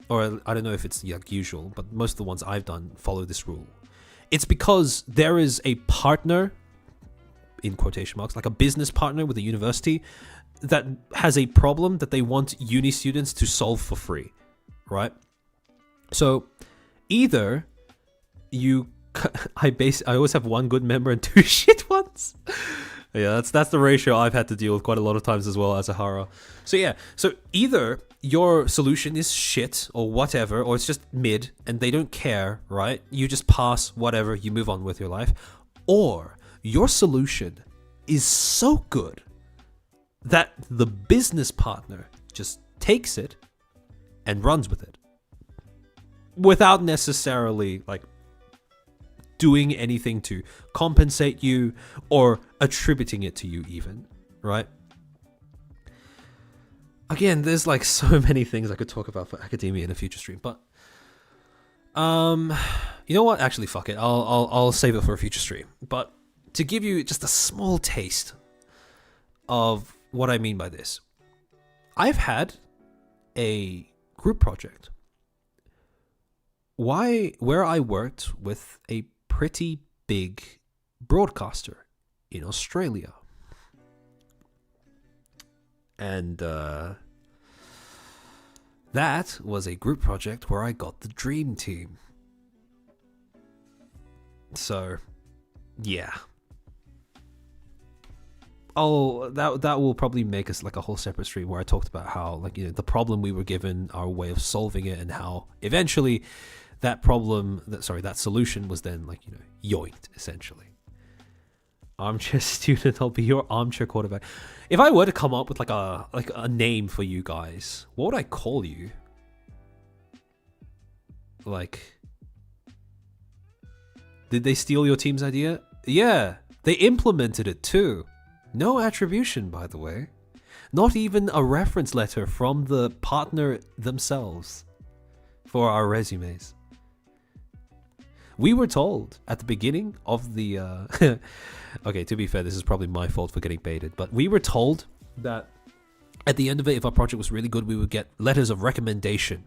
or I don't know if it's like usual, but most of the ones I've done follow this rule. It's because there is a partner, in quotation marks, like a business partner with a university that has a problem that they want uni students to solve for free, right? So either I always have one good member and two shit ones. Yeah, that's the ratio I've had to deal with quite a lot of times as well as a Hara. So yeah, so either your solution is shit or whatever, or it's just mid and they don't care, right? You just pass whatever, you move on with your life. Or your solution is so good that the business partner just takes it and runs with it without necessarily, like, doing anything to compensate you or attributing it to you even, right? Again, there's, like, so many things I could talk about for academia in a future stream, but you know what? Actually, fuck it. I'll save it for a future stream. But to give you just a small taste of what I mean by this, I've had a group project where I worked with a pretty big broadcaster in Australia. And That was a group project where I got the dream team. So, yeah. Oh, that will probably make us like a whole separate stream where I talked about how, like, you know, the problem we were given, our way of solving it, and how eventually that solution was then, like, you know, yoinked, essentially. Armchair student, I'll be your armchair quarterback. If I were to come up with like a name for you guys, what would I call you? Like, did they steal your team's idea? Yeah, they implemented it too. No attribution, by the way. Not even a reference letter from the partner themselves for our resumes. We were told at the beginning of the... okay, to be fair, this is probably my fault for getting baited, but we were told that at the end of it, if our project was really good, we would get letters of recommendation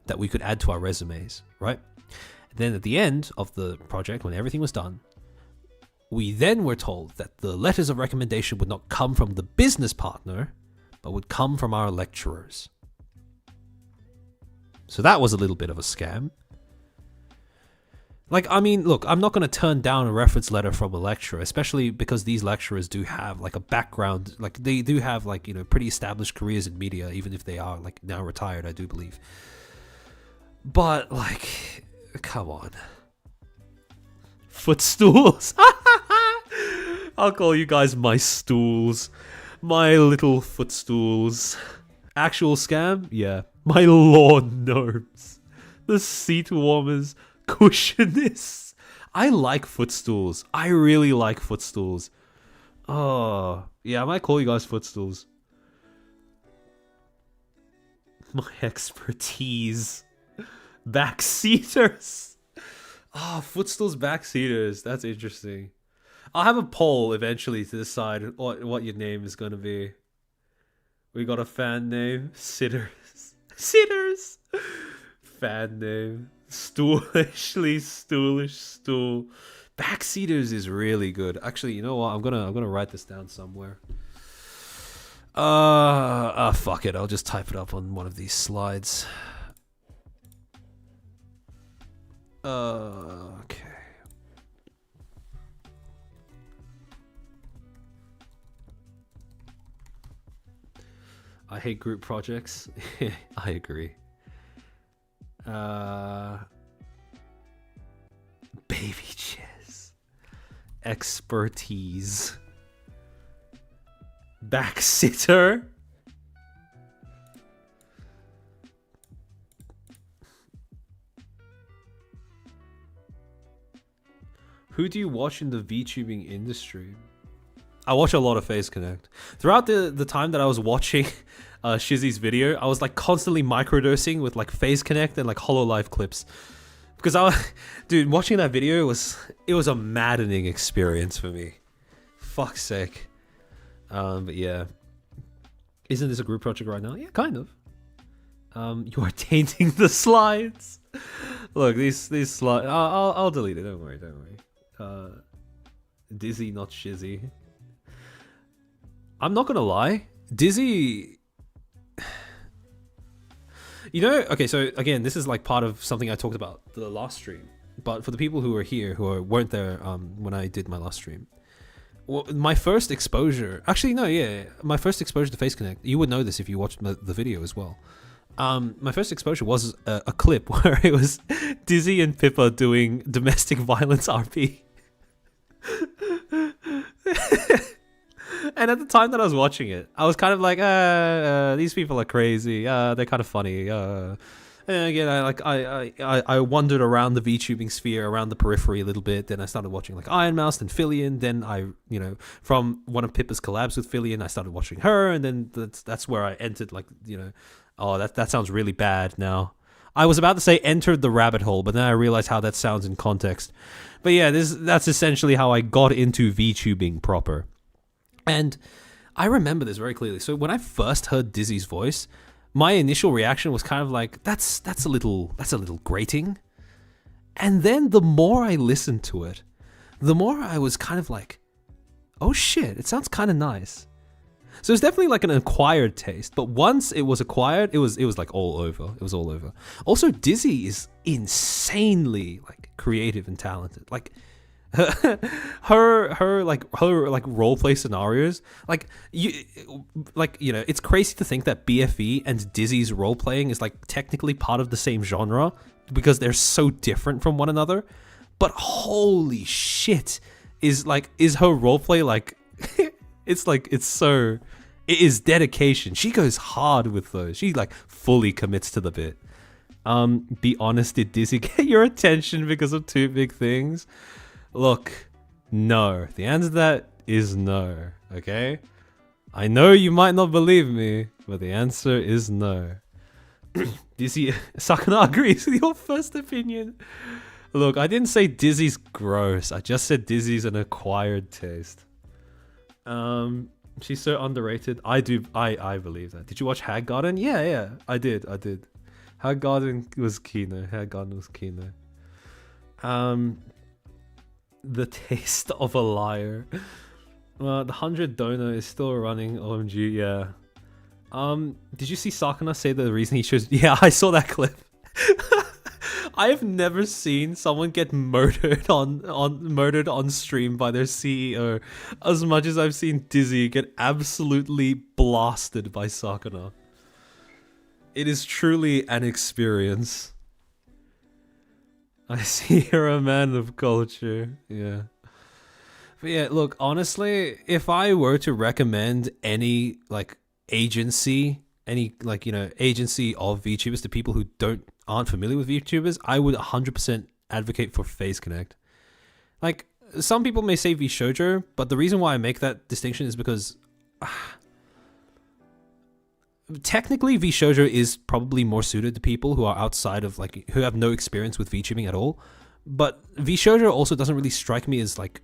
that we could add to our resumes, right? And then at the end of the project, when everything was done, we then were told that the letters of recommendation would not come from the business partner, but would come from our lecturers. So that was a little bit of a scam. Like, I mean, look, I'm not going to turn down a reference letter from a lecturer, especially because these lecturers do have, like, a background, like, they do have, like, you know, pretty established careers in media, even if they are, like, now retired, I do believe. But, like, come on. Footstools. I'll call you guys my stools. My little footstools. Actual scam? Yeah. My lawn gnomes. The seat warmers. Cushionists. I like footstools. I really like footstools. Oh, yeah, I might call you guys footstools. My expertise. Backseaters. Oh, footstools, backseaters. That's interesting. I'll have a poll eventually to decide what your name is going to be. We got a fan name. Sitters. Sitters. Fan name. Stoolishly stoolish stool. Backseaters is really good. Actually, you know what? I'm gonna write this down somewhere. Fuck it. I'll just type it up on one of these slides. Okay. I hate group projects. I agree. Baby jizz. Expertise. Backsitter. Who do you watch in the VTubing industry? I watch a lot of Phase Connect. Throughout the time that I was watching Shizzy's video, I was like constantly microdosing with like Phase Connect and like HoloLive clips. Because dude, watching that video was a maddening experience for me. Fuck's sake. But yeah. Isn't this a group project right now? Yeah, kind of. You are tainting the slides. Look, these slides. I'll delete it. Don't worry. Dizzy, not Shizzy. I'm not gonna lie, Dizzy. You know, okay, so again, this is like part of something I talked about the last stream. But for the people who are here, weren't there when I did my last stream, well, my first exposure, my first exposure to Face Connect, you would know this if you watched the video as well. My first exposure was a clip where it was Dizzy and Pippa doing domestic violence RP. And at the time that I was watching it, I was kind of like, these people are crazy. They're kind of funny. And again, I wandered around the VTubing sphere, around the periphery a little bit. Then I started watching like Iron Mouse and Fillion. Then from one of Pippa's collabs with Fillion, I started watching her. And then that's where I entered, like, oh, that sounds really bad now. I was about to say entered the rabbit hole, but then I realized how that sounds in context. But yeah, that's essentially how I got into VTubing proper. And I remember this very clearly. So when I first heard Dizzy's voice, my initial reaction was kind of like, that's a little grating. And then the more I listened to it, the more I was kind of like, oh shit, it sounds kind of nice. So it's definitely like an acquired taste, but once it was acquired, it was like all over. It was all over. Also, Dizzy is insanely like creative and talented. Like her roleplay scenarios, it's crazy to think that BFE and Dizzy's roleplaying is like technically part of the same genre because they're so different from one another. But holy shit, is her roleplay like it is dedication. She goes hard with those. She like fully commits to the bit. Be honest, did Dizzy get your attention because of two big things? Look, no. The answer to that is no. Okay? I know you might not believe me, but the answer is no. Dizzy Sakana agrees with your first opinion. Look, I didn't say Dizzy's gross. I just said Dizzy's an acquired taste. She's so underrated. I believe that. Did you watch Hag Garden? Yeah, I did. Hag Garden was Kino. The taste of a liar. Well, the 100 donor is still running. OMG, yeah. Did you see Sakana say the reason he chose? Yeah, I saw that clip. I have never seen someone get murdered on stream by their CEO as much as I've seen Dizzy get absolutely blasted by Sakana. It is truly an experience. I see you're a man of culture. Yeah. But yeah, look, honestly, if I were to recommend any like agency of VTubers to people who aren't familiar with VTubers, I would 100% advocate for FaZe Connect. Like, some people may say VShojo, but the reason why I make that distinction is because technically VShojo is probably more suited to people who are outside of like who have no experience with VTubing at all. But VShojo also doesn't really strike me as like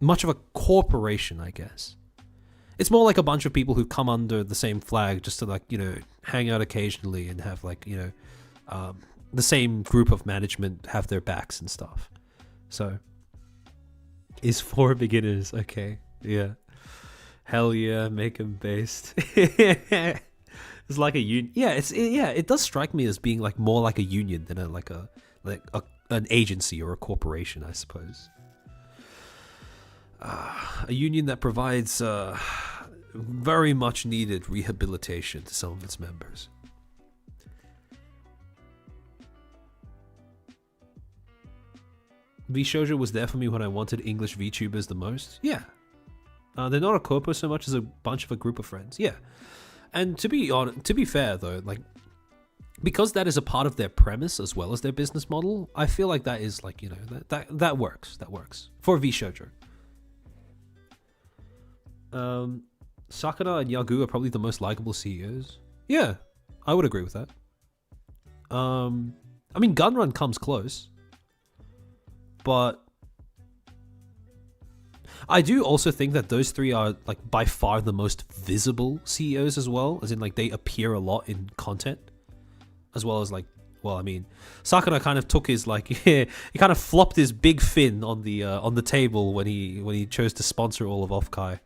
much of a corporation, I guess. It's more like a bunch of people who come under the same flag just to like, hang out occasionally and have like, the same group of management have their backs and stuff. So, is for beginners, okay, yeah. Hell yeah, make them based. It's like a union. Yeah, it does strike me as being like more like a union than an agency or a corporation, I suppose. A union that provides very much needed rehabilitation to some of its members. VShojo was there for me when I wanted English VTubers the most. Yeah. They're not a corpo so much as a bunch of a group of friends. Yeah. And to be fair though, like, because that is a part of their premise as well as their business model, I feel like that is like, that works. That works for VShojo. Sakana and Yagu are probably the most likable CEOs. Yeah, I would agree with that. I mean, Gunrun comes close, but I do also think that those three are like by far the most visible CEOs as well, as in like they appear a lot in content, as well as like, well, I mean, Sakana kind of took his like, he kind of flopped his big fin on the table when he chose to sponsor all of Offkai.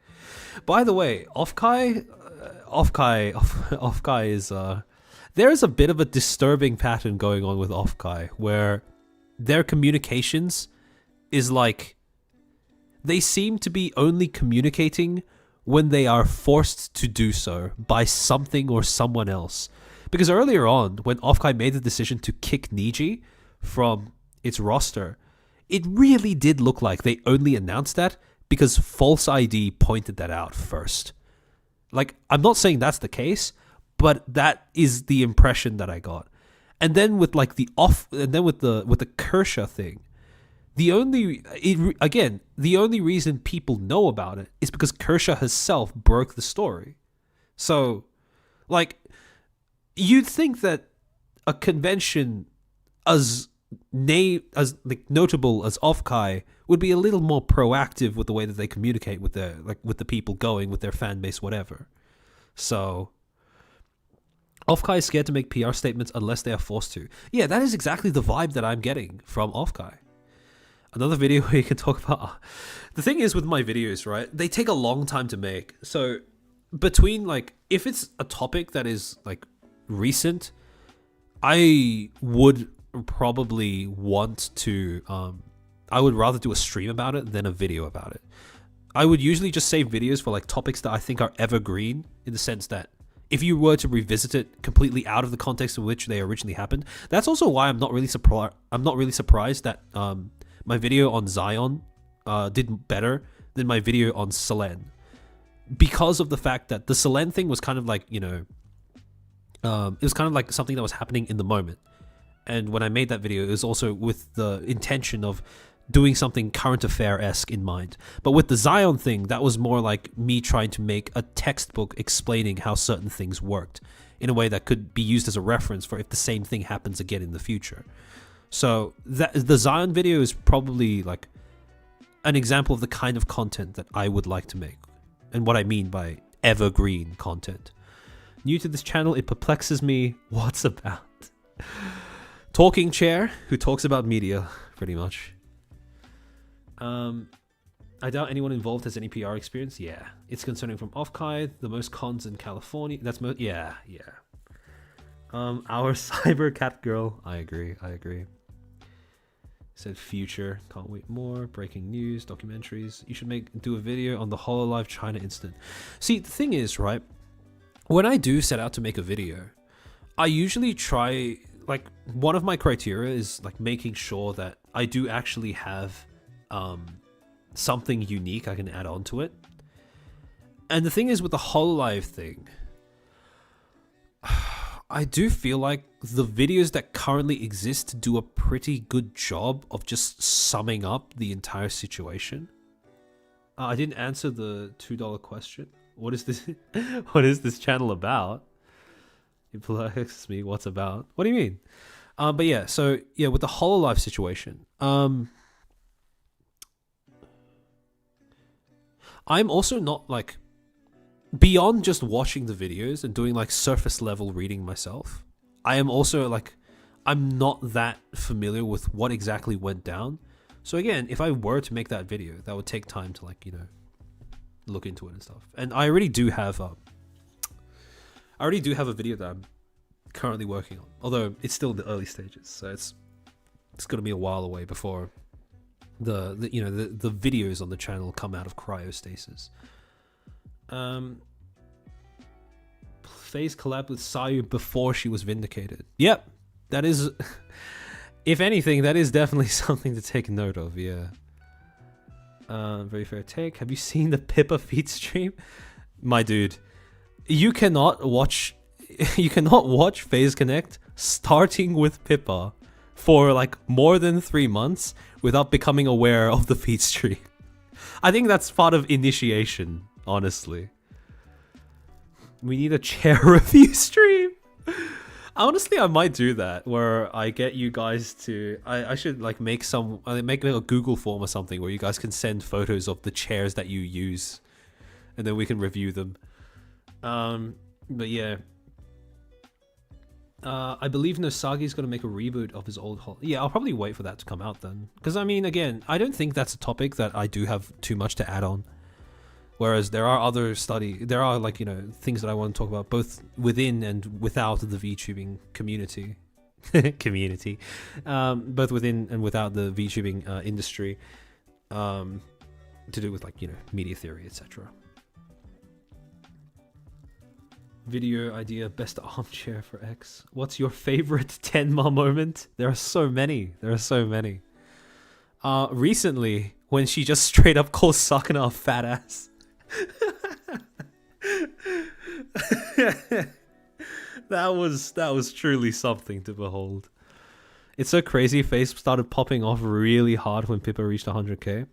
By the way, Offkai is there is a bit of a disturbing pattern going on with Offkai where their communications is like they seem to be only communicating when they are forced to do so by something or someone else. Because earlier on, when Offkai made the decision to kick Niji from its roster, it really did look like they only announced that because False ID pointed that out first. Like, I'm not saying that's the case, but that is the impression that I got. And then with like the Kershaw thing, the only reason people know about it is because Kershaw herself broke the story. So, like, you'd think that a convention as notable as Offkai would be a little more proactive with the way that they communicate with the people going, with their fan base, whatever. So Offkai is scared to make PR statements unless they are forced to. Yeah, that is exactly the vibe that I'm getting from Offkai. Another video where you can talk about. The thing is with my videos, right? They take a long time to make. So between like, if it's a topic that is like recent, I would probably want to. I would rather do a stream about it than a video about it. I would usually just save videos for like topics that I think are evergreen, in the sense that if you were to revisit it completely out of the context in which they originally happened. That's also why I'm not really surprised that my video on Zion did better than my video on Selen, because of the fact that the Selen thing was kind of like, it was kind of like something that was happening in the moment. And when I made that video, it was also with the intention of doing something current affair-esque in mind. But with the Zion thing, that was more like me trying to make a textbook explaining how certain things worked in a way that could be used as a reference for if the same thing happens again in the future. So the Zion video is probably like an example of the kind of content that I would like to make, and what I mean by evergreen content. New to this channel, it perplexes me what's about. Talking chair who talks about media, pretty much. I doubt anyone involved has any PR experience. Yeah, it's concerning from Offkai. The most cons in California. That's yeah. Our cyber cat girl. I agree. Said future. Can't wait more. Breaking news. Documentaries. You should do a video on the HoloLive China incident. See, the thing is, right? When I do set out to make a video, I usually try, like, one of my criteria is like making sure that I do actually have something unique I can add on to it. And the thing is with the HoloLive thing, I do feel like the videos that currently exist do a pretty good job of just summing up the entire situation. I didn't answer the $2 question. What is this? What is this channel about? It perplexes me. What's about? What do you mean? But yeah, so yeah, with the HoloLive situation, I'm also not like, beyond just watching the videos and doing like surface level reading myself, I am also like, I'm not that familiar with what exactly went down. So again, if I were to make that video, that would take time to like, look into it and stuff. And I already do have a video that I'm currently working on, although it's still in the early stages, so it's gonna be a while away before the videos on the channel come out of cryostasis. FaZe collabed with Sayu before she was vindicated. Yep, that is, if anything, that is definitely something to take note of. Yeah. Very fair take. Have you seen the Pippa feed stream? My dude, you cannot watch FaZe Connect starting with Pippa for like more than 3 months without becoming aware of the feed stream. I think that's part of initiation, honestly. We need a chair review stream. Honestly, I might do that, where I get you guys to... I should like make a Google form or something where you guys can send photos of the chairs that you use, and then we can review them. But yeah. I believe Nosagi's going to make a reboot of his old Yeah, I'll probably wait for that to come out then. Because, I mean, again, I don't think that's a topic that I do have too much to add on. Whereas there are there are like, things that I want to talk about both within and without the VTubing community. Both within and without the VTubing industry. To do with like, media theory, etc. Video idea, best armchair for X. What's your favorite Tenma moment? There are so many. Recently, when she just straight up calls Sakana a fat ass. That was truly something to behold. It's so crazy. FaZe started popping off really hard when Pippa reached 100k.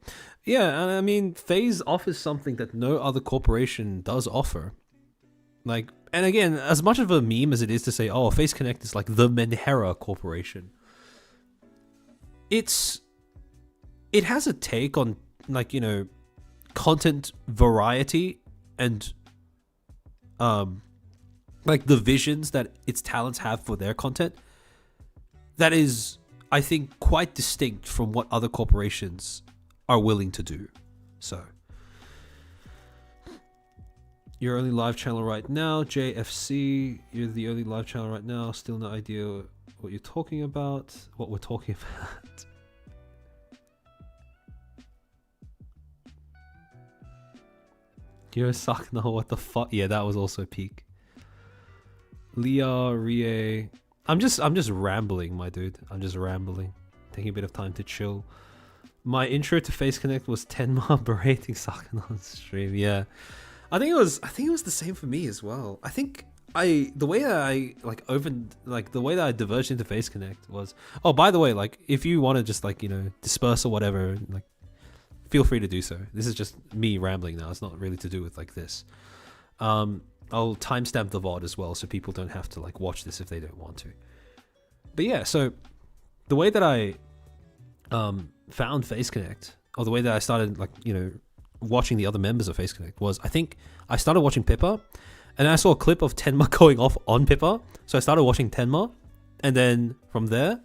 Yeah, and I mean, FaZe offers something that no other corporation does offer. Like, and again, as much of a meme as it is to say, oh, FaZe Connect is like the Menhera corporation, it has a take on, like, content variety and like the visions that its talents have for their content that is I think, quite distinct from what other corporations are willing to do. So, your only live channel right now, JFC. You're the only live channel right now. Still no idea what you're talking about. What we're talking about. You're a suck. No, what the fuck? Yeah, that was also peak. Leah, Rie. I'm just rambling, my dude. I'm just rambling. Taking a bit of time to chill. My intro to Face Connect was Tenma berating Sakan on stream. Yeah. I think it was the same for me as well. I think the way that I diverged into Face Connect was, oh, by the way, like, if you want to just, like, you know, disperse or whatever, like, feel free to do so. This is just me rambling now. It's not really to do with, like, this. I'll timestamp the VOD as well, so people don't have to, like, watch this if they don't want to. But yeah, so the way that I found Face Connect, or the way that I started, like, you know, watching the other members of Face Connect, was, I think I started watching Pippa, and I saw a clip of Tenma going off on Pippa, so I started watching Tenma, and then from there,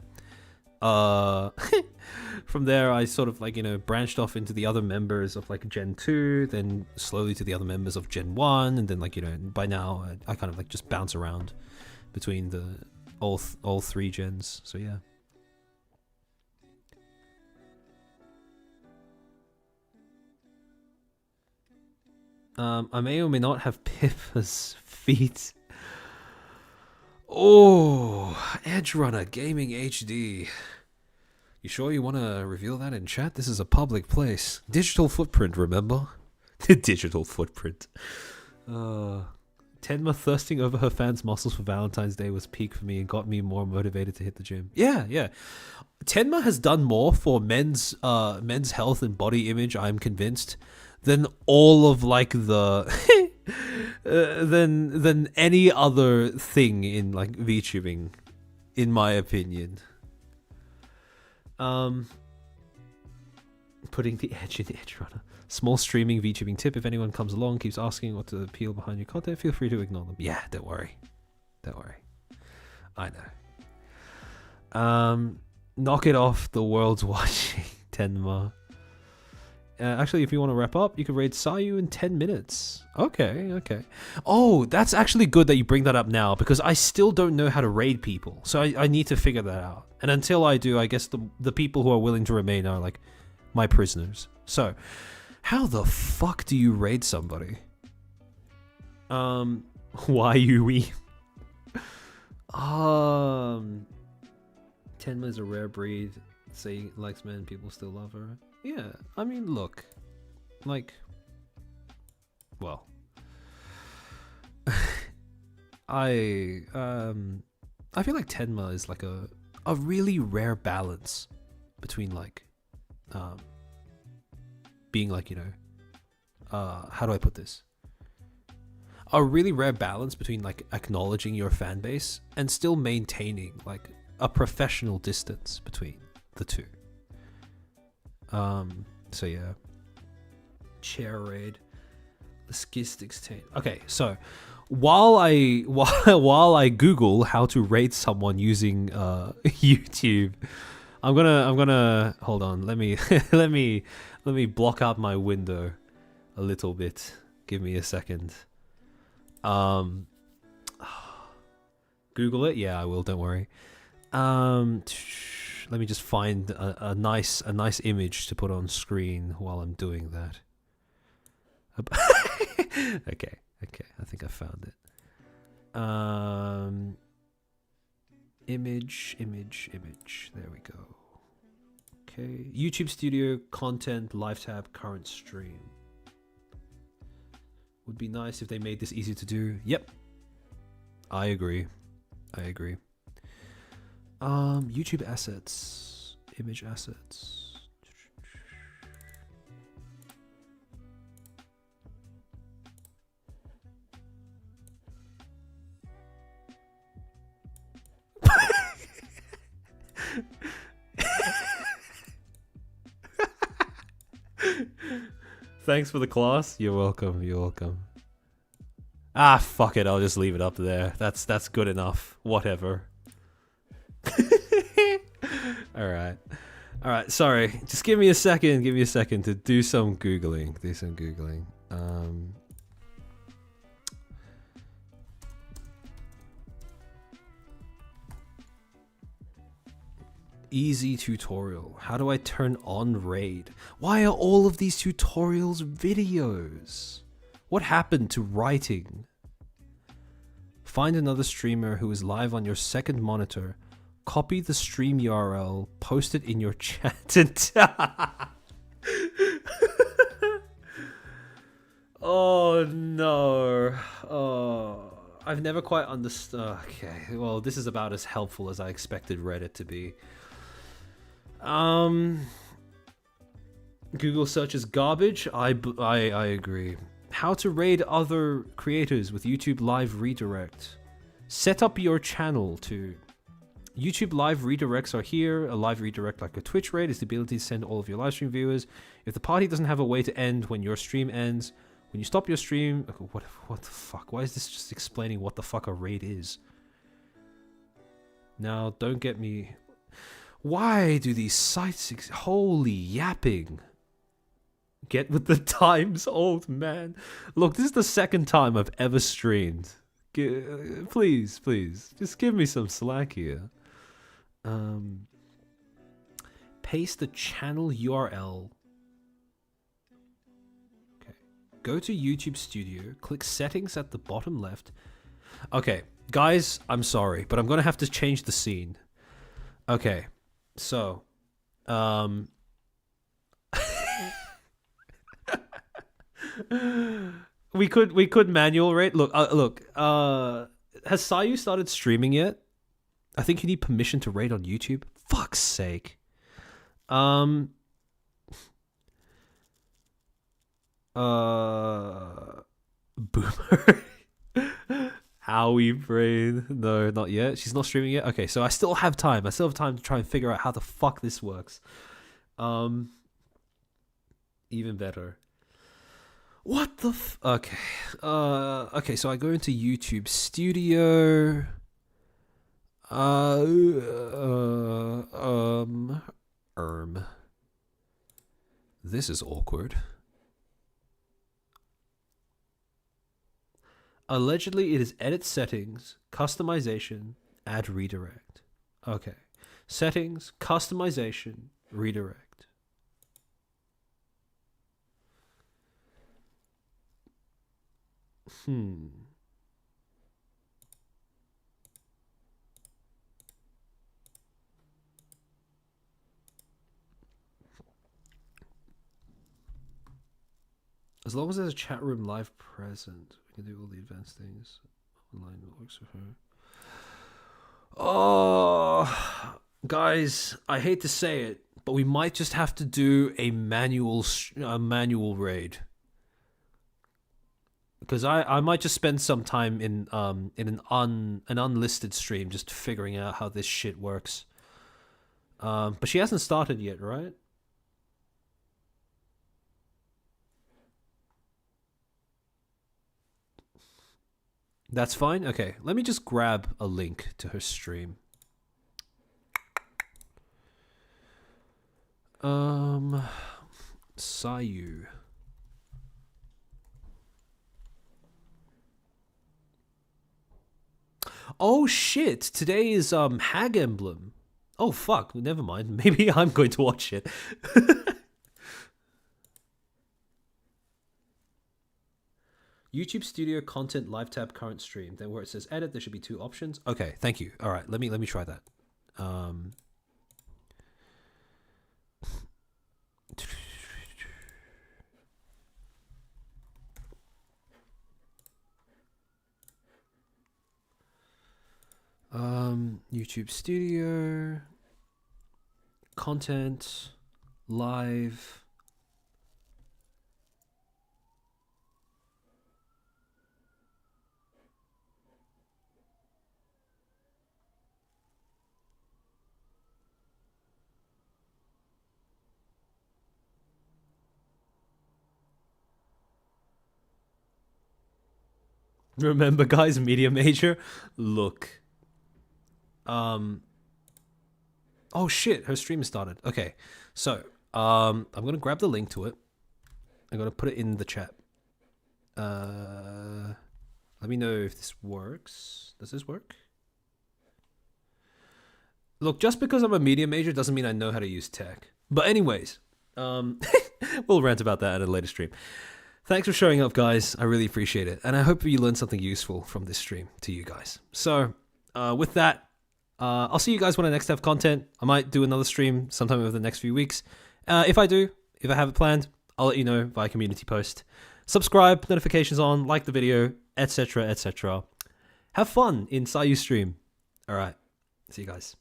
I sort of, like, you know, branched off into the other members of, like, Gen 2, then slowly to the other members of Gen 1, and then, like, you know, by now I kind of, like, just bounce around between the all three gens. So yeah. I may or may not have Pippa's feet. Oh, Edge Runner Gaming HD. You sure you want to reveal that in chat? This is a public place. Digital footprint, remember? Digital footprint. Tenma thirsting over her fans' muscles for Valentine's Day was peak for me and got me more motivated to hit the gym. Yeah. Tenma has done more for men's health and body image, I'm convinced, than all of, like, the than any other thing in, like, VTubing, in my opinion. Putting the edge in Edge Runner. Small streaming VTubing tip: if anyone comes along, keeps asking what to appeal behind your content, feel free to ignore them. Yeah, don't worry. I know. Knock it off, the world's watching. Tenma. Actually, if you want to wrap up, you can raid Sayu in 10 minutes. Okay. Oh, that's actually good that you bring that up now, because I still don't know how to raid people. So I need to figure that out. And until I do, I guess the people who are willing to remain are, like, my prisoners. So, how the fuck do you raid somebody? Why you weep? Tenma is a rare breed. Say likes men, people still love her. Yeah, I mean, look, like, well, I feel like Tenma is, like, a really rare balance between, like, being, like, you know, how do I put this? A really rare balance between, like, acknowledging your fan base and still maintaining, like, a professional distance between the two. So yeah. Chair raid. Logistics tape. Okay, so while I Google how to raid someone using YouTube, I'm gonna hold on. Let me let me block out my window a little bit. Give me a second. Google it. Yeah, I will. Don't worry. Let me just find a nice image to put on screen while I'm doing that. Okay. I think I found it. Image. There we go. Okay. YouTube Studio, content, live tab, current stream. Would be nice if they made this easy to do. Yep. I agree. YouTube assets, image assets. Thanks for the class. You're welcome. Ah, fuck it. I'll just leave it up there. That's good enough. Whatever. All right. All right. Sorry. Just give me a second. Give me a second to do some googling. Do some googling. Easy tutorial. How do I turn on raid? Why are all of these tutorials videos? What happened to writing? Find another streamer who is live on your second monitor. Copy the stream URL, post it in your chat, and oh no. Oh, I've never quite understood. Okay, well, this is about as helpful as I expected Reddit to be. Google search is garbage. I agree. How to raid other creators with YouTube Live Redirect. Set up your channel to... YouTube Live Redirects are here. A live redirect like a Twitch raid is the ability to send all of your live stream viewers. If the party doesn't have a way to end when your stream ends, when you stop your stream... What the fuck? Why is this just explaining what the fuck a raid is? Now, don't get me... Why do these sites... Holy yapping. Get with the times, old man. Look, this is the second time I've ever streamed. Please, just give me some slack here. Paste the channel URL. Okay. Go to YouTube Studio. Click Settings at the bottom left. Okay, guys, I'm sorry, but I'm gonna have to change the scene. Okay, so, we could manual rate. Look, has Sayu started streaming yet? I think you need permission to raid on YouTube. Fuck's sake. Boomer. Howie brain. No, not yet. She's not streaming yet. Okay, so I still have time. I still have time to try and figure out how the fuck this works. Even better. What the okay. Okay, so I go into YouTube Studio. This is awkward. Allegedly, it is edit settings, customization, add redirect. Okay. Settings, customization, redirect. As long as there's a chat room live present, we can do all the advanced things. Online works for her. Oh, guys, I hate to say it, but we might just have to do a manual raid. Because I might just spend some time in an unlisted stream just figuring out how this shit works. But she hasn't started yet, right? That's fine? Okay, let me just grab a link to her stream. Sayu. Oh shit, today is Hag Emblem. Oh fuck, never mind. Maybe I'm going to watch it. YouTube Studio content live tab current stream. Then where it says edit, there should be two options. Okay, thank you. All right, let me try that. YouTube Studio content live. Remember, guys, media major. Look, Oh shit, her stream has started. Okay, so I'm gonna grab the link to it. I'm gonna put it in the chat. Let me know if this works. Does this work? Look, just because I'm a media major doesn't mean I know how to use tech. But anyways, we'll rant about that at a later stream. Thanks for showing up, guys. I really appreciate it. And I hope you learned something useful from this stream to you guys. So, with that, I'll see you guys when I next have content. I might do another stream sometime over the next few weeks. If I do, if I have it planned, I'll let you know via community post. Subscribe, notifications on, like the video, etc., etc. Have fun in Sayu stream. All right. See you guys.